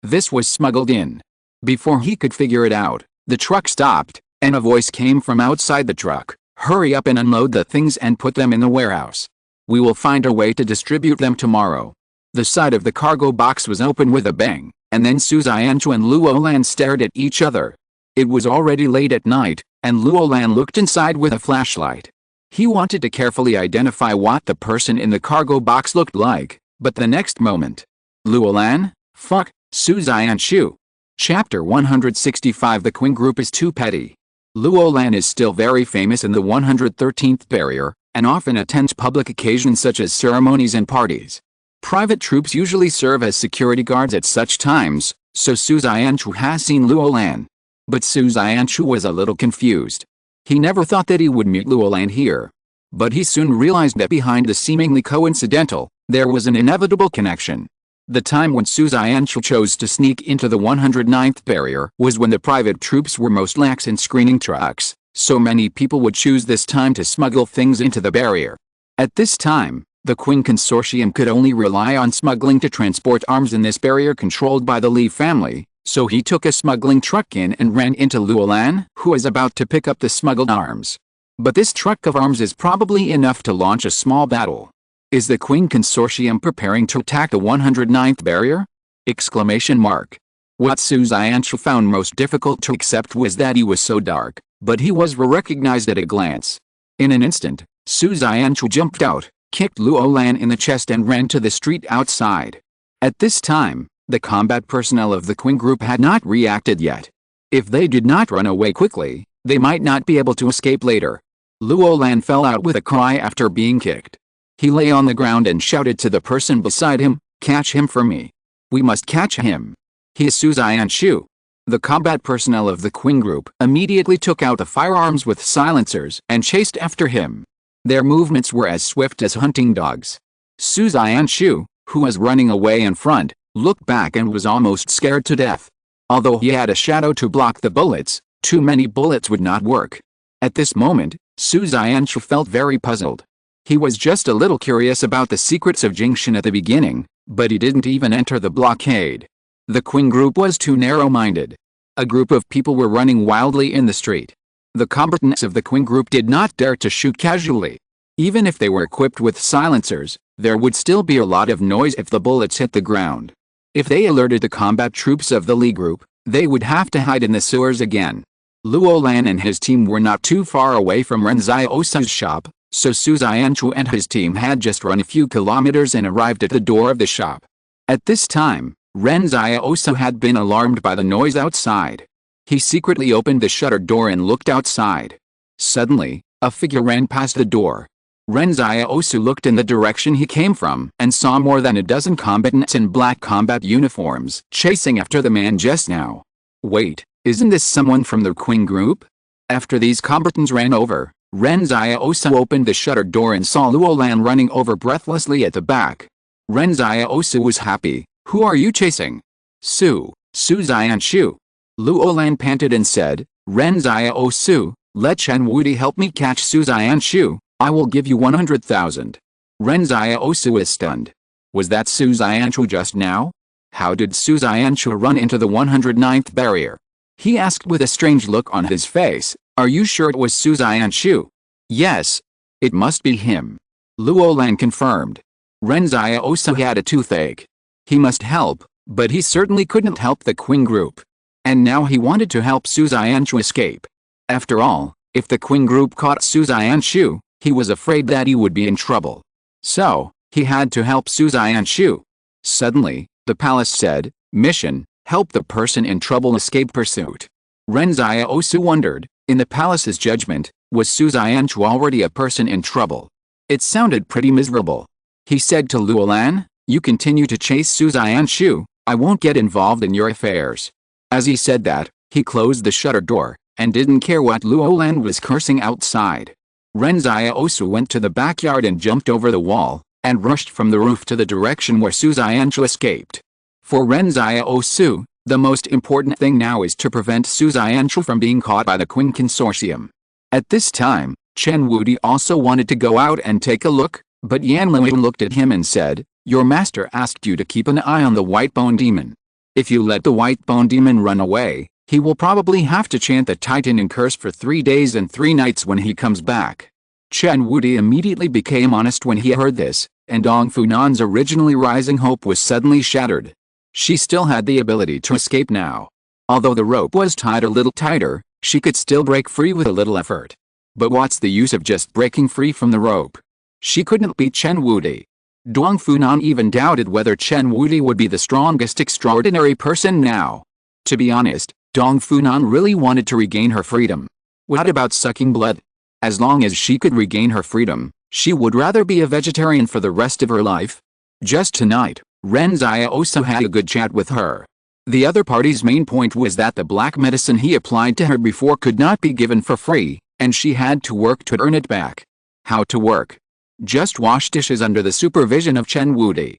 This was smuggled in. Before he could figure it out, the truck stopped, and a voice came from outside the truck. Hurry up and unload the things and put them in the warehouse. We will find a way to distribute them tomorrow. The side of the cargo box was open with a bang, and then Su Xianchu and Luo Lan stared at each other. It was already late at night, and Luo Lan looked inside with a flashlight. He wanted to carefully identify what the person in the cargo box looked like, but the next moment, Luo Lan? Fuck, Su Xianchu. Chapter 165. The Qing group is too petty. Luo Lan is still very famous in the 113th barrier, and often attends public occasions such as ceremonies and parties. Private troops usually serve as security guards at such times, so Su Xianchu has seen Luo Lan. But Su Xianchu was a little confused. He never thought that he would meet Luo Lan here. But he soon realized that behind the seemingly coincidental, there was an inevitable connection. The time when Su Xianchu chose to sneak into the 109th barrier was when the private troops were most lax in screening trucks, so many people would choose this time to smuggle things into the barrier. At this time, the Qing Consortium could only rely on smuggling to transport arms in this barrier controlled by the Li family, so he took a smuggling truck in and ran into Luo Lan, who was about to pick up the smuggled arms. But this truck of arms is probably enough to launch a small battle. Is the Qing Consortium preparing to attack the 109th barrier? Exclamation mark. What Su Xianchu found most difficult to accept was that he was so dark, but he was recognized at a glance. In an instant, Su Xianchu jumped out, kicked Luo Lan in the chest and ran to the street outside. At this time, the combat personnel of the Qing group had not reacted yet. If they did not run away quickly, they might not be able to escape later. Luo Lan fell out with a cry after being kicked. He lay on the ground and shouted to the person beside him, "Catch him for me. We must catch him. He is Su Xianchu." The combat personnel of the Qing group immediately took out the firearms with silencers and chased after him. Their movements were as swift as hunting dogs. Su Xianchu, who was running away in front, looked back and was almost scared to death. Although he had a shadow to block the bullets, too many bullets would not work. At this moment, Su Xianchu felt very puzzled. He was just a little curious about the secrets of Jingshan at the beginning, but he didn't even enter the blockade. The Qing group was too narrow-minded. A group of people were running wildly in the street. The combatants of the Qing group did not dare to shoot casually. Even if they were equipped with silencers, There would still be a lot of noise if the bullets hit the ground. If they alerted the combat troops of the Li group, they would have to hide in the sewers again. Luo Lan and his team were not too far away from Ren Xiaosu's shop, so Su Xianchu and his team had just run a few kilometers and arrived at the door of the shop. At this time, Ren Xiaosu had been alarmed by the noise outside. He secretly opened the shuttered door and looked outside. Suddenly, a figure ran past the door. Ren Xiaosu looked in the direction he came from and saw more than a dozen combatants in black combat uniforms chasing after the man just now. Wait, isn't this someone from the Qing group? After these combatants ran over, Ren Xiaosu opened the shuttered door and saw Luo Lan running over breathlessly at the back. Ren Xiaosu was happy. Who are you chasing? Su Xianchu. Luo Lan panted and said, Ren Xiaosu, let Chen Wudi help me catch Su Xianchu. I will give you 100,000. Ren Xiaosu was stunned. Was that Su Xianchu just now? How did Su Xianchu run into the 109th barrier? He asked with a strange look on his face. Are you sure it was Su Xianchu? Yes. It must be him. Luo Lan confirmed. Ren Xiaosu had a toothache. He must help, but he certainly couldn't help the Qing group. And now he wanted to help Su Xianchu escape. After all, if the Qing group caught Su Xianchu, he was afraid that he would be in trouble. So, he had to help Su Xianchu. Suddenly, the palace said, Mission, help the person in trouble escape pursuit. Ren Xiaosu wondered, in the palace's judgment, was Su Xianchu already a person in trouble? It sounded pretty miserable. He said to Luo Lan, you continue to chase Su Xianchu, I won't get involved in your affairs. As he said that, he closed the shuttered door, and didn't care what Luo Lan was cursing outside. Ren Xiaosu went to the backyard and jumped over the wall, and rushed from the roof to the direction where Su Xianchu escaped. For Ren Xiaosu, the most important thing now is to prevent Su Xianchu from being caught by the Qing Consortium. At this time, Chen Wudi also wanted to go out and take a look, but Yan Liwen looked at him and said, your master asked you to keep an eye on the White Bone Demon. If you let the White Bone Demon run away, he will probably have to chant the Titan curse for 3 days and 3 nights when he comes back. Chen Wudi immediately became honest when he heard this, and Dong Funan's originally rising hope was suddenly shattered. She still had the ability to escape now. Although the rope was tied a little tighter, she could still break free with a little effort. But what's the use of just breaking free from the rope? She couldn't beat Chen Wudi. Dong Funan even doubted whether Chen Wudi would be the strongest extraordinary person now. To be honest, Dong Funan really wanted to regain her freedom. What about sucking blood? As long as she could regain her freedom, she would rather be a vegetarian for the rest of her life. Just tonight, Ren Xiaosu had a good chat with her. The other party's main point was that the black medicine he applied to her before could not be given for free, and she had to work to earn it back. How to work? Just wash dishes under the supervision of Chen Wudi.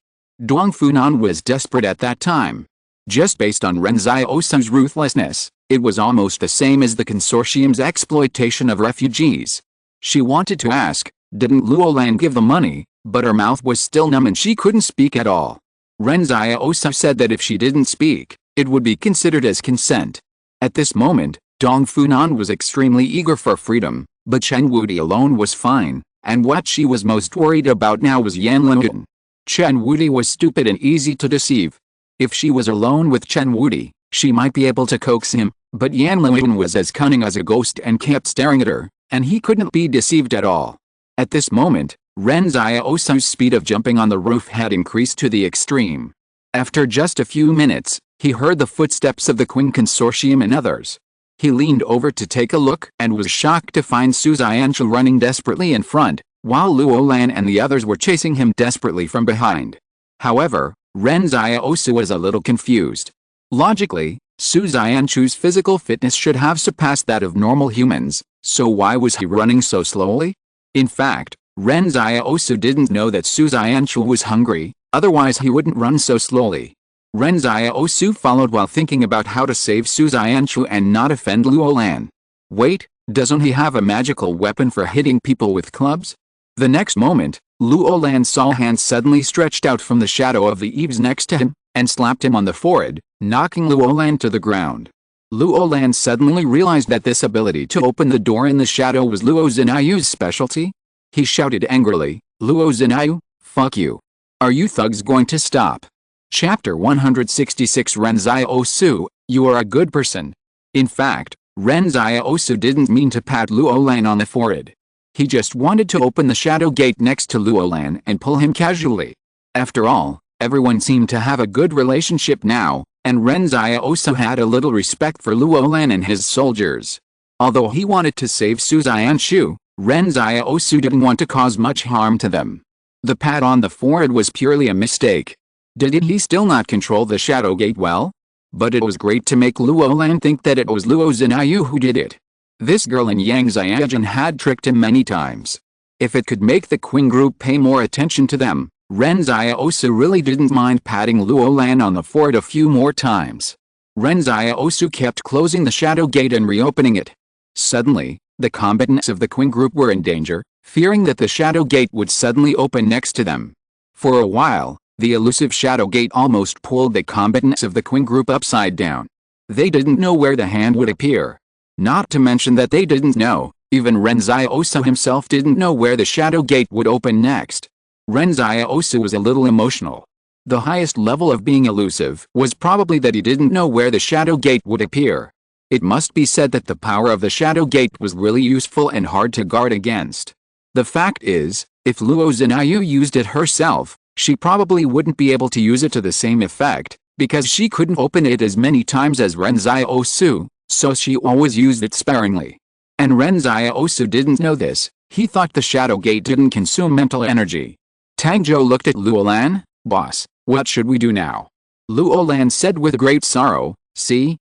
Dong Funan was desperate at that time. Just based on Ren Xiaosu's ruthlessness, it was almost the same as the consortium's exploitation of refugees. She wanted to ask, didn't Luo Lan give the money, but her mouth was still numb and she couldn't speak at all. Ren Xiaosu said that if she didn't speak, it would be considered as consent. At this moment, Dong Funan was extremely eager for freedom, but Chen Wudi alone was fine, and what she was most worried about now was Yan Liwen. Chen Wudi was stupid and easy to deceive. If she was alone with Chen Wudi, she might be able to coax him, but Yan Liwen was as cunning as a ghost and kept staring at her, and he couldn't be deceived at all. At this moment, Ren Xiaosu's speed of jumping on the roof had increased to the extreme. After just a few minutes, he heard the footsteps of the Qing Consortium and others. He leaned over to take a look and was shocked to find Su Xianchu running desperately in front, while Luo Lan and the others were chasing him desperately from behind. However, Ren Xiaosu was a little confused. Logically, Su Xianchu's physical fitness should have surpassed that of normal humans, so why was he running so slowly? In fact, Ren Xiaosu didn't know that Su Xianchu was hungry, otherwise he wouldn't run so slowly. Ren Xiaosu followed while thinking about how to save Su Xianchu and not offend Luo Lan. Wait, doesn't he have a magical weapon for hitting people with clubs? The next moment, Luo Lan saw a hand suddenly stretched out from the shadow of the eaves next to him, and slapped him on the forehead, knocking Luo Lan to the ground. Luo Lan suddenly realized that this ability to open the door in the shadow was Luo Zinayu's specialty. He shouted angrily, Luo Zinayu, Fuck you. Are you thugs going to stop? Chapter 166 Ren Xiaosu, you are a good person. In fact, Ren Xiaosu didn't mean to pat Luolan on the forehead. He just wanted to open the shadow gate next to Luolan and pull him casually. After all, everyone seemed to have a good relationship now, and Ren Xiaosu had a little respect for Luolan and his soldiers. Although he wanted to save Su Xianshu, Ren Xiaosu didn't want to cause much harm to them. The pat on the forehead was purely a mistake. Did he still not control the shadow gate well? But it was great to make Luolan think that it was Luo Zinayu who did it. This girl in Yang Xiaojun had tricked him many times. If it could make the Qing group pay more attention to them, Ren Xiaosu really didn't mind patting Luolan on the forehead a few more times. Ren Xiaosu kept closing the shadow gate and reopening it. Suddenly, the combatants of the Qing group were in danger, fearing that the shadow gate would suddenly open next to them. For a while, the elusive shadow gate almost pulled the combatants of the Qing group upside down. They didn't know where the hand would appear. Not to mention that they didn't know, even Ren Xiaosu himself didn't know where the shadow gate would open next. Ren Xiaosu was a little emotional. The highest level of being elusive was probably that he didn't know where the shadow gate would appear. It must be said that the power of the shadow gate was really useful and hard to guard against. The fact is, if Luo Zinayu used it herself, she probably wouldn't be able to use it to the same effect, because she couldn't open it as many times as Ren Xiaosu, so she always used it sparingly. And Ren Xiaosu didn't know this. He thought the shadow gate didn't consume mental energy. Tang Zhou looked at Luolan. Boss, what should we do now? Luolan said with great sorrow, see,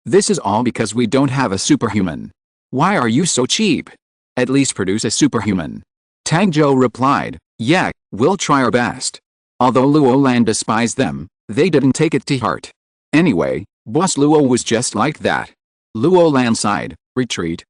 this is all because we don't have a superhuman. Why are you so cheap? At least produce a superhuman. Tang Zhou replied, yeah, we'll try our best. Although Luolan despised them, they didn't take it to heart. Anyway, Boss Luo was just like that. Luolan sighed, retreat.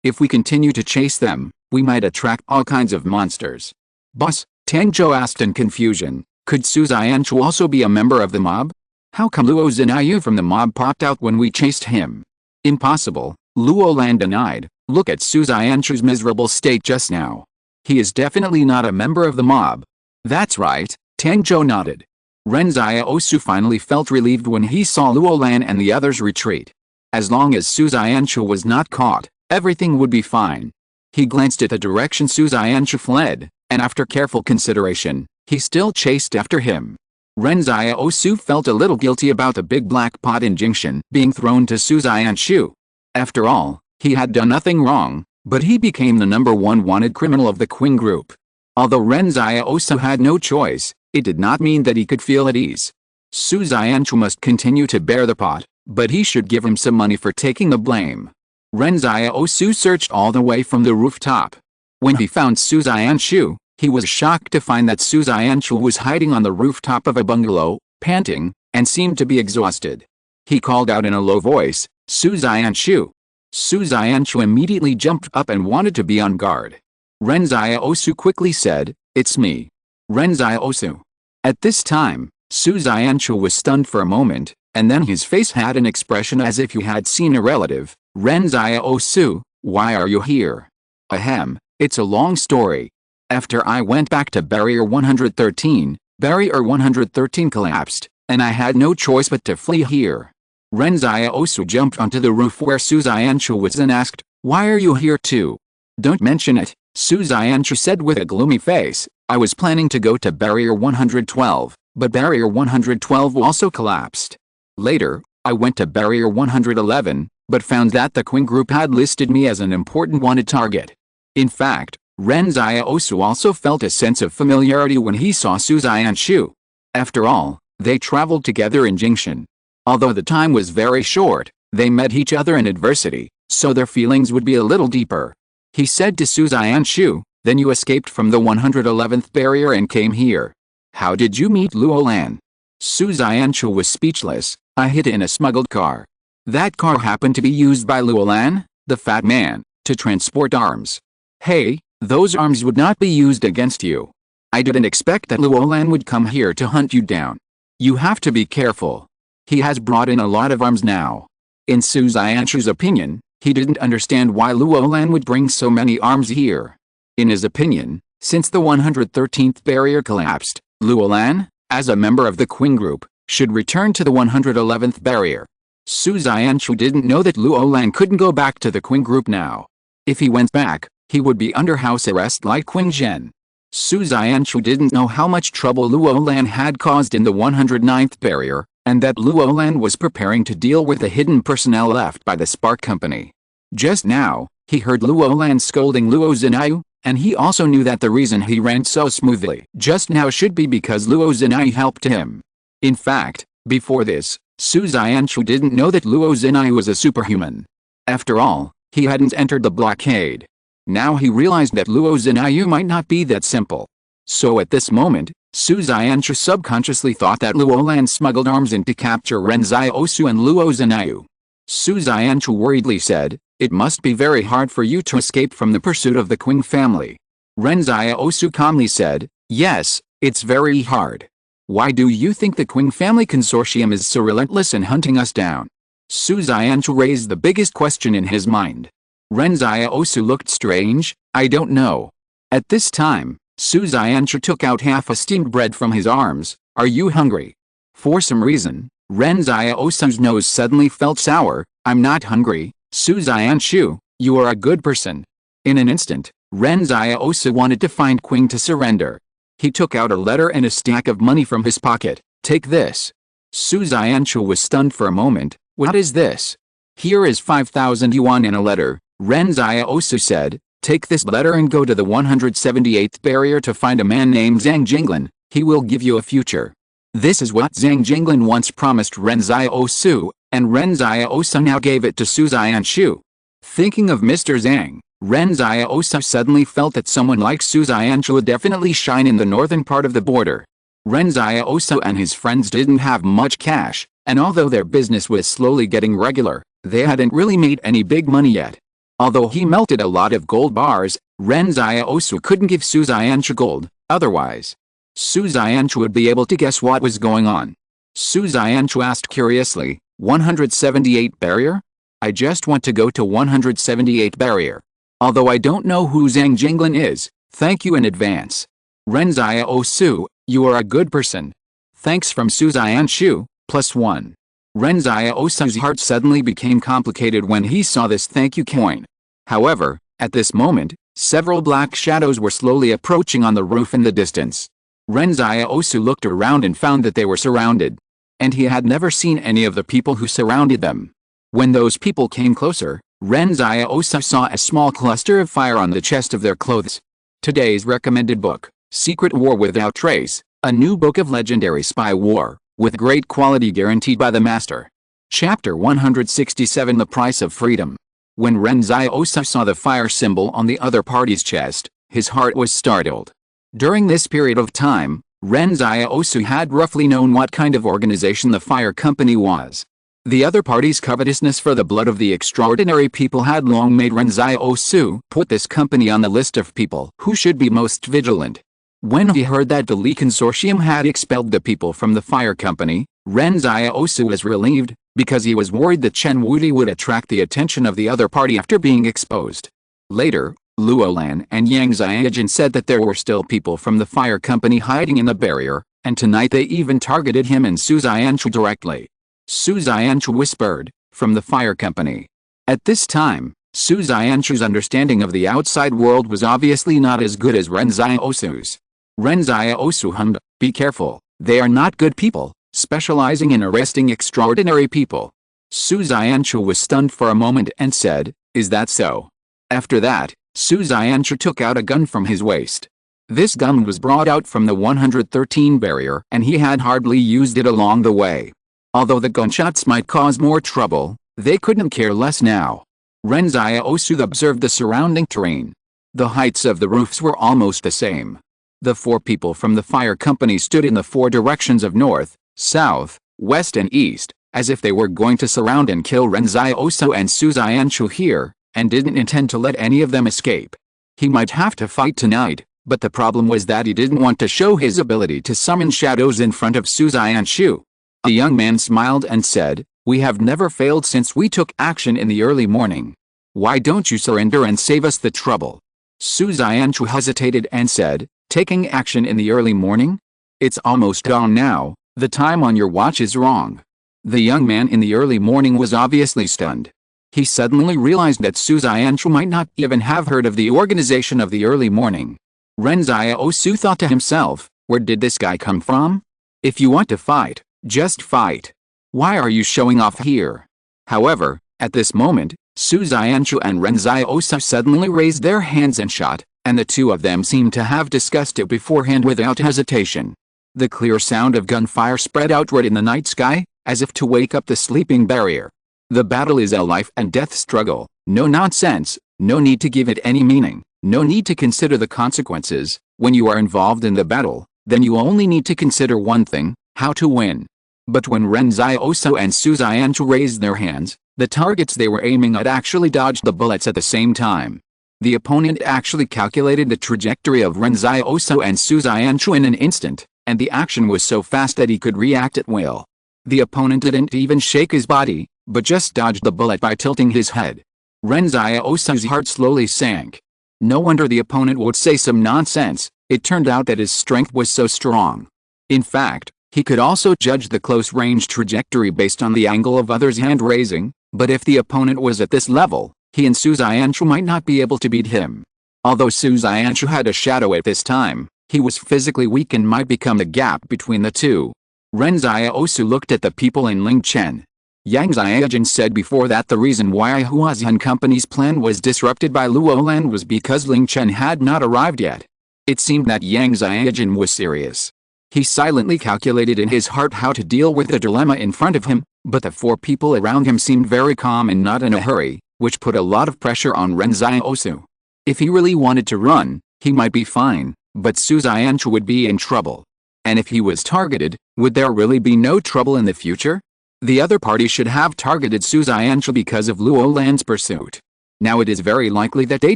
If we continue to chase them, we might attract all kinds of monsters. Boss, Tang Zhou asked in confusion, could Su Xianshu also be a member of the mob? How come Luo Zinayu from the mob popped out when we chased him? Impossible, Luolan denied. Look at Su Xianshu's miserable state just now. He is definitely not a member of the mob. That's right, Tang Zhou nodded. Ren Xiaosu finally felt relieved when he saw Luolan and the others retreat. As long as Su Xianshu was not caught, everything would be fine. He glanced at the direction Su Xianshu fled, and after careful consideration, he still chased after him. Ren Xiaosu felt a little guilty about the big black pot injunction being thrown to Su Xianshu. After all, he had done nothing wrong, but he became the #1 wanted criminal of the Qing group. Although Ren Xiaosu had no choice, it did not mean that he could feel at ease. Su Xianshu must continue to bear the pot, but he should give him some money for taking the blame. Ren Xiaosu searched all the way from the rooftop. When he found Su Xianshu, he was shocked to find that Su Xianshu was hiding on the rooftop of a bungalow, panting, and seemed to be exhausted. He called out in a low voice, Su Xianshu. Su Xianshu immediately jumped up and wanted to be on guard. Ren Xiaosu quickly said, it's me. Ren Xiaosu. At this time, Su Xianshu was stunned for a moment, and then his face had an expression as if he had seen a relative. Ren Xiaosu, why are you here? Ahem, it's a long story. After I went back to Barrier 113, Barrier 113 collapsed, and I had no choice but to flee here. Ren Xiaosu jumped onto the roof where Su Xianshu was and asked, why are you here too? Don't mention it, Su Xianshu said with a gloomy face. I was planning to go to Barrier 112, but Barrier 112 also collapsed. Later, I went to Barrier 111, but found that the Qing group had listed me as an important wanted target. In fact, Ren Xiaosu also felt a sense of familiarity when he saw Su Xianshu. After all, they traveled together in Jingshan. Although the time was very short, they met each other in adversity, so their feelings would be a little deeper. He said to Su Xianshu, then you escaped from the 111th barrier and came here. How did you meet Luolan? Su Xianshu was speechless. I hid in a smuggled car. That car happened to be used by Luolan, the fat man, to transport arms. Hey, those arms would not be used against you. I didn't expect that Luolan would come here to hunt you down. You have to be careful. He has brought in a lot of arms now. In Su Xianshu's opinion, he didn't understand why Luolan would bring so many arms here. In his opinion, Since the 113th barrier collapsed, Luolan, as a member of the Qing group, should return to the 111th barrier. Su Xianchu didn't know that Luolan couldn't go back to the Qing group now. If he went back, he would be under house arrest like Qing Zhen. Su Xianchu didn't know how much trouble Luolan had caused in the 109th barrier, and that Luolan was preparing to deal with the hidden personnel left by the Spark Company. Just now, he heard Luolan scolding Luo Zinayu, and he also knew that the reason he ran so smoothly just now should be because Luo Zinayu helped him. In fact, before this, Su Xianchu didn't know that Luo Zinayu was a superhuman. After all, he hadn't entered the blockade. Now he realized that Luo Zinayu might not be that simple. So at this moment, Su Xianchu subconsciously thought that Luolan smuggled arms in to capture Ren Xiaosu and Luo Zinayu. Su Xianchu worriedly said, "It must be very hard for you to escape from the pursuit of the Qing family." Ren Xiaosu calmly said, "Yes, it's very hard. Why do you think the Qing family consortium is so relentless in hunting us down?" Su Xianchu raised the biggest question in his mind. Ren Xiaosu looked strange. "I don't know." At this time, Su Xianchu took out half a steamed bread from his arms. "Are you hungry?" For some reason, Ren Xiaosu's nose suddenly felt sour. "I'm not hungry, Su Xianchu, you are a good person." In an instant, Ren Xiaosu wanted to find Qing to surrender. He took out a letter and a stack of money from his pocket. "Take this." Su Xianchu was stunned for a moment. "What is this?" "Here is 5,000 yuan in a letter," Ren Xiaosu said. "Take this letter and go to the 178th barrier to find a man named Zhang Jinglin. He will give you a future." This is what Zhang Jinglin once promised Ren Xiaosu, and Ren Xiaosu now gave it to Su Xianchu. Thinking of Mr. Zhang, Ren Xiaosu suddenly felt that someone like Su Xianchu would definitely shine in the northern part of the border. Ren Xiaosu and his friends didn't have much cash, and although their business was slowly getting regular, they hadn't really made any big money yet. Although he melted a lot of gold bars, Ren Xiaosu couldn't give Su Xianchu gold, otherwise Su Xianchu would be able to guess what was going on. Su Xianchu asked curiously, 178 barrier? I just want to go to 178 barrier. Although I don't know who Zhang Jinglin is, thank you in advance. Ren Xiaosu, you are a good person. Thanks from Su Xianchu, +1. Ren Xiaosu's heart suddenly became complicated when he saw this thank you coin. However, at this moment, several black shadows were slowly approaching on the roof in the distance. Ren Xiaosu looked around and found that they were surrounded. And he had never seen any of the people who surrounded them. When those people came closer, Ren Xiaosu saw a small cluster of fire on the chest of their clothes. Today's recommended book, Secret War Without Trace, a new book of legendary spy war, with great quality guaranteed by the master. Chapter 167 The Price of Freedom. When Ren Xiaosu saw the fire symbol on the other party's chest, his heart was startled. During this period of time, Ren Xiaosu had roughly known what kind of organization the fire company was. The other party's covetousness for the blood of the extraordinary people had long made Ren Xiaosu put this company on the list of people who should be most vigilant. When he heard that the Li Consortium had expelled the people from the fire company, Ren Xiaosu was relieved, because he was worried that Chen Wudi would attract the attention of the other party after being exposed. Later, Luolan and Yang Xiaojin said that there were still people from the fire company hiding in the barrier, and tonight they even targeted him and Su Xianchu directly. Su Xianchu whispered, "From the fire company." At this time, Su Xianchu's understanding of the outside world was obviously not as good as Ren Xiaosu's. Ren Xiaosu hummed, "Be careful, they are not good people, specializing in arresting extraordinary people." Su Xianchu was stunned for a moment and said, "Is that so?" After that, Su Xianchu took out a gun from his waist. This gun was brought out from the 113 barrier and he had hardly used it along the way. Although the gunshots might cause more trouble, they couldn't care less now. Ren Xiaosu observed the surrounding terrain. The heights of the roofs were almost the same. The four people from the fire company stood in the four directions of north, south, west and east, as if they were going to surround and kill Ren Xiaosu and Su Xianchu here, and didn't intend to let any of them escape. He might have to fight tonight, but the problem was that he didn't want to show his ability to summon shadows in front of Su Xianchu. The young man smiled and said, "We have never failed since we took action in the early morning. Why don't you surrender and save us the trouble?" Su Xianchu hesitated and said, taking action in the early morning? It's almost dawn now, the time on your watch is wrong. The young man in the early morning was obviously stunned. He suddenly realized that Su Xianchu might not even have heard of the organization of the early morning. Ren Xiaosu thought to himself, where did this guy come from? If you want to fight, just fight. Why are you showing off here? However, at this moment, Su Xianchu and Ren Xiaosu suddenly raised their hands and shot, and the two of them seemed to have discussed it beforehand without hesitation. The clear sound of gunfire spread outward in the night sky, as if to wake up the sleeping barrier. The battle is a life and death struggle, no nonsense, no need to give it any meaning, no need to consider the consequences. When you are involved in the battle, then you only need to consider one thing, how to win. But when Ren Xiaosu and Su Xianchu raised their hands, the targets they were aiming at actually dodged the bullets at the same time. The opponent actually calculated the trajectory of Ren Xiaosu and Su Xianchu in an instant, and the action was so fast that he could react at will. The opponent didn't even shake his body, but just dodged the bullet by tilting his head. Ren Xiaosu's heart slowly sank. No wonder the opponent would say some nonsense. It turned out that his strength was so strong. In fact, he could also judge the close-range trajectory based on the angle of others' hand-raising, but if the opponent was at this level, he and Su Xianchu might not be able to beat him. Although Su Xianchu had a shadow at this time, he was physically weak and might become the gap between the two. Ren Xiaosu looked at the people in Lingchen. Yang Xiaojun said before that the reason why Huaxian Company's plan was disrupted by Luoland was because Lingchen had not arrived yet. It seemed that Yang Xiaojun was serious. He silently calculated in his heart how to deal with the dilemma in front of him, but the four people around him seemed very calm and not in a hurry, which put a lot of pressure on Ren Xiaosu. If he really wanted to run, he might be fine, but Su Xianchu would be in trouble. And if he was targeted, would there really be no trouble in the future? The other party should have targeted Su Xianchu because of Luoland's pursuit. Now it is very likely that they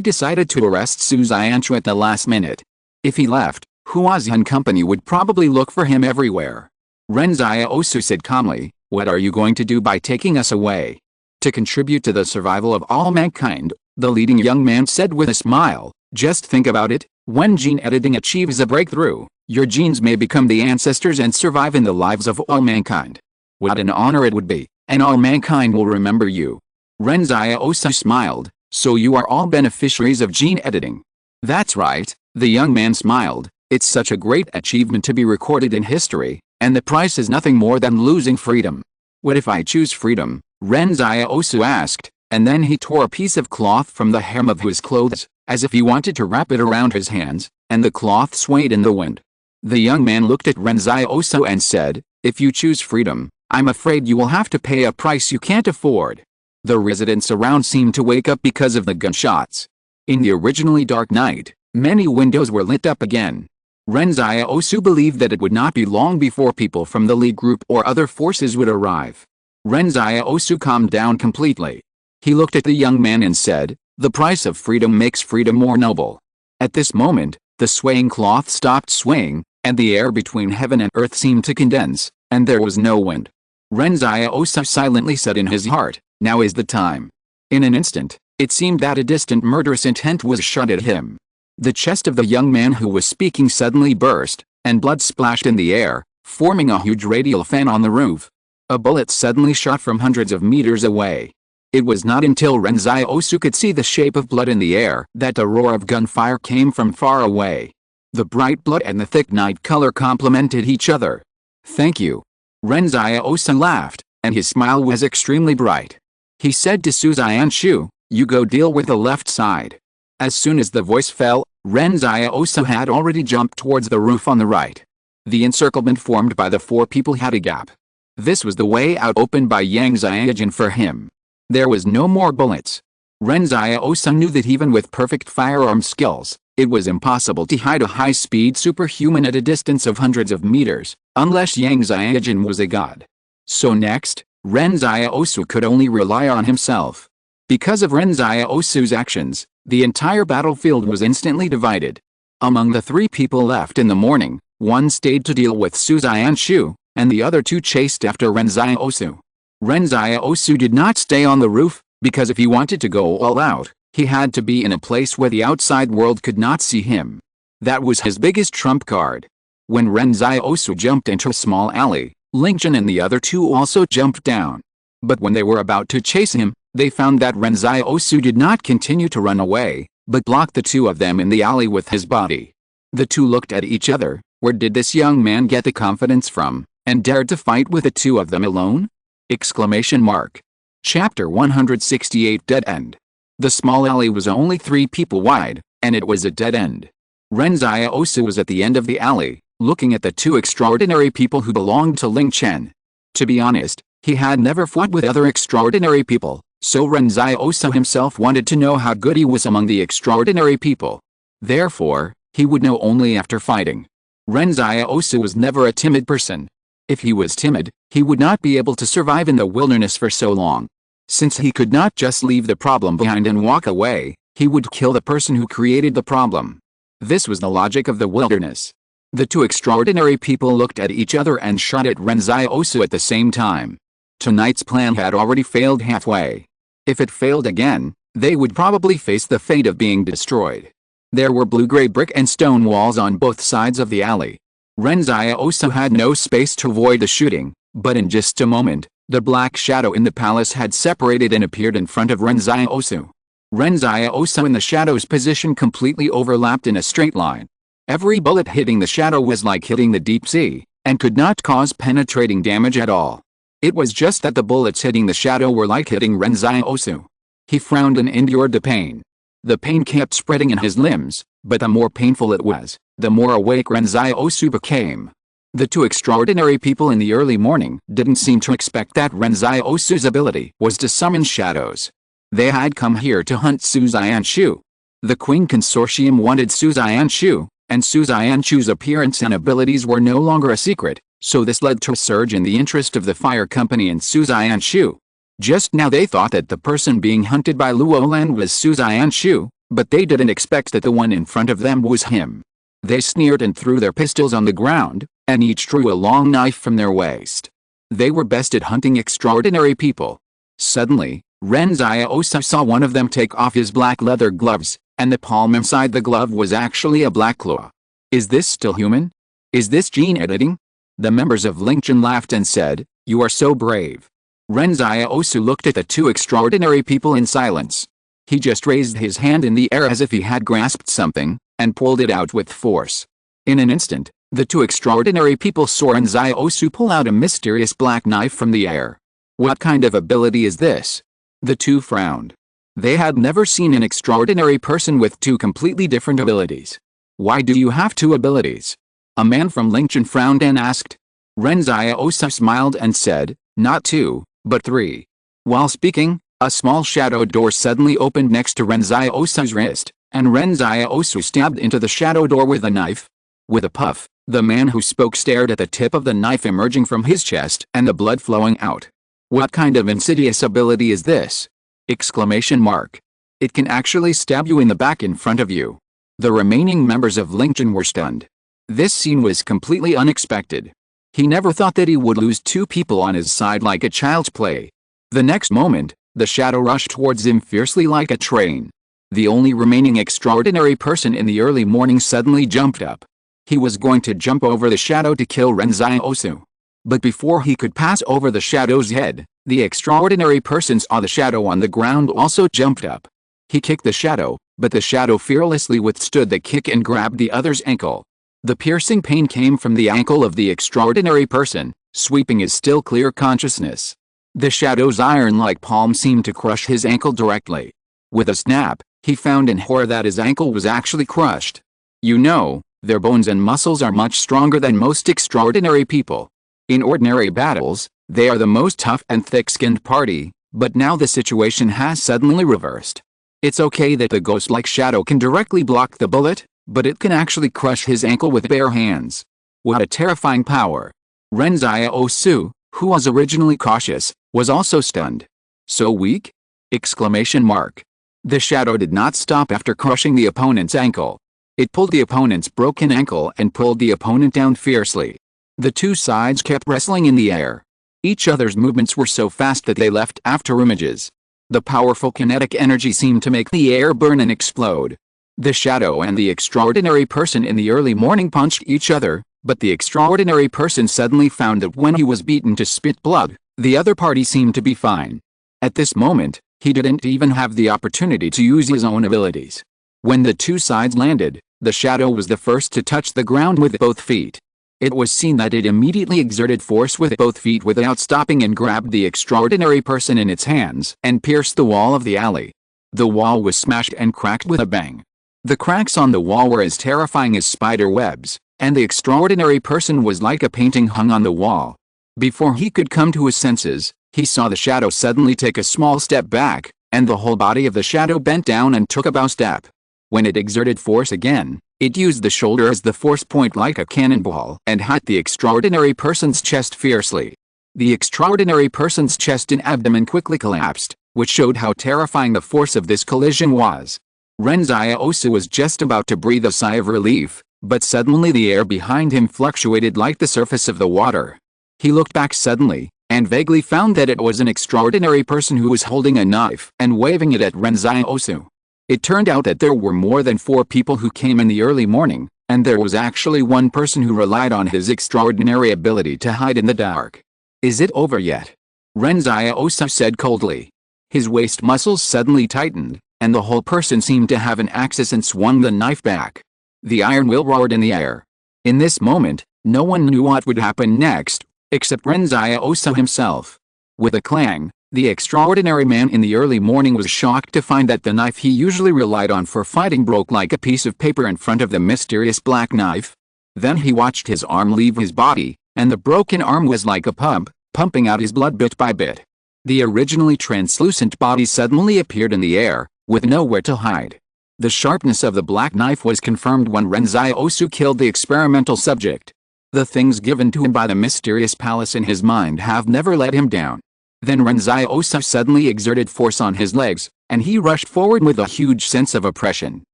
decided to arrest Su Xianchu at the last minute. If he left, Huaxian Company would probably look for him everywhere. Ren Xiaosu said calmly, "What are you going to do by taking us away?" "To contribute to the survival of all mankind," the leading young man said with a smile. "Just think about it, when gene editing achieves a breakthrough, your genes may become the ancestors and survive in the lives of all mankind. What an honor it would be, and all mankind will remember you." Ren Xiaosu smiled, "So you are all beneficiaries of gene editing?" "That's right," the young man smiled. "It's such a great achievement to be recorded in history, and the price is nothing more than losing freedom." "What if I choose freedom?" Ren Xiaosu asked, and then he tore a piece of cloth from the hem of his clothes, as if he wanted to wrap it around his hands, and the cloth swayed in the wind. The young man looked at Ren Xiaosu and said, "If you choose freedom, I'm afraid you will have to pay a price you can't afford." The residents around seemed to wake up because of the gunshots. In the originally dark night, many windows were lit up again. Ren Xiaosu believed that it would not be long before people from the League group or other forces would arrive. Ren Xiaosu calmed down completely. He looked at the young man and said, "The price of freedom makes freedom more noble." At this moment, the swaying cloth stopped swaying, and the air between heaven and earth seemed to condense, and there was no wind. Ren Xiaosu silently said in his heart, "Now is the time." In an instant, it seemed that a distant murderous intent was shot at him. The chest of the young man who was speaking suddenly burst, and blood splashed in the air, forming a huge radial fan on the roof. A bullet suddenly shot from hundreds of meters away. It was not until Ren Xiaosu could see the shape of blood in the air that the roar of gunfire came from far away. The bright blood and the thick night color complemented each other. "Thank you." Ren Xiaosu laughed, and his smile was extremely bright. He said to Su Xianchu, "You go deal with the left side." As soon as the voice fell, Ren Xiaosu had already jumped towards the roof on the right. The encirclement formed by the four people had a gap. This was the way out opened by Yang Xiaojun for him. There was no more bullets. Ren Xiaosu knew that even with perfect firearm skills, it was impossible to hide a high-speed superhuman at a distance of hundreds of meters, unless Yang Xiaojun was a god. So next, Ren Xiaosu could only rely on himself. Because of Ren Xiaosu's actions, the entire battlefield was instantly divided. Among the three people left in the morning, one stayed to deal with Su Xianchu, and the other two chased after Ren Xiaosu. Ren Xiaosu did not stay on the roof, because if he wanted to go all out, He had to be in a place where the outside world could not see him. That was his biggest trump card. When Ren Xiaosu jumped into a small alley, Lingchen and the other two also jumped down. But when they were about to chase him, they found that Ren Xiaosu did not continue to run away, but blocked the two of them in the alley with his body. The two looked at each other. Where did this young man get the confidence from, and dared to fight with the two of them alone? Exclamation mark. Chapter 168 Dead End. The small alley was only 3 people wide, and it was a dead end. Ren Xiaosu was at the end of the alley, looking at the 2 extraordinary people who belonged to Ling Chen. To be honest, he had never fought with other extraordinary people, so Ren Xiaosu himself wanted to know how good he was among the extraordinary people. Therefore, he would know only after fighting. Ren Xiaosu was never a timid person. If he was timid, he would not be able to survive in the wilderness for so long. Since he could not just leave the problem behind and walk away, he would kill the person who created the problem. This was the logic of the wilderness. The 2 extraordinary people looked at each other and shot at Ren Xiaosu at the same time. Tonight's plan had already failed halfway. If it failed again, they would probably face the fate of being destroyed. There were blue-gray brick and stone walls on both sides of the alley. Ren Xiaosu had no space to avoid the shooting, but in just a moment, the black shadow in the palace had separated and appeared in front of Ren Xiaosu. Ren Xiaosu in the shadow's position completely overlapped in a straight line. Every bullet hitting the shadow was like hitting the deep sea, and could not cause penetrating damage at all. It was just that the bullets hitting the shadow were like hitting Ren Xiaosu. He frowned and endured the pain. The pain kept spreading in his limbs, but the more painful it was, the more awake Ren Xiaosu became. The 2 extraordinary people in the early morning didn't seem to expect that Ren Xiaosu's ability was to summon shadows. They had come here to hunt Su Xianshu. The Queen Consortium wanted Su Xianshu, and Su Xianshu's appearance and abilities were no longer a secret, so this led to a surge in the interest of the fire company in Su Xianshu. Just now they thought that the person being hunted by Luolan was Su Xianshu, but they didn't expect that the one in front of them was him. They sneered and threw their pistols on the ground, and each drew a long knife from their waist. They were best at hunting extraordinary people. Suddenly, Ren Xiaosu saw one of them take off his black leather gloves, and the palm inside the glove was actually a black claw. Is this still human? Is this gene editing? The members of Lingchen laughed and said, "You are so brave." Ren Xiaosu looked at the 2 extraordinary people in silence. He just raised his hand in the air as if he had grasped something, and pulled it out with force. In an instant, the 2 extraordinary people saw Ren Xiaosu pull out a mysterious black knife from the air. What kind of ability is this? The 2 frowned. They had never seen an extraordinary person with 2 completely different abilities. Why do you have 2 abilities? A man from Lingchen frowned and asked. Ren Xiaosu smiled and said, "Not 2, but 3. While speaking, a small shadow door suddenly opened next to Ren Xiaosu's wrist, and Ren Xiaosu stabbed into the shadow door with a knife. With a puff, the man who spoke stared at the tip of the knife emerging from his chest and the blood flowing out. What kind of insidious ability is this? Exclamation mark. It can actually stab you in the back in front of you. The remaining members of Lingchen were stunned. This scene was completely unexpected. He never thought that he would lose 2 people on his side like a child's play. The next moment, the shadow rushed towards him fiercely like a train. The only remaining extraordinary person in the early morning suddenly jumped up. He was going to jump over the shadow to kill Ren Xiaosu. But before he could pass over the shadow's head, the extraordinary person saw the shadow on the ground also jumped up. He kicked the shadow, but the shadow fearlessly withstood the kick and grabbed the other's ankle. The piercing pain came from the ankle of the extraordinary person, sweeping his still clear consciousness. The shadow's iron-like palm seemed to crush his ankle directly. With a snap, he found in horror that his ankle was actually crushed. You know, their bones and muscles are much stronger than most extraordinary people. In ordinary battles, they are the most tough and thick-skinned party, but now the situation has suddenly reversed. It's okay that the ghost-like shadow can directly block the bullet, but it can actually crush his ankle with bare hands. What a terrifying power. Ren Xiaosu, who was originally cautious, was also stunned. So weak? Exclamation mark. The shadow did not stop after crushing the opponent's ankle. It pulled the opponent's broken ankle and pulled the opponent down fiercely. The 2 sides kept wrestling in the air. Each other's movements were so fast that they left after images. The powerful kinetic energy seemed to make the air burn and explode. The shadow and the extraordinary person in the early morning punched each other, but the extraordinary person suddenly found that when he was beaten to spit blood, the other party seemed to be fine. At this moment, he didn't even have the opportunity to use his own abilities. When the two sides landed, the shadow was the first to touch the ground with both feet. It was seen that it immediately exerted force with both feet without stopping and grabbed the extraordinary person in its hands and pierced the wall of the alley. The wall was smashed and cracked with a bang. The cracks on the wall were as terrifying as spider webs, and the extraordinary person was like a painting hung on the wall. Before he could come to his senses, he saw the shadow suddenly take a small step back, and the whole body of the shadow bent down and took a bow step. When it exerted force again, it used the shoulder as the force point like a cannonball and hit the extraordinary person's chest fiercely. The extraordinary person's chest and abdomen quickly collapsed, which showed how terrifying the force of this collision was. Ren Xiaosu was just about to breathe a sigh of relief, but suddenly the air behind him fluctuated like the surface of the water. He looked back suddenly, and vaguely found that it was an extraordinary person who was holding a knife and waving it at Ren Xiaosu. It turned out that there were more than 4 people who came in the early morning, and there was actually one person who relied on his extraordinary ability to hide in the dark. "Is it over yet?" Ren Xiaosu said coldly. His waist muscles suddenly tightened, and the whole person seemed to have an axis and swung the knife back. The iron will roared in the air. In this moment, no one knew what would happen next, except Ren Xiaosu himself. With a clang, the extraordinary man in the early morning was shocked to find that the knife he usually relied on for fighting broke like a piece of paper in front of the mysterious black knife. Then he watched his arm leave his body, and the broken arm was like a pump, pumping out his blood bit by bit. The originally translucent body suddenly appeared in the air, with nowhere to hide. The sharpness of the black knife was confirmed when Ren Xiaosu killed the experimental subject. The things given to him by the mysterious palace in his mind have never let him down. Then Ren Xiaosu suddenly exerted force on his legs, and he rushed forward with a huge sense of oppression.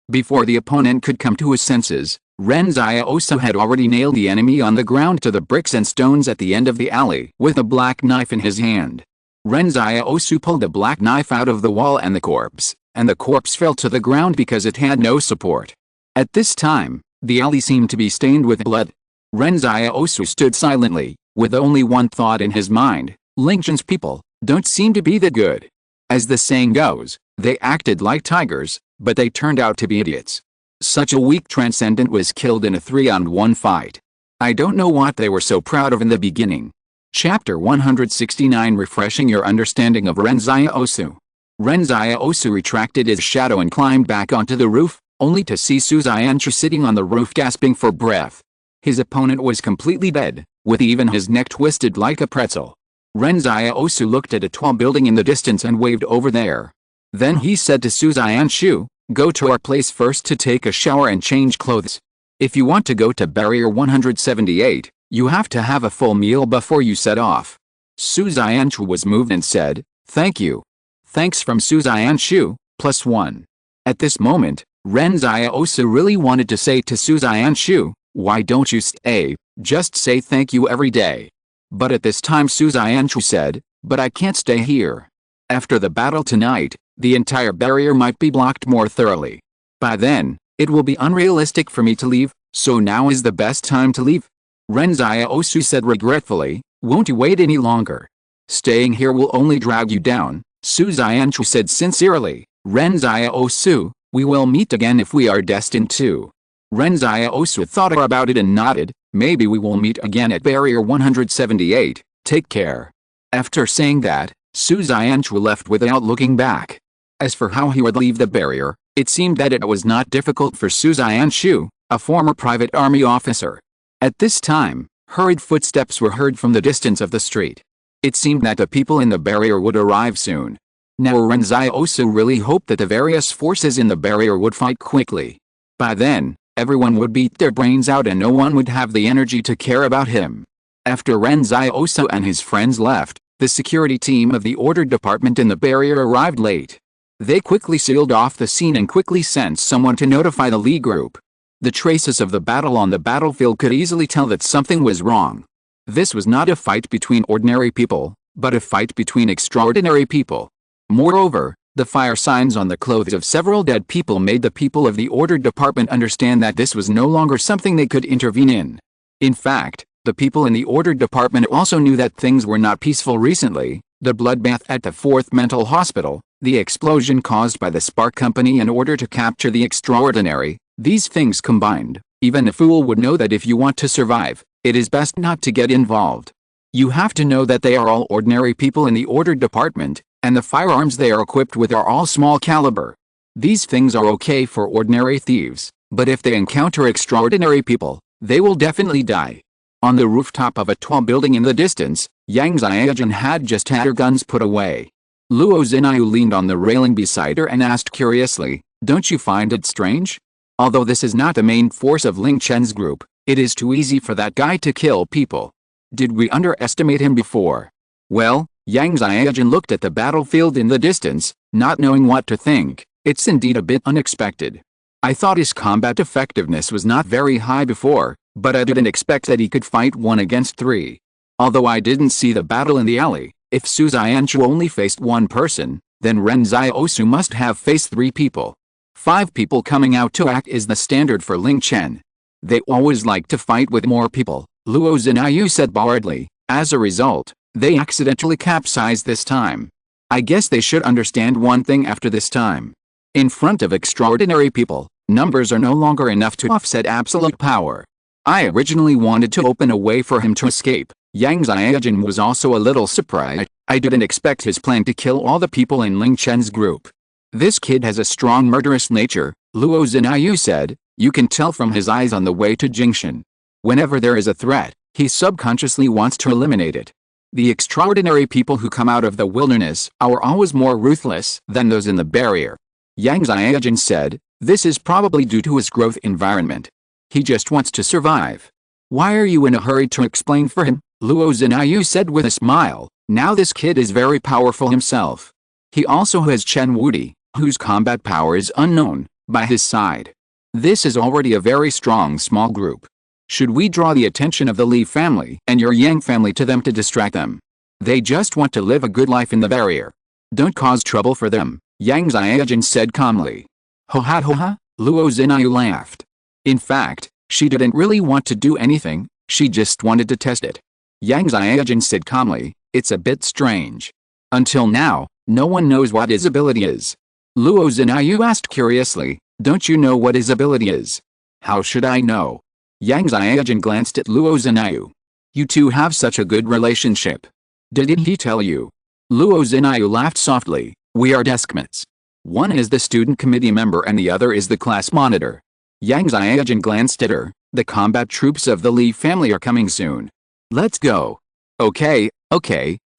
Before the opponent could come to his senses, Ren Xiaosu had already nailed the enemy on the ground to the bricks and stones at the end of the alley with a black knife in his hand. Ren Xiaosu pulled the black knife out of the wall and the corpse fell to the ground because it had no support. At this time, the alley seemed to be stained with blood. Ren Xiaosu stood silently, with only one thought in his mind: Lingzhen's people don't seem to be that good. As the saying goes, they acted like tigers, but they turned out to be idiots. Such a weak transcendent was killed in a 3-on-1 fight. I don't know what they were so proud of in the beginning. Chapter 169, refreshing your understanding of Ren Xiaosu. Ren Xiaosu retracted his shadow and climbed back onto the roof, only to see Su Xianchu sitting on the roof gasping for breath. His opponent was completely dead, with even his neck twisted like a pretzel. Ren Xiaosu looked at a tall building in the distance and waved over there. Then he said to Su Xianchu, "Go to our place first to take a shower and change clothes. If you want to go to Barrier 178, you have to have a full meal before you set off." Su Xianchu was moved and said, "Thank you." Thanks from Su Xianchu, +1. At this moment, Ren Xiaosu really wanted to say to Su Xianchu, "Why don't you stay, just say thank you every day." But at this time Su Xianchu said, "But I can't stay here. After the battle tonight, the entire barrier might be blocked more thoroughly. By then, it will be unrealistic for me to leave, so now is the best time to leave." Ren Xiaosu said regretfully, "Won't you wait any longer? Staying here will only drag you down." Su Xianchu said sincerely, "Ren Xiaosu, we will meet again if we are destined to." Ren Xiaosu thought about it and nodded, "Maybe we will meet again at Barrier 178, take care." After saying that, Su Xianchu left without looking back. As for how he would leave the barrier, it seemed that it was not difficult for Su Xianchu, a former private army officer. At this time, hurried footsteps were heard from the distance of the street. It seemed that the people in the barrier would arrive soon. Now Ren Xiaosu really hoped that the various forces in the barrier would fight quickly. By then, everyone would beat their brains out and no one would have the energy to care about him. After Ren Xiaosu and his friends left, the security team of the order department in the barrier arrived late. They quickly sealed off the scene and quickly sent someone to notify the Li group. The traces of the battle on the battlefield could easily tell that something was wrong. This was not a fight between ordinary people, but a fight between extraordinary people. Moreover, the fire signs on the clothes of several dead people made the people of the Order Department understand that this was no longer something they could intervene in. In fact, the people in the Order Department also knew that things were not peaceful recently. The bloodbath at the 4th mental hospital, the explosion caused by the Spark Company in order to capture the extraordinary, these things combined, even a fool would know that if you want to survive, it is best not to get involved. You have to know that they are all ordinary people in the Order Department, and the firearms they are equipped with are all small caliber. These things are okay for ordinary thieves, but if they encounter extraordinary people, they will definitely die. On the rooftop of a tall building in the distance, Yang Xiaojun had just had her guns put away. Luo Zinayu leaned on the railing beside her and asked curiously, "Don't you find it strange? Although this is not the main force of Ling Chen's group, it is too easy for that guy to kill people. Did we underestimate him before?" Well, Yang Xiaojun looked at the battlefield in the distance, not knowing what to think. It's indeed a bit unexpected. I thought his combat effectiveness was not very high before, but I didn't expect that he could fight 1 against 3. Although I didn't see the battle in the alley, if Su Xianchu only faced 1 person, then Ren Xiaosu must have faced 3 people. 5 people coming out to act is the standard for Ling Chen. They always like to fight with more people, Luo Zinayu said boredly. As a result, they accidentally capsized this time. I guess they should understand one thing after this time. In front of extraordinary people, numbers are no longer enough to offset absolute power. I originally wanted to open a way for him to escape. Yang Xiaojun was also a little surprised. I didn't expect his plan to kill all the people in Ling Chen's group. This kid has a strong murderous nature, Luo Zinayu said. You can tell from his eyes on the way to Jingshan. Whenever there is a threat, he subconsciously wants to eliminate it. The extraordinary people who come out of the wilderness are always more ruthless than those in the barrier. Yang Xiaojun said, this is probably due to his growth environment. He just wants to survive. Why are you in a hurry to explain for him? Luo Zinayu said with a smile. Now this kid is very powerful himself. He also has Chen Wudi, whose combat power is unknown, by his side. This is already a very strong small group. Should we draw the attention of the Li family and your Yang family to them to distract them? They just want to live a good life in the barrier. Don't cause trouble for them, Yang Xiaojun said calmly. Ho ha, Luo Zinayu laughed. In fact, she didn't really want to do anything, she just wanted to test it. Yang Xiaojun said calmly, it's a bit strange. Until now, no one knows what his ability is. Luo Zinayu asked curiously, don't you know what his ability is? How should I know? Yang Xiaojun glanced at Luo Zinayu. You two have such a good relationship. Didn't he tell you? Luo Zinayu laughed softly. We are deskmates. One is the student committee member and the other is the class monitor. Yang Xiaojun glanced at her. The combat troops of the Li family are coming soon. Let's go. Okay.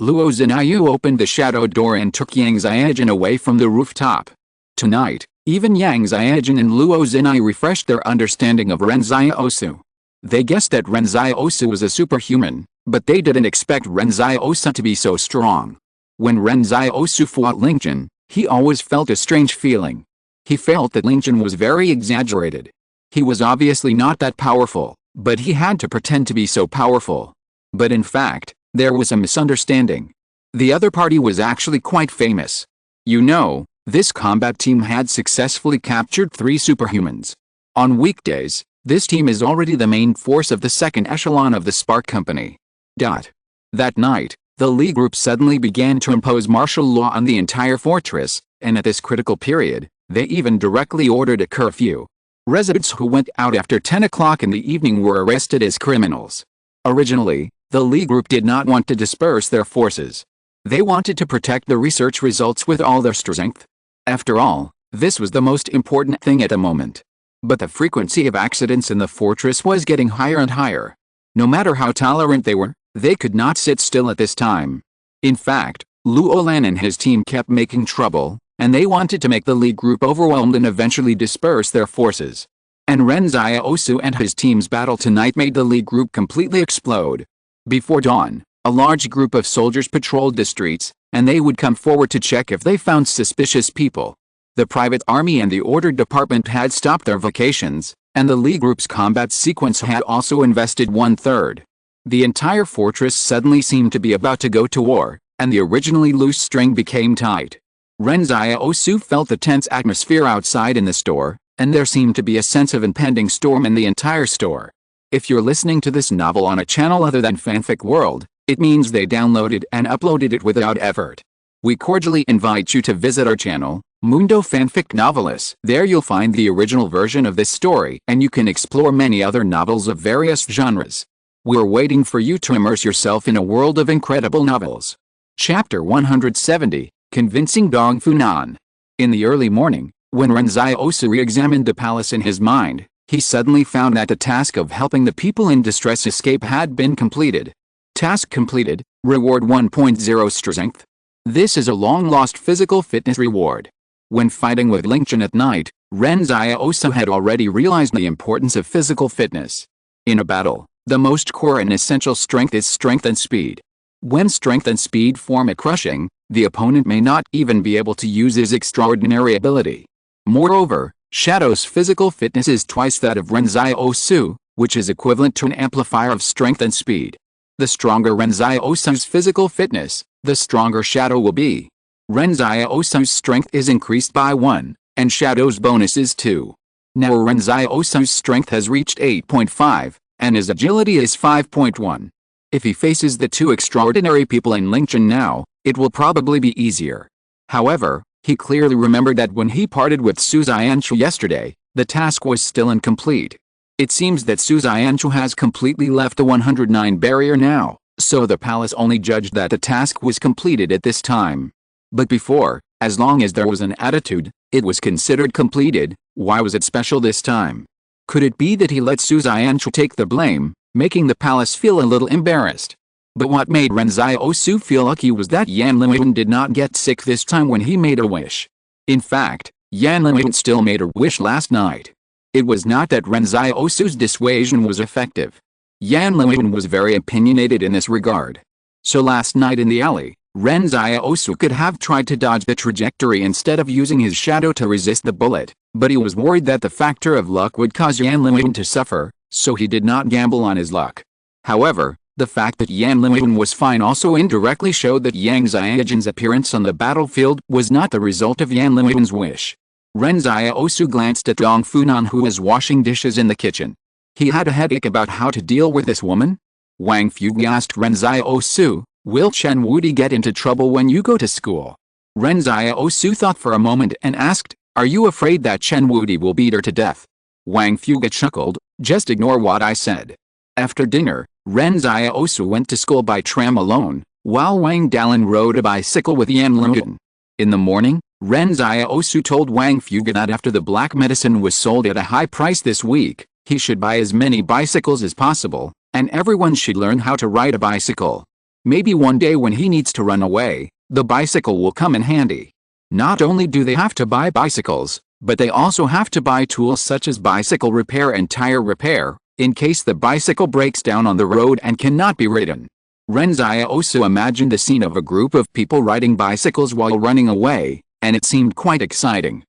Luo Zinayu opened the shadow door and took Yang Xiaojun away from the rooftop. Tonight, even Yang Xiaojun and Luo Zinayu refreshed their understanding of Ren Xiaosu. They guessed that Ren Xiaosu was a superhuman, but they didn't expect Ren Xiaosu to be so strong. When Ren Xiaosu fought Ling Chen, he always felt a strange feeling. He felt that Ling Chen was very exaggerated. He was obviously not that powerful, but he had to pretend to be so powerful. But in fact, there was a misunderstanding. The other party was actually quite famous. You know, this combat team had successfully captured 3 superhumans. On weekdays, this team is already the main force of the second echelon of the Spark Company. That night, the Li group suddenly began to impose martial law on the entire fortress, and at this critical period, they even directly ordered a curfew. Residents who went out after 10 o'clock in the evening were arrested as criminals. Originally, the Li group did not want to disperse their forces. They wanted to protect the research results with all their strength. After all, this was the most important thing at the moment. But the frequency of accidents in the fortress was getting higher and higher. No matter how tolerant they could not sit still at this time. In fact, Luo Lan and his team kept making trouble, and they wanted to make the Li group overwhelmed and eventually disperse their forces. And Ren Xiaosu and his team's battle tonight made the Li group completely explode. Before dawn, a large group of soldiers patrolled the streets, and they would come forward to check if they found suspicious people. The private army and the order department had stopped their vacations, and the Li group's combat sequence had also invested 1/3. The entire fortress suddenly seemed to be about to go to war, and the originally loose string became tight. Ren Xiaosu felt the tense atmosphere outside in the store, and there seemed to be a sense of impending storm in the entire store. If you're listening to this novel on a channel other than Fanfic World, it means they downloaded and uploaded it without effort. We cordially invite you to visit our channel, Mundo Fanfic Novelis. There you'll find the original version of this story, and you can explore many other novels of various genres. We're waiting for you to immerse yourself in a world of incredible novels. Chapter 170, Convincing Dong Funan. In the early morning, when Ren Xiaosu re-examined the palace in his mind, he suddenly found that the task of helping the people in distress escape had been completed. Task completed, reward 1.0 strength. This is a long-lost physical fitness reward. When fighting with Ling Chen at night, Ren Xiaosu had already realized the importance of physical fitness. In a battle, the most core and essential strength is strength and speed. When strength and speed form a crushing, the opponent may not even be able to use his extraordinary ability. Moreover, Shadow's physical fitness is twice that of Ren Xiaosu, which is equivalent to an amplifier of strength and speed. The stronger Ren Xiaosu's physical fitness, the stronger Shadow will be. Ren Xiaosu's strength is increased by 1, and Shadow's bonus is 2. Now Ren Xiaosu's strength has reached 8.5, and his agility is 5.1. If he faces the two extraordinary people in Ling Chen now, it will probably be easier. However, he clearly remembered that when he parted with Su Xianchu yesterday, the task was still incomplete. It seems that Su Xianchu has completely left the 109 barrier now, so the palace only judged that the task was completed at this time. But before, as long as there was an attitude, it was considered completed. Why was it special this time? Could it be that he let Su Xianchu take the blame, making the palace feel a little embarrassed? But what made Ren Xiaosu feel lucky was that Yan Liwen did not get sick this time when he made a wish. In fact, Yan Liwen still made a wish last night. It was not that Ren Xiaosu's dissuasion was effective. Yan Liwen was very opinionated in this regard. So last night in the alley, Ren Xiaosu could have tried to dodge the trajectory instead of using his shadow to resist the bullet, but he was worried that the factor of luck would cause Yan Liwen to suffer, so he did not gamble on his luck. However, the fact that Yan Liwen was fine also indirectly showed that Yang Xiaojin's appearance on the battlefield was not the result of Yan Liwen's wish. Ren Xiaosu glanced at Dong Funan, who was washing dishes in the kitchen. He had a headache about how to deal with this woman. Wang Fuge asked Ren Xiaosu, "Will Chen Wudi get into trouble when you go to school?" Ren Xiaosu thought for a moment and asked, "Are you afraid that Chen Wudi will beat her to death?" Wang Fuge chuckled, "Just ignore what I said." After dinner, Ren Xiaosu went to school by tram alone, while Wang Dalin rode a bicycle with Yan Liwen. In the morning, Ren Xiaosu told Wang Fuge that after the black medicine was sold at a high price this week, he should buy as many bicycles as possible, and everyone should learn how to ride a bicycle. Maybe one day when he needs to run away, the bicycle will come in handy. Not only do they have to buy bicycles, but they also have to buy tools such as bicycle repair and tire repair, in case the bicycle breaks down on the road and cannot be ridden. Ren Xiaosu imagined the scene of a group of people riding bicycles while running away, and it seemed quite exciting.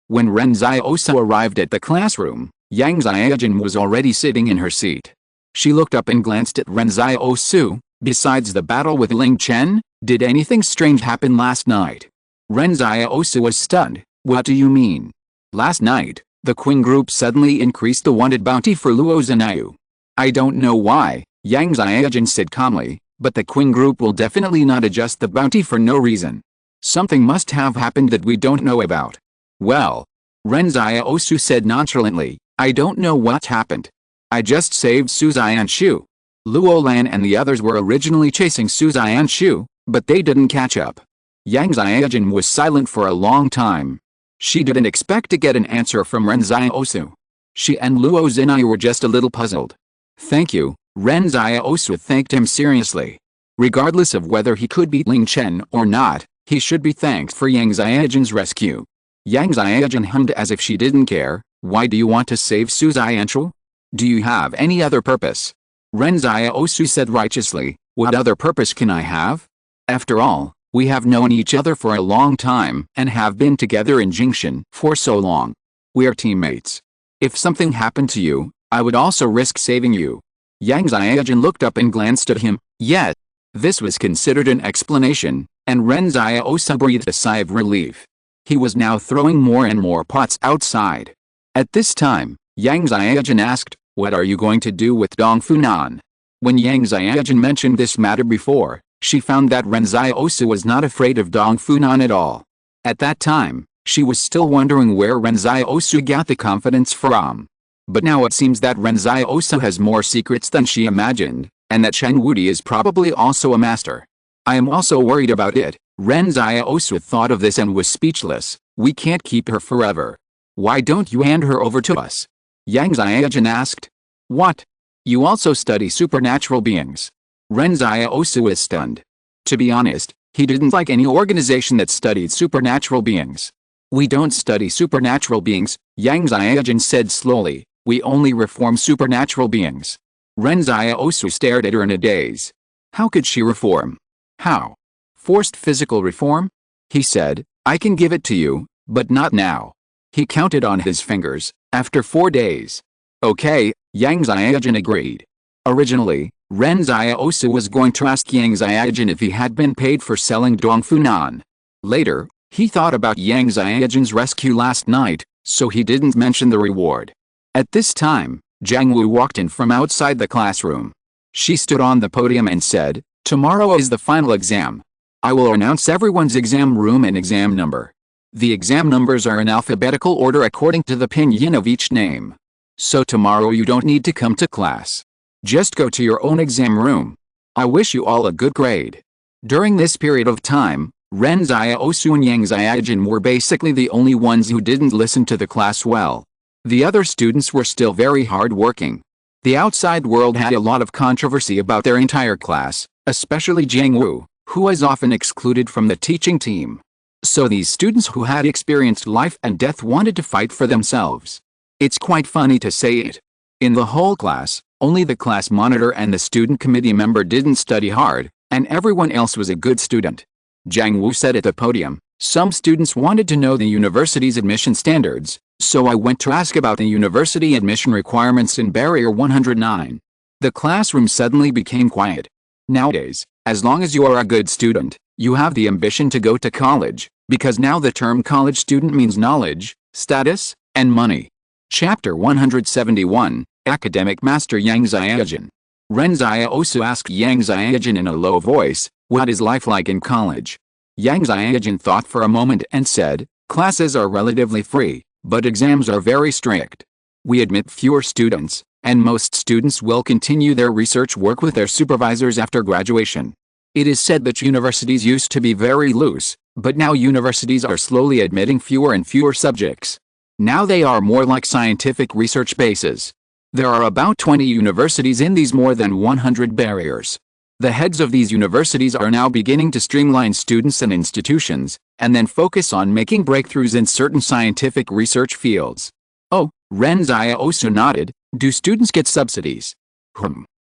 When Ren Xiaosu arrived at the classroom, Yang Xiaojin was already sitting in her seat. She looked up and glanced at Ren Xiaosu. "Besides the battle with Ling Chen, did anything strange happen last night?" Ren Xiaosu was stunned. "What do you mean?" "Last night, the Qing group suddenly increased the wanted bounty for Luo Zhenyu." "I don't know why," Yang Xiaojin said calmly, "but the Qing group will definitely not adjust the bounty for no reason. Something must have happened that we don't know about." "Well," Ren Xiaosu said nonchalantly, "I don't know what happened. I just saved Su Xianchu. Luo Lan and the others were originally chasing Su Xianchu, but they didn't catch up." Yang Xiaojin was silent for a long time. She didn't expect to get an answer from Ren Xiaosu. She and Luo Zhenyu were just a little puzzled. "Thank you," Ren Xiaosu thanked him seriously. Regardless of whether he could beat Ling Chen or not, he should be thanked for Yang Xiaojin's rescue. Yang Xiaojin hummed as if she didn't care. "Why do you want to save Su Xianchu? Do you have any other purpose?" Ren Xiaosu said righteously, "What other purpose can I have? After all, we have known each other for a long time and have been together in Jingshan for so long. We're teammates. If something happened to you, I would also risk saving you." Yang Xiaojin looked up and glanced at him. Yet, this was considered an explanation, and Ren Xiaosu breathed a sigh of relief. He was now throwing more and more pots outside. At this time, Yang Xiaojun asked, "What are you going to do with Dongfunan?" When Yang Xiaojun mentioned this matter before, she found that Ren Xiaosu was not afraid of Dongfunan at all. At that time, she was still wondering where Ren Xiaosu got the confidence from. But now it seems that Ren Xiaosu has more secrets than she imagined, and that Chen Wudi is probably also a master. I am also worried about it. Ren Xiaosu thought of this and was speechless. We can't keep her forever. Why don't you hand her over to us? Yang Xiaojun asked. What? You also study supernatural beings? Ren Xiaosu is stunned. To be honest, he didn't like any organization that studied supernatural beings. We don't study supernatural beings, Yang Xiaojun said slowly. We only reform supernatural beings. Ren Xiaosu stared at her in a daze. How could she reform? How? Forced physical reform? He said, I can give it to you, but not now. He counted on his fingers, after 4 days. Okay, Yang Xiaojun agreed. Originally, Ren Xiaosu was going to ask Yang Xiaojun if he had been paid for selling Dongfunan. Later, he thought about Yang Xiaojun's rescue last night, so he didn't mention the reward. At this time, Jiang Wu walked in from outside the classroom. She stood on the podium and said, Tomorrow is the final exam. I will announce everyone's exam room and exam number. The exam numbers are in alphabetical order according to the pinyin of each name. So tomorrow you don't need to come to class. Just go to your own exam room. I wish you all a good grade. During this period of time, Ren Xiaosu and Yang Xiaojun were basically the only ones who didn't listen to the class well. The other students were still very hard-working. The outside world had a lot of controversy about their entire class, especially Jiang Wu, who was often excluded from the teaching team. So these students who had experienced life and death wanted to fight for themselves. It's quite funny to say it. In the whole class, only the class monitor and the student committee member didn't study hard, and everyone else was a good student. Jiang Wu said at the podium, some students wanted to know the university's admission standards, so I went to ask about the university admission requirements in Barrier 109. The classroom suddenly became quiet. Nowadays, as long as you are a good student, you have the ambition to go to college, because now the term college student means knowledge, status, and money. Chapter 171, Academic Master Yang Xiaojun. Ren Xiaosu asked Yang Xiaojun in a low voice, what is life like in college? Yang Xiaojun thought for a moment and said, classes are relatively free, but exams are very strict. We admit fewer students, and most students will continue their research work with their supervisors after graduation. It is said that universities used to be very loose, but now universities are slowly admitting fewer and fewer subjects. Now they are more like scientific research bases. There are about 20 universities in these more than 100 barriers. The heads of these universities are now beginning to streamline students and institutions, and then focus on making breakthroughs in certain scientific research fields. Oh, Ren Xiaosu nodded. Do students get subsidies?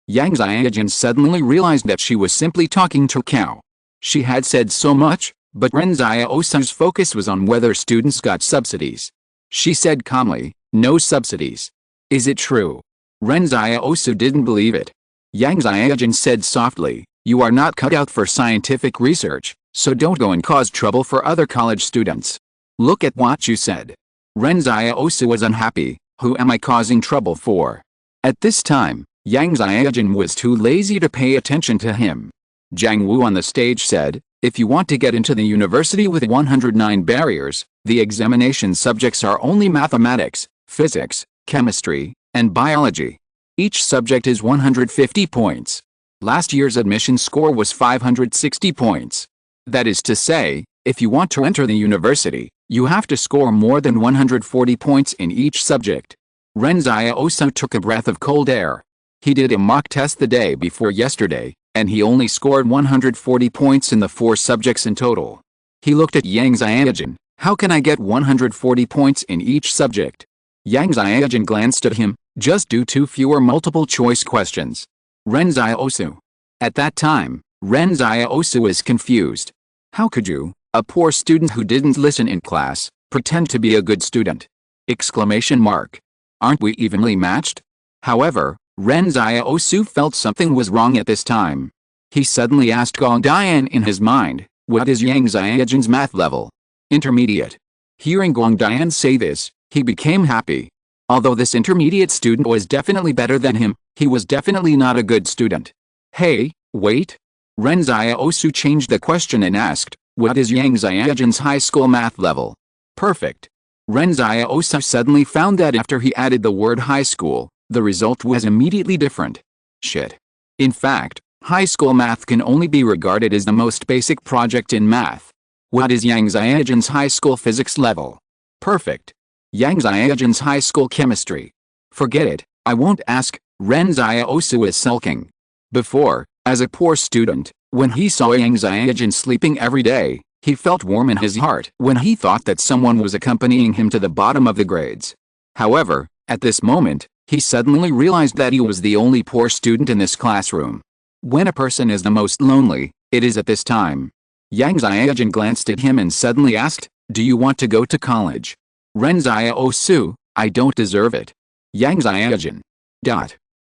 Yang Xiaojun suddenly realized that she was simply talking to a cow. She had said so much, but Ren Xiaosu's focus was on whether students got subsidies. She said calmly, no subsidies. Is it true? Ren Xiaosu didn't believe it. Yang Xiaojun said softly, you are not cut out for scientific research, so don't go and cause trouble for other college students. Look at what you said. Ren Xiaosu was unhappy. Who am I causing trouble for? At this time, Yang Xiaojun was too lazy to pay attention to him. Jiang Wu on the stage said, if you want to get into the university with 109 barriers, the examination subjects are only mathematics, physics, chemistry, and biology. Each subject is 150 points. Last year's admission score was 560 points. That is to say, if you want to enter the university, you have to score more than 140 points in each subject. Ren Xiaosu took a breath of cold air. He did a mock test the day before yesterday, and he only scored 140 points in the 4 subjects in total. He looked at Yang Xiaojun. How can I get 140 points in each subject? Yang Xiaojun glanced at him. Just do 2 fewer multiple-choice questions. Ren Xiaosu. At that time, Ren Xiaosu was confused. How could you, a poor student who didn't listen in class, pretend to be a good student? Exclamation mark. Aren't we evenly matched? However, Ren Xiaosu felt something was wrong at this time. He suddenly asked Gong Dian in his mind, What is Yang Xiaojun's math level? Intermediate. Hearing Guang Dian say this, he became happy. Although this intermediate student was definitely better than him, he was definitely not a good student. Hey, wait. Ren Xiaosu changed the question and asked, what is Yang Xiaojun's high school math level? Perfect. Ren Xiaosu suddenly found that after he added the word high school, the result was immediately different. Shit. In fact, high school math can only be regarded as the most basic project in math. What is Yang Xiaojun's high school physics level? Perfect. Yang Xiaojun's high school chemistry. Forget it, I won't ask. Ren Xiaosu is sulking. Before, as a poor student, when he saw Yang Xiaojun sleeping every day, he felt warm in his heart when he thought that someone was accompanying him to the bottom of the grades. However, at this moment, he suddenly realized that he was the only poor student in this classroom. When a person is the most lonely, it is at this time. Yang Xiaojun glanced at him and suddenly asked, do you want to go to college? Ren Xiaosu, I don't deserve it. Yang Xiaojun.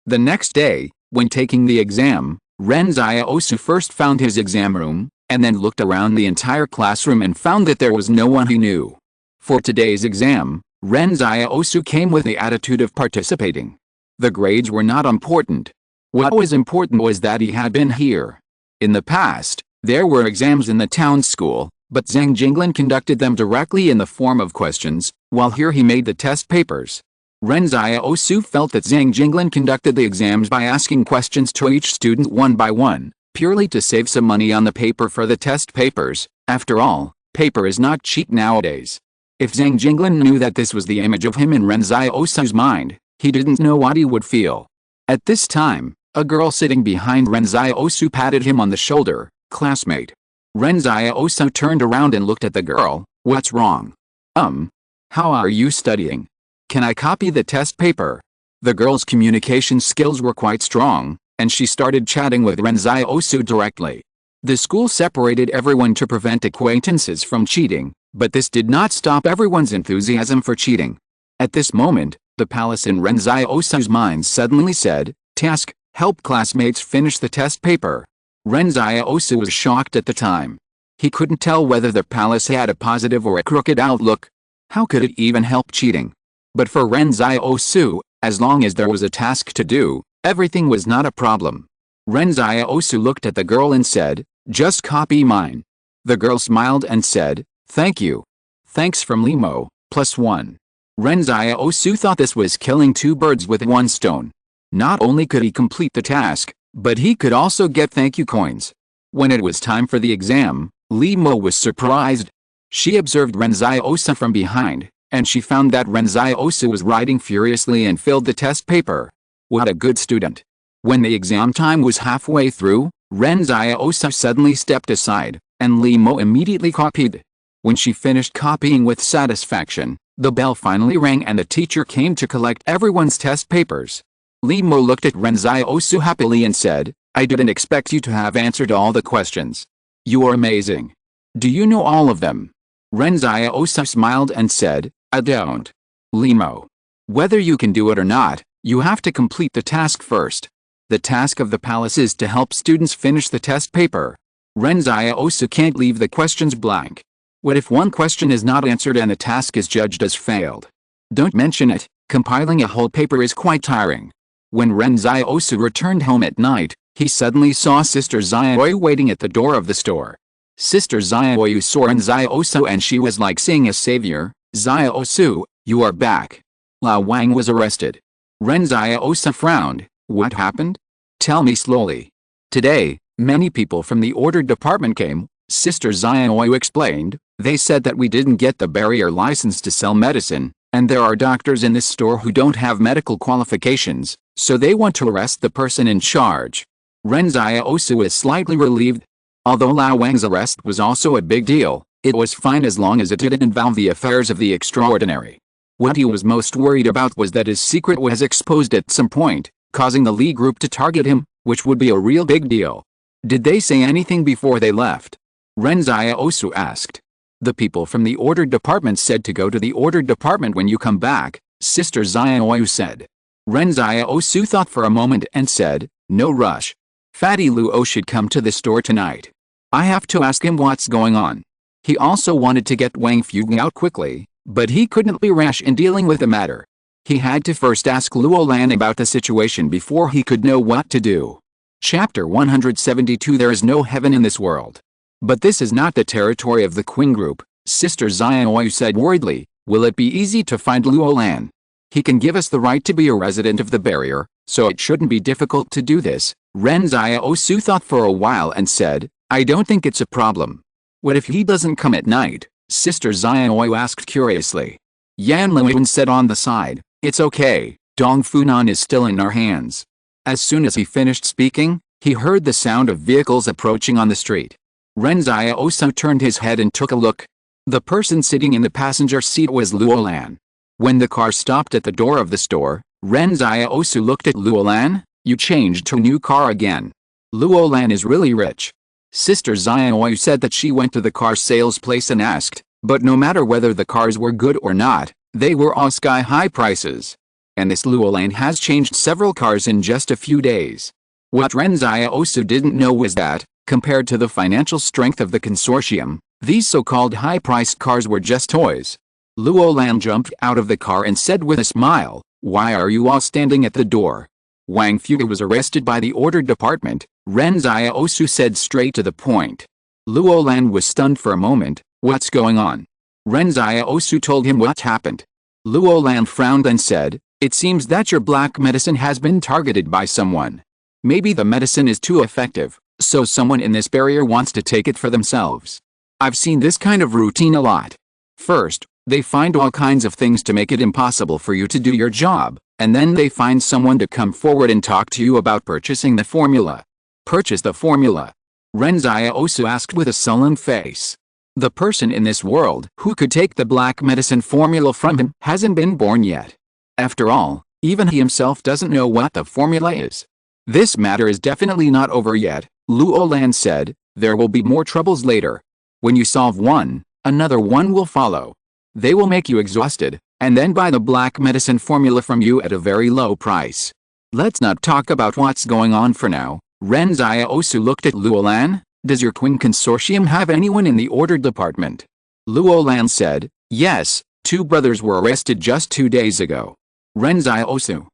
The next day, when taking the exam, Ren Xiaosu first found his exam room, and then looked around the entire classroom and found that there was no one he knew. For today's exam, Ren Xiaosu came with the attitude of participating. The grades were not important. What was important was that he had been here. In the past, there were exams in the town school, but Zhang Jinglin conducted them directly in the form of questions, while here he made the test papers. Ren Xiaosu felt that Zhang Jinglin conducted the exams by asking questions to each student one by one, purely to save some money on the paper for the test papers. After all, paper is not cheap nowadays. If Zhang Jinglin knew that this was the image of him in Ren Xiaosu's mind, he didn't know what he would feel. At this time, a girl sitting behind Ren Xiaosu patted him on the shoulder. Classmate. Ren Xiaosu turned around and looked at the girl. What's wrong? How are you studying? Can I copy the test paper? The girl's communication skills were quite strong, and she started chatting with Ren Xiaosu directly. The school separated everyone to prevent acquaintances from cheating, but this did not stop everyone's enthusiasm for cheating. At this moment, the palace in Ren Xiaosu's mind suddenly said, task, help classmates finish the test paper. Ren Xiaosu was shocked at the time. He couldn't tell whether the palace had a positive or a crooked outlook. How could it even help cheating? But for Ren Xiaosu, as long as there was a task to do, everything was not a problem. Ren Xiaosu looked at the girl and said, just copy mine. The girl smiled and said, thank you. Thanks from Limo, +1. Ren Xiaosu thought this was killing two birds with one stone. Not only could he complete the task, but he could also get thank you coins. When it was time for the exam, Limo was surprised. She observed Ren Xiaosu from behind, and she found that Ren Xiaosu was writing furiously and filled the test paper. What a good student. When the exam time was halfway through, Ren Xiaosu suddenly stepped aside, and Limo immediately copied. When she finished copying with satisfaction, the bell finally rang and the teacher came to collect everyone's test papers. Limo looked at Ren Xiaosu happily and said, I didn't expect you to have answered all the questions. You are amazing. Do you know all of them? Ren Xiaosu smiled and said, I don't. Limo. Whether you can do it or not, you have to complete the task first. The task of the palace is to help students finish the test paper. Ren Xiaosu can't leave the questions blank. What if one question is not answered and the task is judged as failed? Don't mention it, compiling a whole paper is quite tiring. When Ren Xiaosu returned home at night, he suddenly saw Sister Xiaoyu waiting at the door of the store. Sister Xiaoyu saw Ren Xiaosu and she was like seeing a savior. Xiaosu, you are back. Lao Wang was arrested. Ren Xiaosu frowned. What happened? Tell me slowly. Today, many people from the order department came, Sister Xiaoyu explained. They said that we didn't get the barrier license to sell medicine, and there are doctors in this store who don't have medical qualifications, so they want to arrest the person in charge. Ren Xiaosu is slightly relieved. Although Lao Wang's arrest was also a big deal, it was fine as long as it didn't involve the affairs of the extraordinary. What he was most worried about was that his secret was exposed at some point, causing the Lee group to target him, which would be a real big deal. Did they say anything before they left? Ren Xiaosu asked. The people from the order department said to go to the order department when you come back, Sister Xiaoyu said. Ren Xiaosu thought for a moment and said, no rush. Fatty Luo should come to the store tonight. I have to ask him what's going on. He also wanted to get Wang Fuge out quickly, but he couldn't be rash in dealing with the matter. He had to first ask Luo Lan about the situation before he could know what to do. Chapter 172 There is no heaven in this world. But this is not the territory of the Qing group, Sister Xiaoyu said worriedly. Will it be easy to find Luo Lan? He can give us the right to be a resident of the barrier, so it shouldn't be difficult to do this. Ren Xiaosu thought for a while and said, I don't think it's a problem. What if he doesn't come at night? Sister Xiaoyu asked curiously. Yan Luiyun said on the side, it's okay, Dong Funan is still in our hands. As soon as he finished speaking, he heard the sound of vehicles approaching on the street. Ren Xiaosu turned his head and took a look. The person sitting in the passenger seat was Luo Lan. When the car stopped at the door of the store, Ren Xiaosu looked at Luo Lan. You changed to a new car again. Luo Lan is really rich. Sister Xiaoyu said that she went to the car sales place and asked, but no matter whether the cars were good or not, they were all sky-high prices. And this Luo Lan has changed several cars in just a few days. What Ren Xiaosu didn't know was that, compared to the financial strength of the consortium, these so-called high-priced cars were just toys. Luo Lan jumped out of the car and said with a smile, why are you all standing at the door? Wang Fuge was arrested by the order department, Ren Xiaosu said straight to the point. Luo Lan was stunned for a moment. What's going on? Ren Xiaosu told him what happened. Luo Lan frowned and said, it seems that your black medicine has been targeted by someone. Maybe the medicine is too effective, so someone in this barrier wants to take it for themselves. I've seen this kind of routine a lot. First, they find all kinds of things to make it impossible for you to do your job, and then they find someone to come forward and talk to you about purchasing the formula. Purchase the formula? Ren Xiaosu asked with a sullen face. The person in this world who could take the black medicine formula from him hasn't been born yet. After all, even he himself doesn't know what the formula is. This matter is definitely not over yet, Luo Lan said. There will be more troubles later. When you solve one, another one will follow. They will make you exhausted, and then buy the black medicine formula from you at a very low price. Let's not talk about what's going on for now. Ren Xiaosu looked at Luo Lan. Does your Qing consortium have anyone in the order department? Luo Lan said, yes, 2 brothers were arrested just 2 days ago. Ren Xiaosu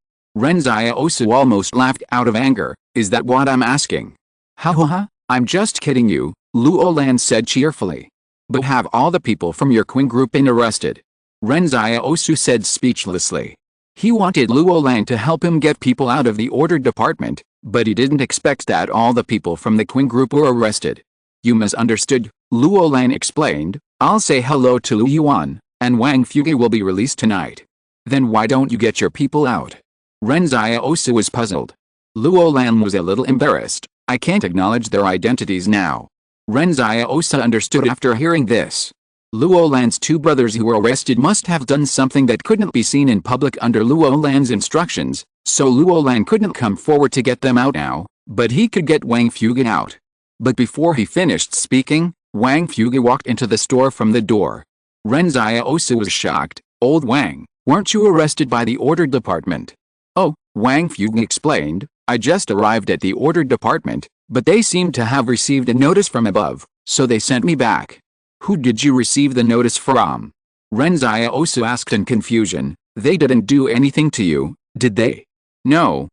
almost laughed out of anger. Is that what I'm asking? Ha ha ha, I'm just kidding you, Luo Lan said cheerfully. But have all the people from your Qing group been arrested? Ren Xiaosu said speechlessly. He wanted Luo Lan to help him get people out of the order department, but he didn't expect that all the people from the Qing group were arrested. You misunderstood, Luo Lan explained. I'll say hello to Lu Yuan, and Wang Fuge will be released tonight. Then why don't you get your people out? Ren Xiaosu was puzzled. Luo Lan was a little embarrassed. I can't acknowledge their identities now. Ren Xiaosu understood after hearing this. Luo Lan's 2 brothers who were arrested must have done something that couldn't be seen in public under Luo Lan's instructions, so Luo Lan couldn't come forward to get them out now, but he could get Wang Fuge out. But before he finished speaking, Wang Fuge walked into the store from the door. Ren Xiaosu was shocked. Old Wang, weren't you arrested by the order department? Oh, Wang Fuge explained, I just arrived at the order department, but they seemed to have received a notice from above, so they sent me back. Who did you receive the notice from? Ren Xiaosu asked in confusion. They didn't do anything to you, did they? No,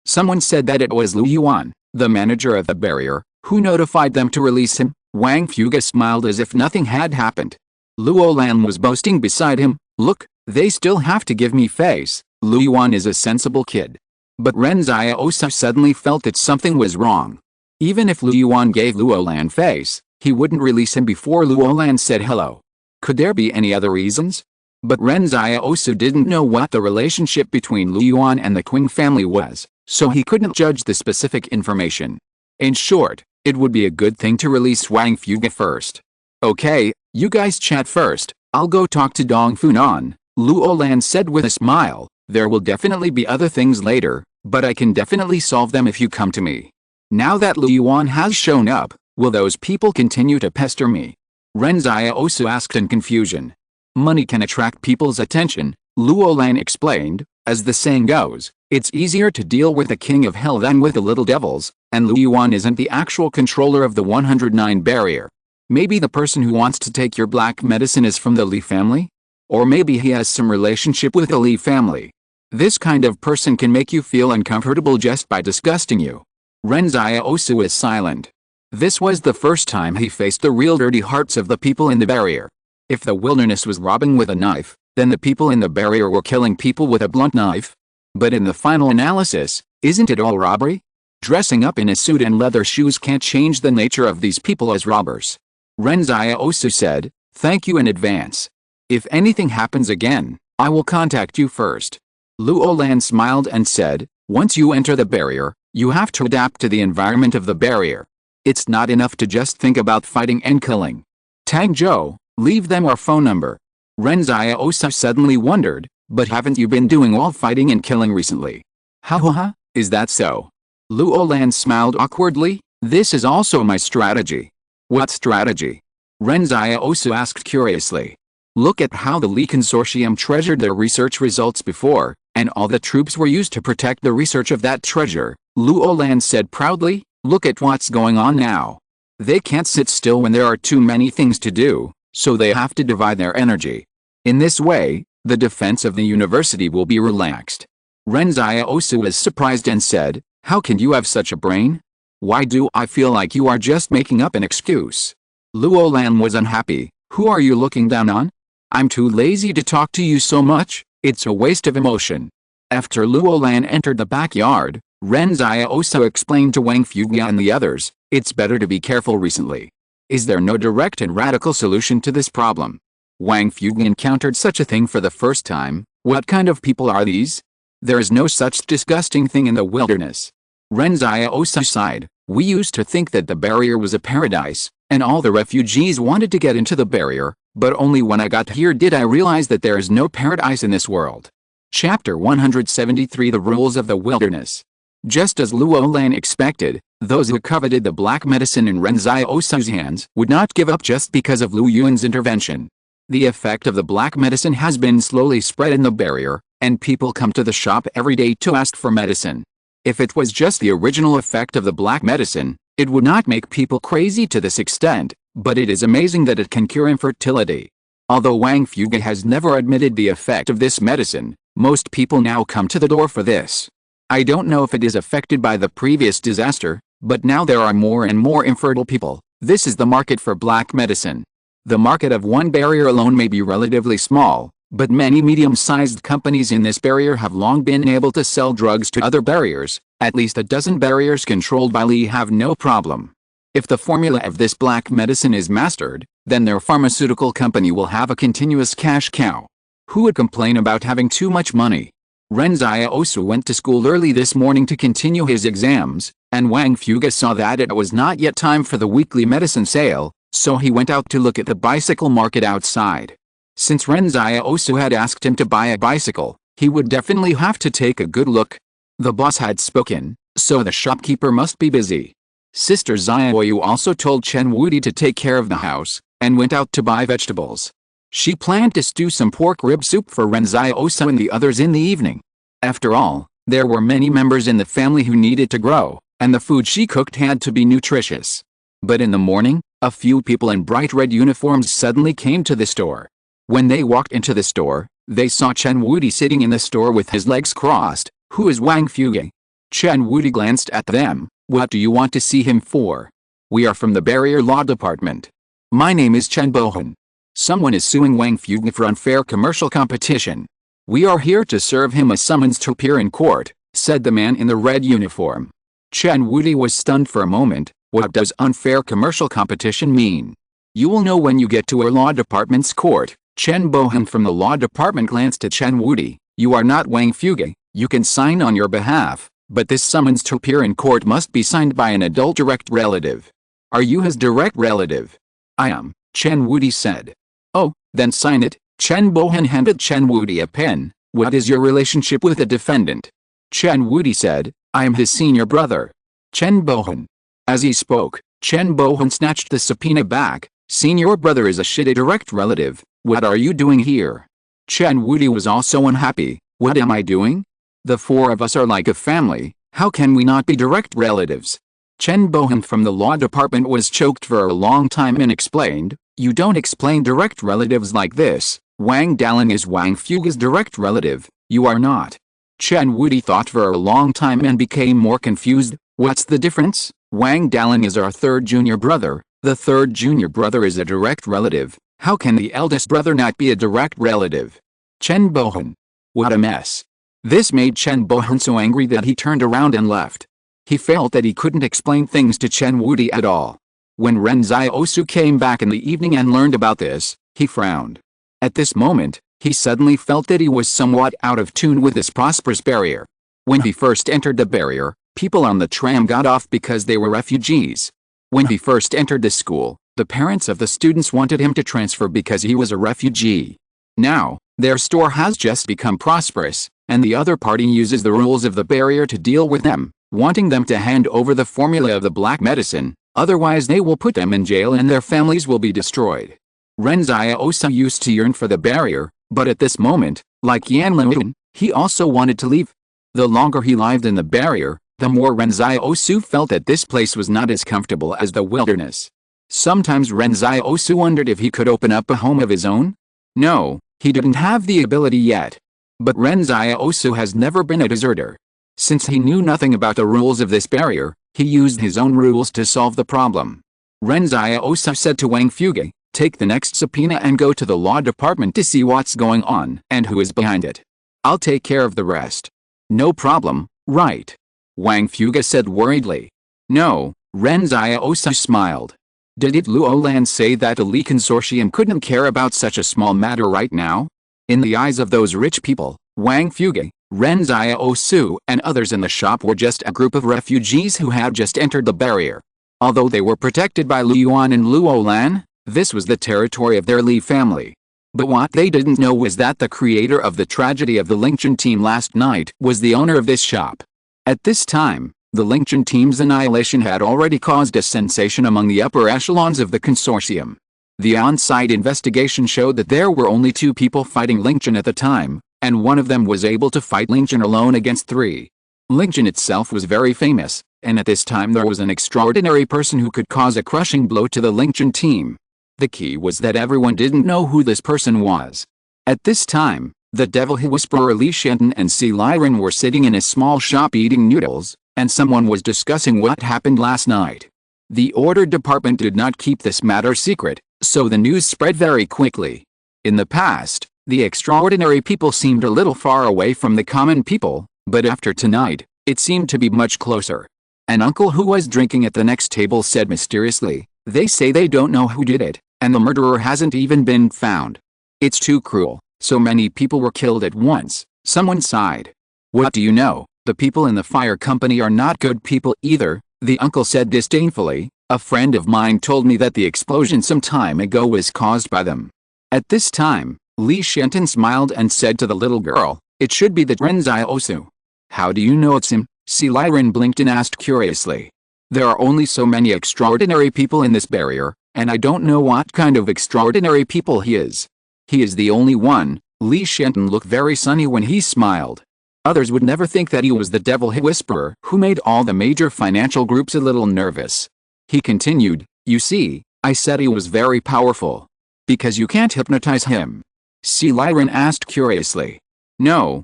someone said that it was Lu Yuan, the manager of the barrier, who notified them to release him. Wang Fuge smiled as if nothing had happened. Luo Lan was boasting beside him. Look, they still have to give me face. Lu Yuan is a sensible kid. But Ren Xiaosu suddenly felt that something was wrong. Even if Lu Yuan gave Luo Lan face, he wouldn't release him before Luo Lan said hello. Could there be any other reasons? But Ren Xiaosu didn't know what the relationship between Lu Yuan and the Qing family was, so he couldn't judge the specific information. In short, it would be a good thing to release Wang Fuge first. Okay, you guys chat first, I'll go talk to Dong Funan, Luo Lan said with a smile. There will definitely be other things later, but I can definitely solve them if you come to me. Now that Lu Yuan has shown up, will those people continue to pester me? Ren Xiaosu asked in confusion. Money can attract people's attention, Luo Lan explained. As the saying goes, It's easier to deal with the king of hell than with the little devils, and Lu Yuan isn't the actual controller of the 109 barrier. Maybe the person who wants to take your black medicine is from the Li family? Or maybe he has some relationship with the Li family. This kind of person can make you feel uncomfortable just by disgusting you. Ren Xiaosu is silent. This was the first time he faced the real dirty hearts of the people in the barrier. If the wilderness was robbing with a knife, then the people in the barrier were killing people with a blunt knife. But in the final analysis, isn't it all robbery? Dressing up in a suit and leather shoes can't change the nature of these people as robbers. Ren Xiaosu said, "Thank you in advance. If anything happens again, I will contact you first." Luo Lan smiled and said, "Once you enter the barrier, you have to adapt to the environment of the barrier. It's not enough to just think about fighting and killing. Tang Zhou, leave them our phone number." Ren Xiaosu suddenly wondered, "But haven't you been doing all fighting and killing recently?" "Ha, is that so?" Luo Lan smiled awkwardly, "This is also my strategy." "What strategy?" Ren Xiaosu asked curiously. "Look at how the Li Consortium treasured their research results before, and all the troops were used to protect the research of that treasure," Luo Lan said proudly. "Look at what's going on now. They can't sit still when there are too many things to do, so they have to divide their energy. In this way, the defense of the university will be relaxed." Ren Xiaosu was surprised and said, "How can you have such a brain? Why do I feel like you are just making up an excuse?" Luo Lan was unhappy. "Who are you looking down on? I'm too lazy to talk to you so much, it's a waste of emotion." After Luo Lan entered the backyard, Ren Xiaosu explained to Wang Fuge and the others, "It's better to be careful recently. Is there no direct and radical solution to this problem?" Wang Fuge encountered such a thing for the first time. What kind of people are these? There is no such disgusting thing in the wilderness. Ren Xiaosu sighed. "We used to think that the barrier was a paradise, and all the refugees wanted to get into the barrier, but only when I got here did I realize that there is no paradise in this world." Chapter 173 The Rules of the Wilderness. Just as Luo Lan expected, those who coveted the black medicine in Ren Xiaosu's hands would not give up just because of Lu Yuan's intervention. The effect of the black medicine has been slowly spread in the barrier, and people come to the shop every day to ask for medicine. If it was just the original effect of the black medicine, it would not make people crazy to this extent, but it is amazing that it can cure infertility. Although Wang Fuge has never admitted the effect of this medicine, most people now come to the door for this. I don't know if it is affected by the previous disaster, but now there are more and more infertile people. This is the market for black medicine. The market of one barrier alone may be relatively small, but many medium-sized companies in this barrier have long been able to sell drugs to other barriers. At least a dozen barriers controlled by Li have no problem. If the formula of this black medicine is mastered, then their pharmaceutical company will have a continuous cash cow. Who would complain about having too much money? Ren Xiaosu went to school early this morning to continue his exams, and Wang Fuge saw that it was not yet time for the weekly medicine sale, so he went out to look at the bicycle market outside. Since Ren Xiaosu had asked him to buy a bicycle, he would definitely have to take a good look. The boss had spoken, so the shopkeeper must be busy. Sister Xiaoyu also told Chen Wudi to take care of the house, and went out to buy vegetables. She planned to stew some pork rib soup for Ren Xiaosu and the others in the evening. After all, there were many members in the family who needed to grow, and the food she cooked had to be nutritious. But in the morning, a few people in bright red uniforms suddenly came to the store. When they walked into the store, they saw Chen Wudi sitting in the store with his legs crossed. "Who is Wang Fuge?" Chen Wudi glanced at them. "What do you want to see him for?" "We are from the Barrier Law Department. My name is Chen Bohan. Someone is suing Wang Fuge for unfair commercial competition. We are here to serve him a summons to appear in court," said the man in the red uniform. Chen Wudi was stunned for a moment. What does unfair commercial competition mean? "You will know when you get to our law department's court." Chen Bohan from the law department glanced at Chen Wudi. "You are not Wang Fuge. You can sign on your behalf, but this summons to appear in court must be signed by an adult direct relative." "Are you his direct relative?" "I am," Chen Wudi said. "Oh, then sign it." Chen Bohan handed Chen Wudi a pen. "What is your relationship with the defendant?" Chen Wudi said, "I am his senior brother." Chen Bohan. As he spoke, Chen Bohan snatched the subpoena back. "Senior brother is a shitty direct relative. What are you doing here?" Chen Wudi was also unhappy. "What am I doing? The four of us are like a family, how can we not be direct relatives? Chen Bohan from the law department was choked for a long time and explained, you don't explain direct relatives like this. Wang Dalin is Wang Fuge's direct relative, you are not. Chen Wudi thought for a long time and became more confused. What's the difference? Wang Dalin is our third junior brother. The third junior brother is a direct relative. How can the eldest brother not be a direct relative? Chen Bohan. What a mess. This made Chen Bohan so angry that he turned around and left. He felt that he couldn't explain things to Chen Wudi at all. When Ren Xiaosu came back in the evening and learned about this, he frowned. At this moment, he suddenly felt that he was somewhat out of tune with this prosperous barrier. When he first entered the barrier, people on the tram got off because they were refugees. When he first entered the school, the parents of the students wanted him to transfer because he was a refugee. Now, their store has just become prosperous, and the other party uses the rules of the barrier to deal with them, wanting them to hand over the formula of the black medicine, otherwise they will put them in jail and their families will be destroyed. Ren Xiaosu used to yearn for the barrier, but at this moment, like Yan Liuan, he also wanted to leave. The longer he lived in the barrier, the more Ren Xiaosu felt that this place was not as comfortable as the wilderness. Sometimes Ren Xiaosu wondered if he could open up a home of his own. No, he didn't have the ability yet. But Ren Xiaosu has never been a deserter. Since he knew nothing about the rules of this barrier, he used his own rules to solve the problem. Ren Xiaosu said to Wang Fuge, take the next subpoena and go to the law department to see what's going on and who is behind it. I'll take care of the rest. No problem, right? Wang Fuge said worriedly. No, Ren Xiaosu smiled. Did it Luolan say that the Li Consortium couldn't care about such a small matter right now? In the eyes of those rich people, Wang Fuge, Ren Xiaosu and others in the shop were just a group of refugees who had just entered the barrier. Although they were protected by Lu Yuan and Luolan, this was the territory of their Li family. But what they didn't know was that the creator of the tragedy of the Lingchen team last night was the owner of this shop. At this time, the Lingchen team's annihilation had already caused a sensation among the upper echelons of the consortium. The on-site investigation showed that there were only 2 people fighting Lingchen at the time, and one of them was able to fight Lingchen alone against 3. Lingchen itself was very famous, and at this time there was an extraordinary person who could cause a crushing blow to the Lingchen team. The key was that everyone didn't know who this person was. At this time, the devil whisperer Li Shenton and Si Liren were sitting in a small shop eating noodles, and someone was discussing what happened last night. The order department did not keep this matter secret, so the news spread very quickly. In the past, the extraordinary people seemed a little far away from the common people, but after tonight, it seemed to be much closer. An uncle who was drinking at the next table said mysteriously, they say they don't know who did it, and the murderer hasn't even been found. It's too cruel, so many people were killed at once, someone sighed. What do you know, the people in the fire company are not good people either, the uncle said disdainfully. A friend of mine told me that the explosion some time ago was caused by them. At this time, Li Shenton smiled and said to the little girl, it should be that Ren Xiaosu. How do you know it's him? Si Liren blinked and asked curiously. There are only so many extraordinary people in this barrier, and I don't know what kind of extraordinary people he is. He is the only one. Li Shenton looked very sunny when he smiled. Others would never think that he was the devil whisperer who made all the major financial groups a little nervous. He continued, you see, I said he was very powerful. Because you can't hypnotize him. Si Liren asked curiously. No,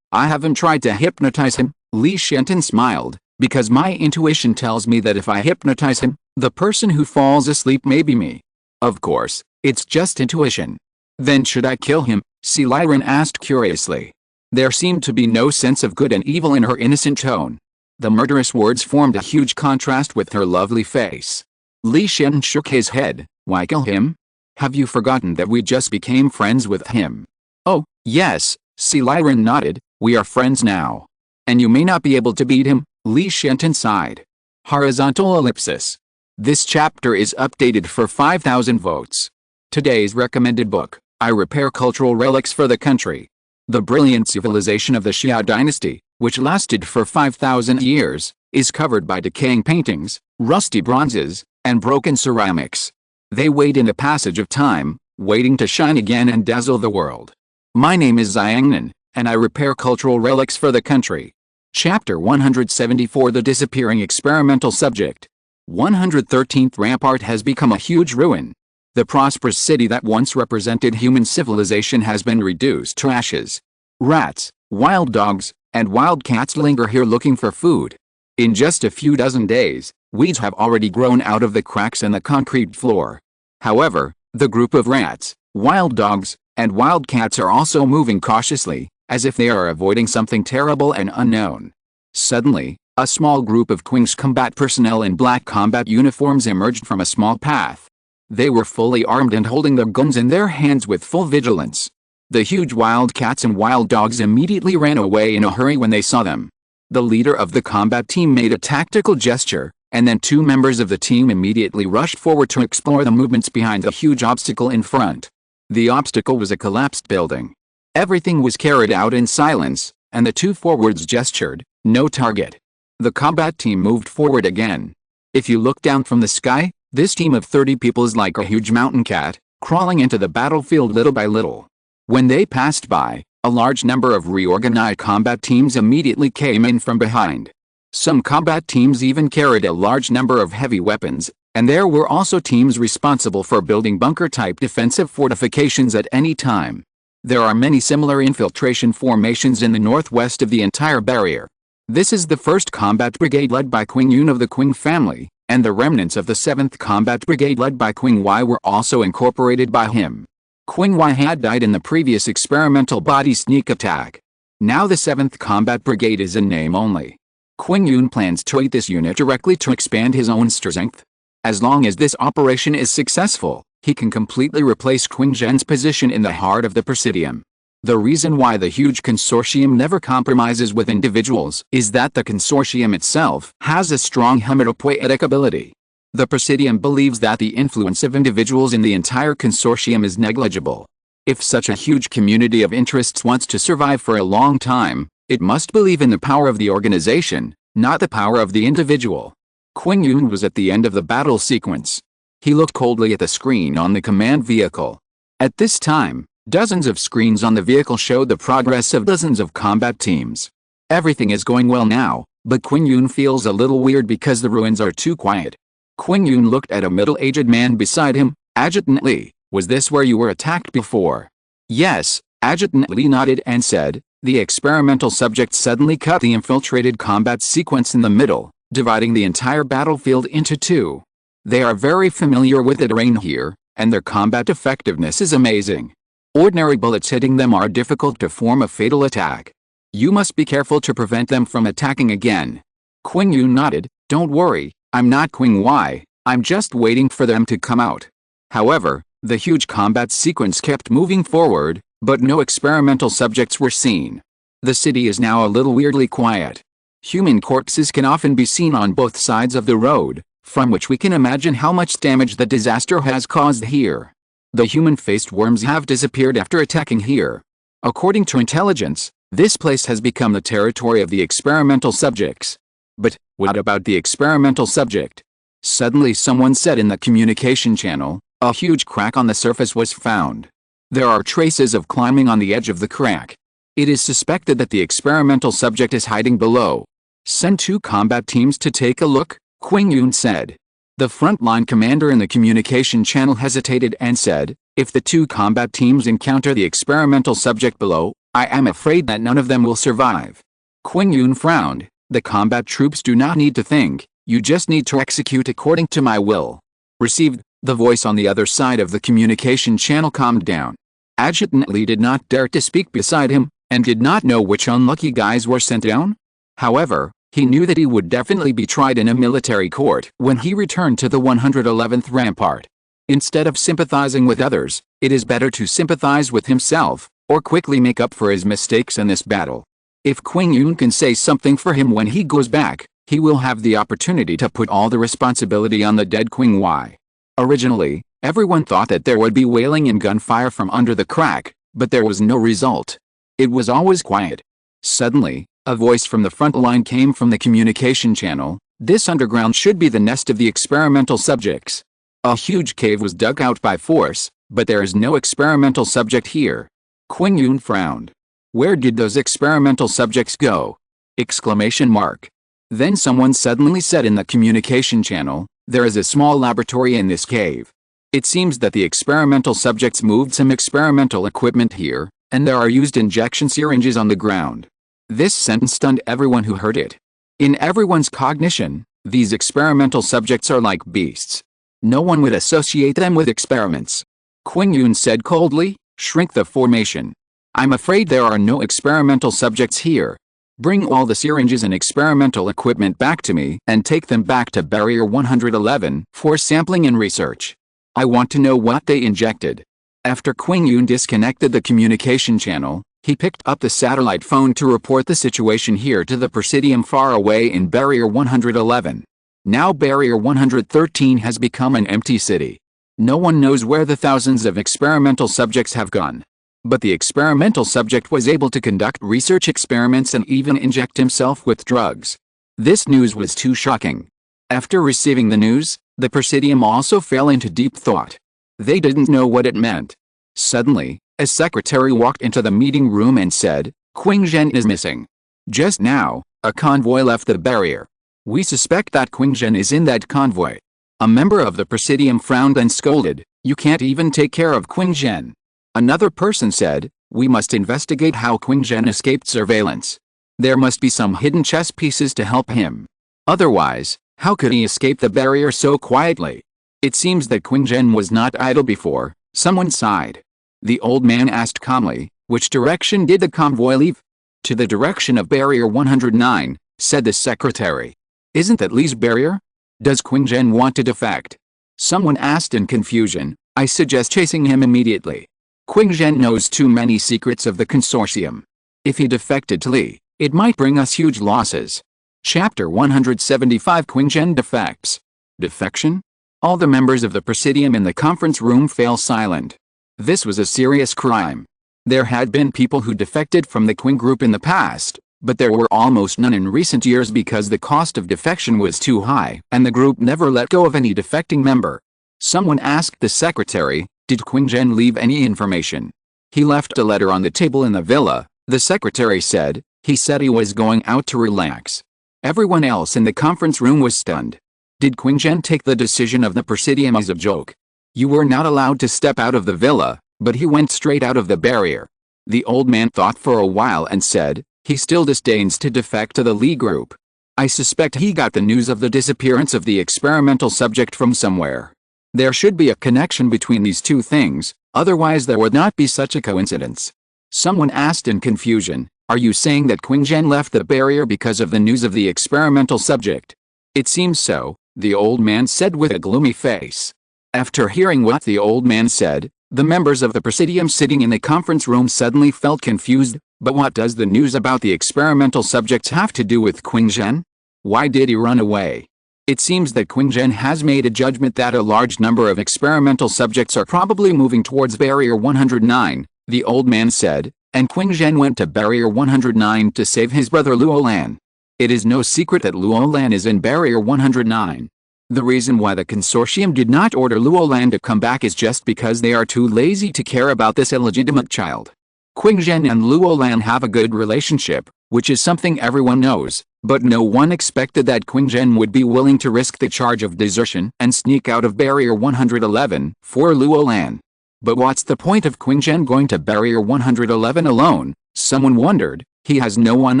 I haven't tried to hypnotize him, Li Shenton smiled, because my intuition tells me that if I hypnotize him, the person who falls asleep may be me. Of course, it's just intuition. Then should I kill him? Si Liren asked curiously. There seemed to be no sense of good and evil in her innocent tone. The murderous words formed a huge contrast with her lovely face. Li Shen shook his head. Why kill him? Have you forgotten that we just became friends with him? Oh, yes, Si Liren nodded, we are friends now. And you may not be able to beat him, Li Shenton sighed. Horizontal ellipsis. This chapter is updated for 5,000 votes. Today's recommended book, I Repair Cultural Relics for the Country. The brilliant civilization of the Xia dynasty, which lasted for 5,000 years, is covered by decaying paintings, rusty bronzes, and broken ceramics. They wait in the passage of time, waiting to shine again and dazzle the world. My name is Xiangnan, and I repair cultural relics for the country. Chapter 174 The Disappearing Experimental Subject. 113th Rampart has become a huge ruin. The prosperous city that once represented human civilization has been reduced to ashes. Rats, wild dogs, and wild cats linger here looking for food. In just a few dozen days, weeds have already grown out of the cracks in the concrete floor. However, the group of rats, wild dogs, and wild cats are also moving cautiously, as if they are avoiding something terrible and unknown. Suddenly, a small group of Qing's combat personnel in black combat uniforms emerged from a small path. They were fully armed and holding their guns in their hands with full vigilance. The huge wild cats and wild dogs immediately ran away in a hurry when they saw them. The leader of the combat team made a tactical gesture, and then two members of the team immediately rushed forward to explore the movements behind the huge obstacle in front. The obstacle was a collapsed building. Everything was carried out in silence, and the two forwards gestured, "No target." The combat team moved forward again. If you look down from the sky, this team of 30 people is like a huge mountain cat, crawling into the battlefield little by little. When they passed by, a large number of reorganized combat teams immediately came in from behind. Some combat teams even carried a large number of heavy weapons, and there were also teams responsible for building bunker-type defensive fortifications at any time. There are many similar infiltration formations in the northwest of the entire barrier. This is the 1st Combat Brigade led by Qing Yun of the Qing family, and the remnants of the 7th Combat Brigade led by Qing Wai were also incorporated by him. Qing Wai had died in the previous experimental body sneak attack. Now the 7th Combat Brigade is in name only. Qing Yun plans to aid this unit directly to expand his own strength. As long as this operation is successful, he can completely replace Qing Zhen's position in the heart of the Presidium. The reason why the huge consortium never compromises with individuals is that the consortium itself has a strong hematopoietic ability. The Presidium believes that the influence of individuals in the entire consortium is negligible. If such a huge community of interests wants to survive for a long time, it must believe in the power of the organization, not the power of the individual. Qing Yun was at the end of the battle sequence. He looked coldly at the screen on the command vehicle. At this time, dozens of screens on the vehicle showed the progress of dozens of combat teams. Everything is going well now, but Qing Yun feels a little weird because the ruins are too quiet. Qing Yun looked at a middle-aged man beside him. "Adjutant Li, was this where you were attacked before?" "Yes," Adjutant Li nodded and said. The experimental subject suddenly cut the infiltrated combat sequence in the middle, dividing the entire battlefield into two. They are very familiar with the terrain here, and their combat effectiveness is amazing. Ordinary bullets hitting them are difficult to form a fatal attack. You must be careful to prevent them from attacking again. Qing Yun nodded. "Don't worry, I'm not Qing Wai, I'm just waiting for them to come out." However, the huge combat sequence kept moving forward, but no experimental subjects were seen. The city is now a little weirdly quiet. Human corpses can often be seen on both sides of the road, from which we can imagine how much damage the disaster has caused here. The human-faced worms have disappeared after attacking here. According to intelligence, this place has become the territory of the experimental subjects. But what about the experimental subject? Suddenly someone said in the communication channel. A huge crack on the surface was found. There are traces of climbing on the edge of the crack. It is suspected that the experimental subject is hiding below. "Send 2 combat teams to take a look," Qing Yun said. The frontline commander in the communication channel hesitated and said, "If the 2 combat teams encounter the experimental subject below, I am afraid that none of them will survive." Qing Yun frowned. "The combat troops do not need to think, you just need to execute according to my will." Received. The voice on the other side of the communication channel calmed down. Adjutant Li did not dare to speak beside him, and did not know which unlucky guys were sent down. However, he knew that he would definitely be tried in a military court when he returned to the 111th Rampart. Instead of sympathizing with others, it is better to sympathize with himself, or quickly make up for his mistakes in this battle. If Qing Yun can say something for him when he goes back, he will have the opportunity to put all the responsibility on the dead Qing Wai. Originally, everyone thought that there would be wailing and gunfire from under the crack, but there was no result. It was always quiet. Suddenly, a voice from the front line came from the communication channel. "This underground should be the nest of the experimental subjects. A huge cave was dug out by force, but there is no experimental subject here." Qing Yun frowned. Where did those experimental subjects go? Exclamation mark. Then someone suddenly said in the communication channel, there is a small laboratory in this cave. It seems that the experimental subjects moved some experimental equipment here, and there are used injection syringes on the ground. This sentence stunned everyone who heard it. In everyone's cognition, these experimental subjects are like beasts. No one would associate them with experiments. Qing Yun said coldly, shrink the formation. I'm afraid there are no experimental subjects here. Bring all the syringes and experimental equipment back to me and take them back to Barrier 111 for sampling and research. I want to know what they injected. After Qing Yun disconnected the communication channel, he picked up the satellite phone to report the situation here to the Presidium far away in Barrier 111. Now Barrier 113 has become an empty city. No one knows where the thousands of experimental subjects have gone. But the experimental subject was able to conduct research experiments and even inject himself with drugs. This news was too shocking. After receiving the news, the Presidium also fell into deep thought. They didn't know what it meant. Suddenly, a secretary walked into the meeting room and said, Qing Zhen is missing. Just now, a convoy left the barrier. We suspect that Qing Zhen is in that convoy. A member of the Presidium frowned and scolded, you can't even take care of Qing Zhen. Another person said, we must investigate how Qing Zhen escaped surveillance. There must be some hidden chess pieces to help him. Otherwise, how could he escape the barrier so quietly? It seems that Qing Zhen was not idle before. Someone sighed. The old man asked calmly, which direction did the convoy leave? To the direction of Barrier 109, said the secretary. Isn't that Li's barrier? Does Qing Zhen want to defect? Someone asked in confusion, I suggest chasing him immediately. Qing Zhen knows too many secrets of the consortium. If he defected to Li, it might bring us huge losses. Chapter 175 Qing Zhen defects. Defection? All the members of the Presidium in the conference room fell silent. This was a serious crime. There had been people who defected from the Qing group in the past, but there were almost none in recent years because the cost of defection was too high, and the group never let go of any defecting member. Someone asked the secretary, did Qing Zhen leave any information? He left a letter on the table in the villa, the secretary said. He said he was going out to relax. Everyone else in the conference room was stunned. Did Qing Zhen take the decision of the Presidium as a joke? You were not allowed to step out of the villa, but he went straight out of the barrier. The old man thought for a while and said, he still disdains to defect to the Li group. I suspect he got the news of the disappearance of the experimental subject from somewhere. There should be a connection between these two things, otherwise there would not be such a coincidence. Someone asked in confusion, are you saying that Qing Zhen left the barrier because of the news of the experimental subject? It seems so, the old man said with a gloomy face. After hearing what the old man said, the members of the Presidium sitting in the conference room suddenly felt confused. But what does the news about the experimental subjects have to do with Qing Zhen? Why did he run away? It seems that Qing Zhen has made a judgment that a large number of experimental subjects are probably moving towards Barrier 109, the old man said, and Qing Zhen went to Barrier 109 to save his brother Luolan. It is no secret that Luolan is in Barrier 109. The reason why the consortium did not order Luolan to come back is just because they are too lazy to care about this illegitimate child. Qing Zhen and Luolan have a good relationship, which is something everyone knows, but no one expected that Qing Zhen would be willing to risk the charge of desertion and sneak out of Barrier 111 for Luolan. But what's the point of Qing Zhen going to Barrier 111 alone? Someone wondered. He has no one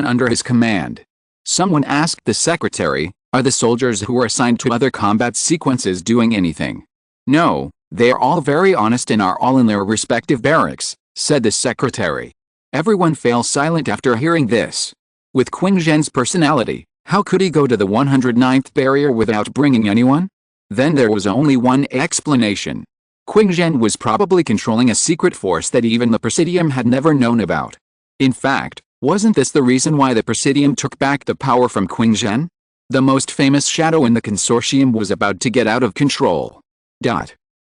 under his command. Someone asked the secretary, are the soldiers who are assigned to other combat sequences doing anything? No, they are all very honest and are all in their respective barracks, said the secretary. Everyone fell silent after hearing this. With Qing Zhen's personality, how could he go to the 109th barrier without bringing anyone? Then there was only one explanation. Qing Zhen was probably controlling a secret force that even the Presidium had never known about. In fact, wasn't this the reason why the Presidium took back the power from Qing Zhen? The most famous shadow in the consortium was about to get out of control.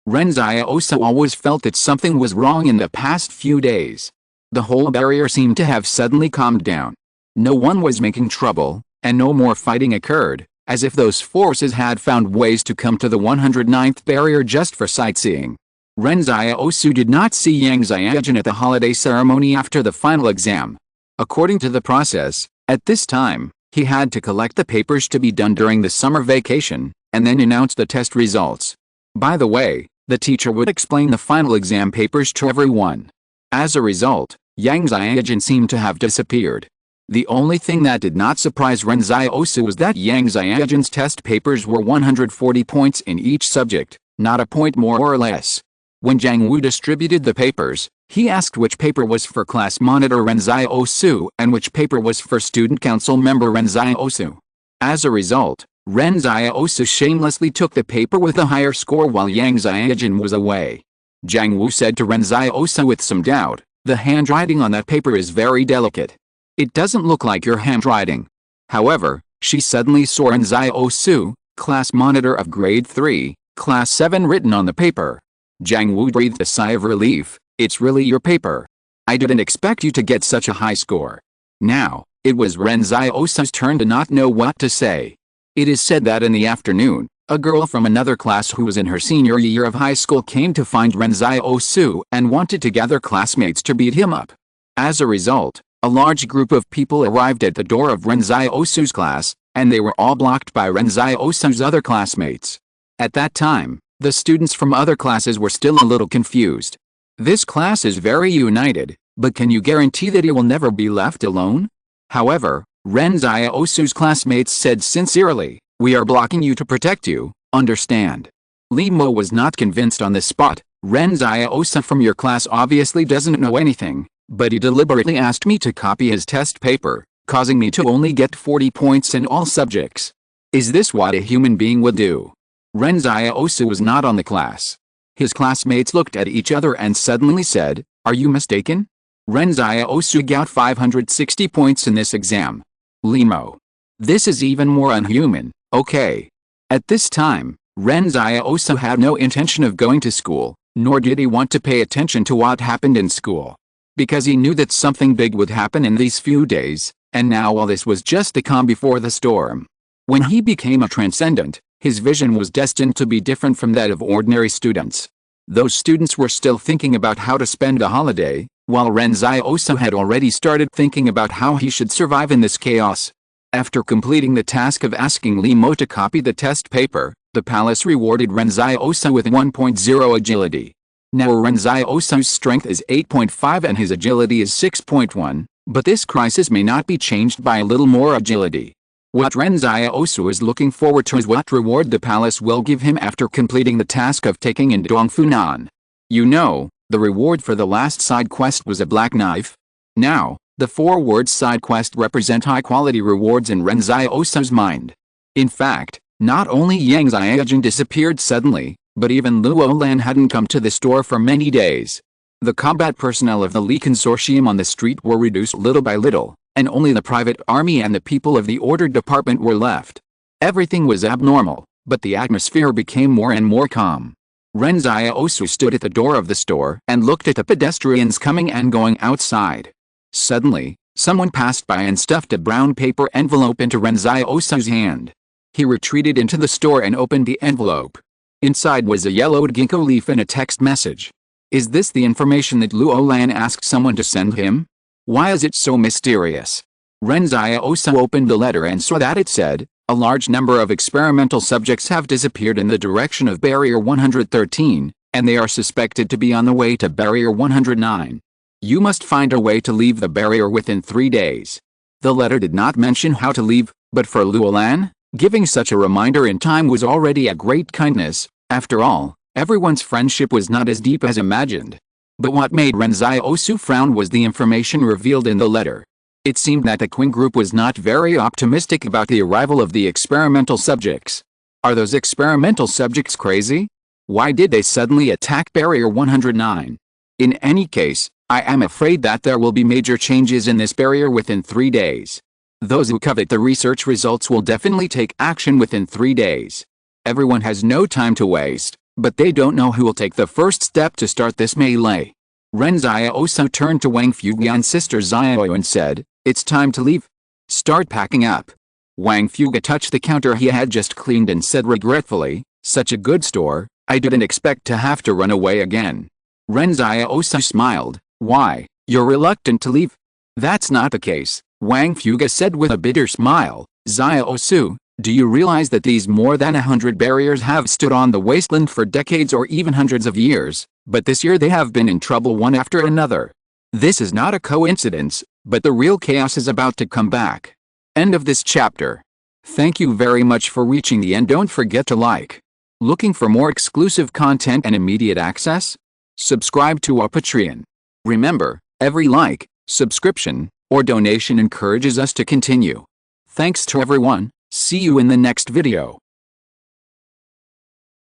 Ren Xiaosu always felt that something was wrong in the past few days. The whole barrier seemed to have suddenly calmed down. No one was making trouble, and no more fighting occurred, as if those forces had found ways to come to the 109th barrier just for sightseeing. Ren Xiaosu did not see Yang Xiaojun at the holiday ceremony after the final exam. According to the process, at this time, he had to collect the papers to be done during the summer vacation, and then announce the test results. By the way, the teacher would explain the final exam papers to everyone. As a result, Yang Xiaojun seemed to have disappeared. The only thing that did not surprise Ren Xiaosu was that Yang Xiaojun's test papers were 140 points in each subject, not a point more or less. When Jiang Wu distributed the papers, he asked which paper was for class monitor Ren Xiaosu and which paper was for student council member Ren Xiaosu. As a result, Ren Xiaosu shamelessly took the paper with a higher score while Yang Xiaojun was away. Jiang Wu said to Ren Xiaosu with some doubt, "The handwriting on that paper is very delicate. It doesn't look like your handwriting." However, she suddenly saw Ren Xiaosu, class monitor of grade 3, class 7 written on the paper. Jiang Wu breathed a sigh of relief. "It's really your paper. I didn't expect you to get such a high score." Now, it was Ren Xiaosu's turn to not know what to say. It is said that in the afternoon, a girl from another class who was in her senior year of high school came to find Ren Xiaosu and wanted to gather classmates to beat him up. As a result, a large group of people arrived at the door of Ren Xiaosu's class, and they were all blocked by Ren Xiaosu's other classmates. At that time, the students from other classes were still a little confused. This class is very united, but can you guarantee that it will never be left alone? However, Ren Xiaosu's classmates said sincerely, "We are blocking you to protect you, understand?" Li Mo was not convinced on the spot. "Ren Xiaosu from your class obviously doesn't know anything, but he deliberately asked me to copy his test paper, causing me to only get 40 points in all subjects. Is this what a human being would do?" Ren Xiaosu was not on the class. His classmates looked at each other and suddenly said, "Are you mistaken? Ren Xiaosu got 560 points in this exam. Li Mo. This is even more unhuman, okay?" At this time, Ren Xiaosu had no intention of going to school, nor did he want to pay attention to what happened in school. Because he knew that something big would happen in these few days, and now all this was just the calm before the storm. When he became a transcendent, his vision was destined to be different from that of ordinary students. Those students were still thinking about how to spend the holiday, while Ren Xiaosu had already started thinking about how he should survive in this chaos. After completing the task of asking Li Mo to copy the test paper, the palace rewarded Ren Xiaosu with 1.0 agility. Now Ren Xiaosu's strength is 8.5 and his agility is 6.1, but this crisis may not be changed by a little more agility. What Ren Xiaosu is looking forward to is what reward the palace will give him after completing the task of taking in Dongfunan. You know, the reward for the last side quest was a black knife. Now, the 4 words side quest represent high-quality rewards in Ren Xiaosu's mind. In fact, not only Yang Xiaojun disappeared suddenly, but even Luo Lan hadn't come to the store for many days. The combat personnel of the Li Consortium on the street were reduced little by little, and only the private army and the people of the order department were left. Everything was abnormal, but the atmosphere became more and more calm. Ren Xiaosu stood at the door of the store and looked at the pedestrians coming and going outside. Suddenly, someone passed by and stuffed a brown paper envelope into Ren Xiaosu's hand. He retreated into the store and opened the envelope. Inside was a yellowed ginkgo leaf and a text message. Is this the information that Luo Lan asked someone to send him? Why is it so mysterious? Ren Xiaosu opened the letter and saw that it said, "A large number of experimental subjects have disappeared in the direction of Barrier 113, and they are suspected to be on the way to Barrier 109. You must find a way to leave the barrier within 3 days." The letter did not mention how to leave, but for Luo Lan, giving such a reminder in time was already a great kindness. After all, everyone's friendship was not as deep as imagined. But what made Ren Xiaosu frown was the information revealed in the letter. It seemed that the Qing group was not very optimistic about the arrival of the experimental subjects. Are those experimental subjects crazy? Why did they suddenly attack Barrier 109? In any case, I am afraid that there will be major changes in this barrier within 3 days. Those who covet the research results will definitely take action within 3 days. Everyone has no time to waste, but they don't know who will take the first step to start this melee. Ren Xiaosu turned to Wang Fuguan's sister Xiaoyu and said, "It's time to leave. Start packing up." Wang Fuga touched the counter he had just cleaned and said regretfully, "Such a good store, I didn't expect to have to run away again. Ren Xiaosu smiled. Why, you're reluctant to leave? That's not the case, Wang Fuga said with a bitter smile. Xiaosu, do you realize that these more than 100 barriers have stood on the wasteland for decades or even hundreds of years, but this year they have been in trouble one after another. This is not a coincidence, but the real chaos is about to come back. End of this chapter. Thank you very much for reaching the end. Don't forget to like. Looking for more exclusive content and immediate access? Subscribe to our Patreon. Remember, every like, subscription, or donation encourages us to continue. Thanks to everyone. See you in the next video.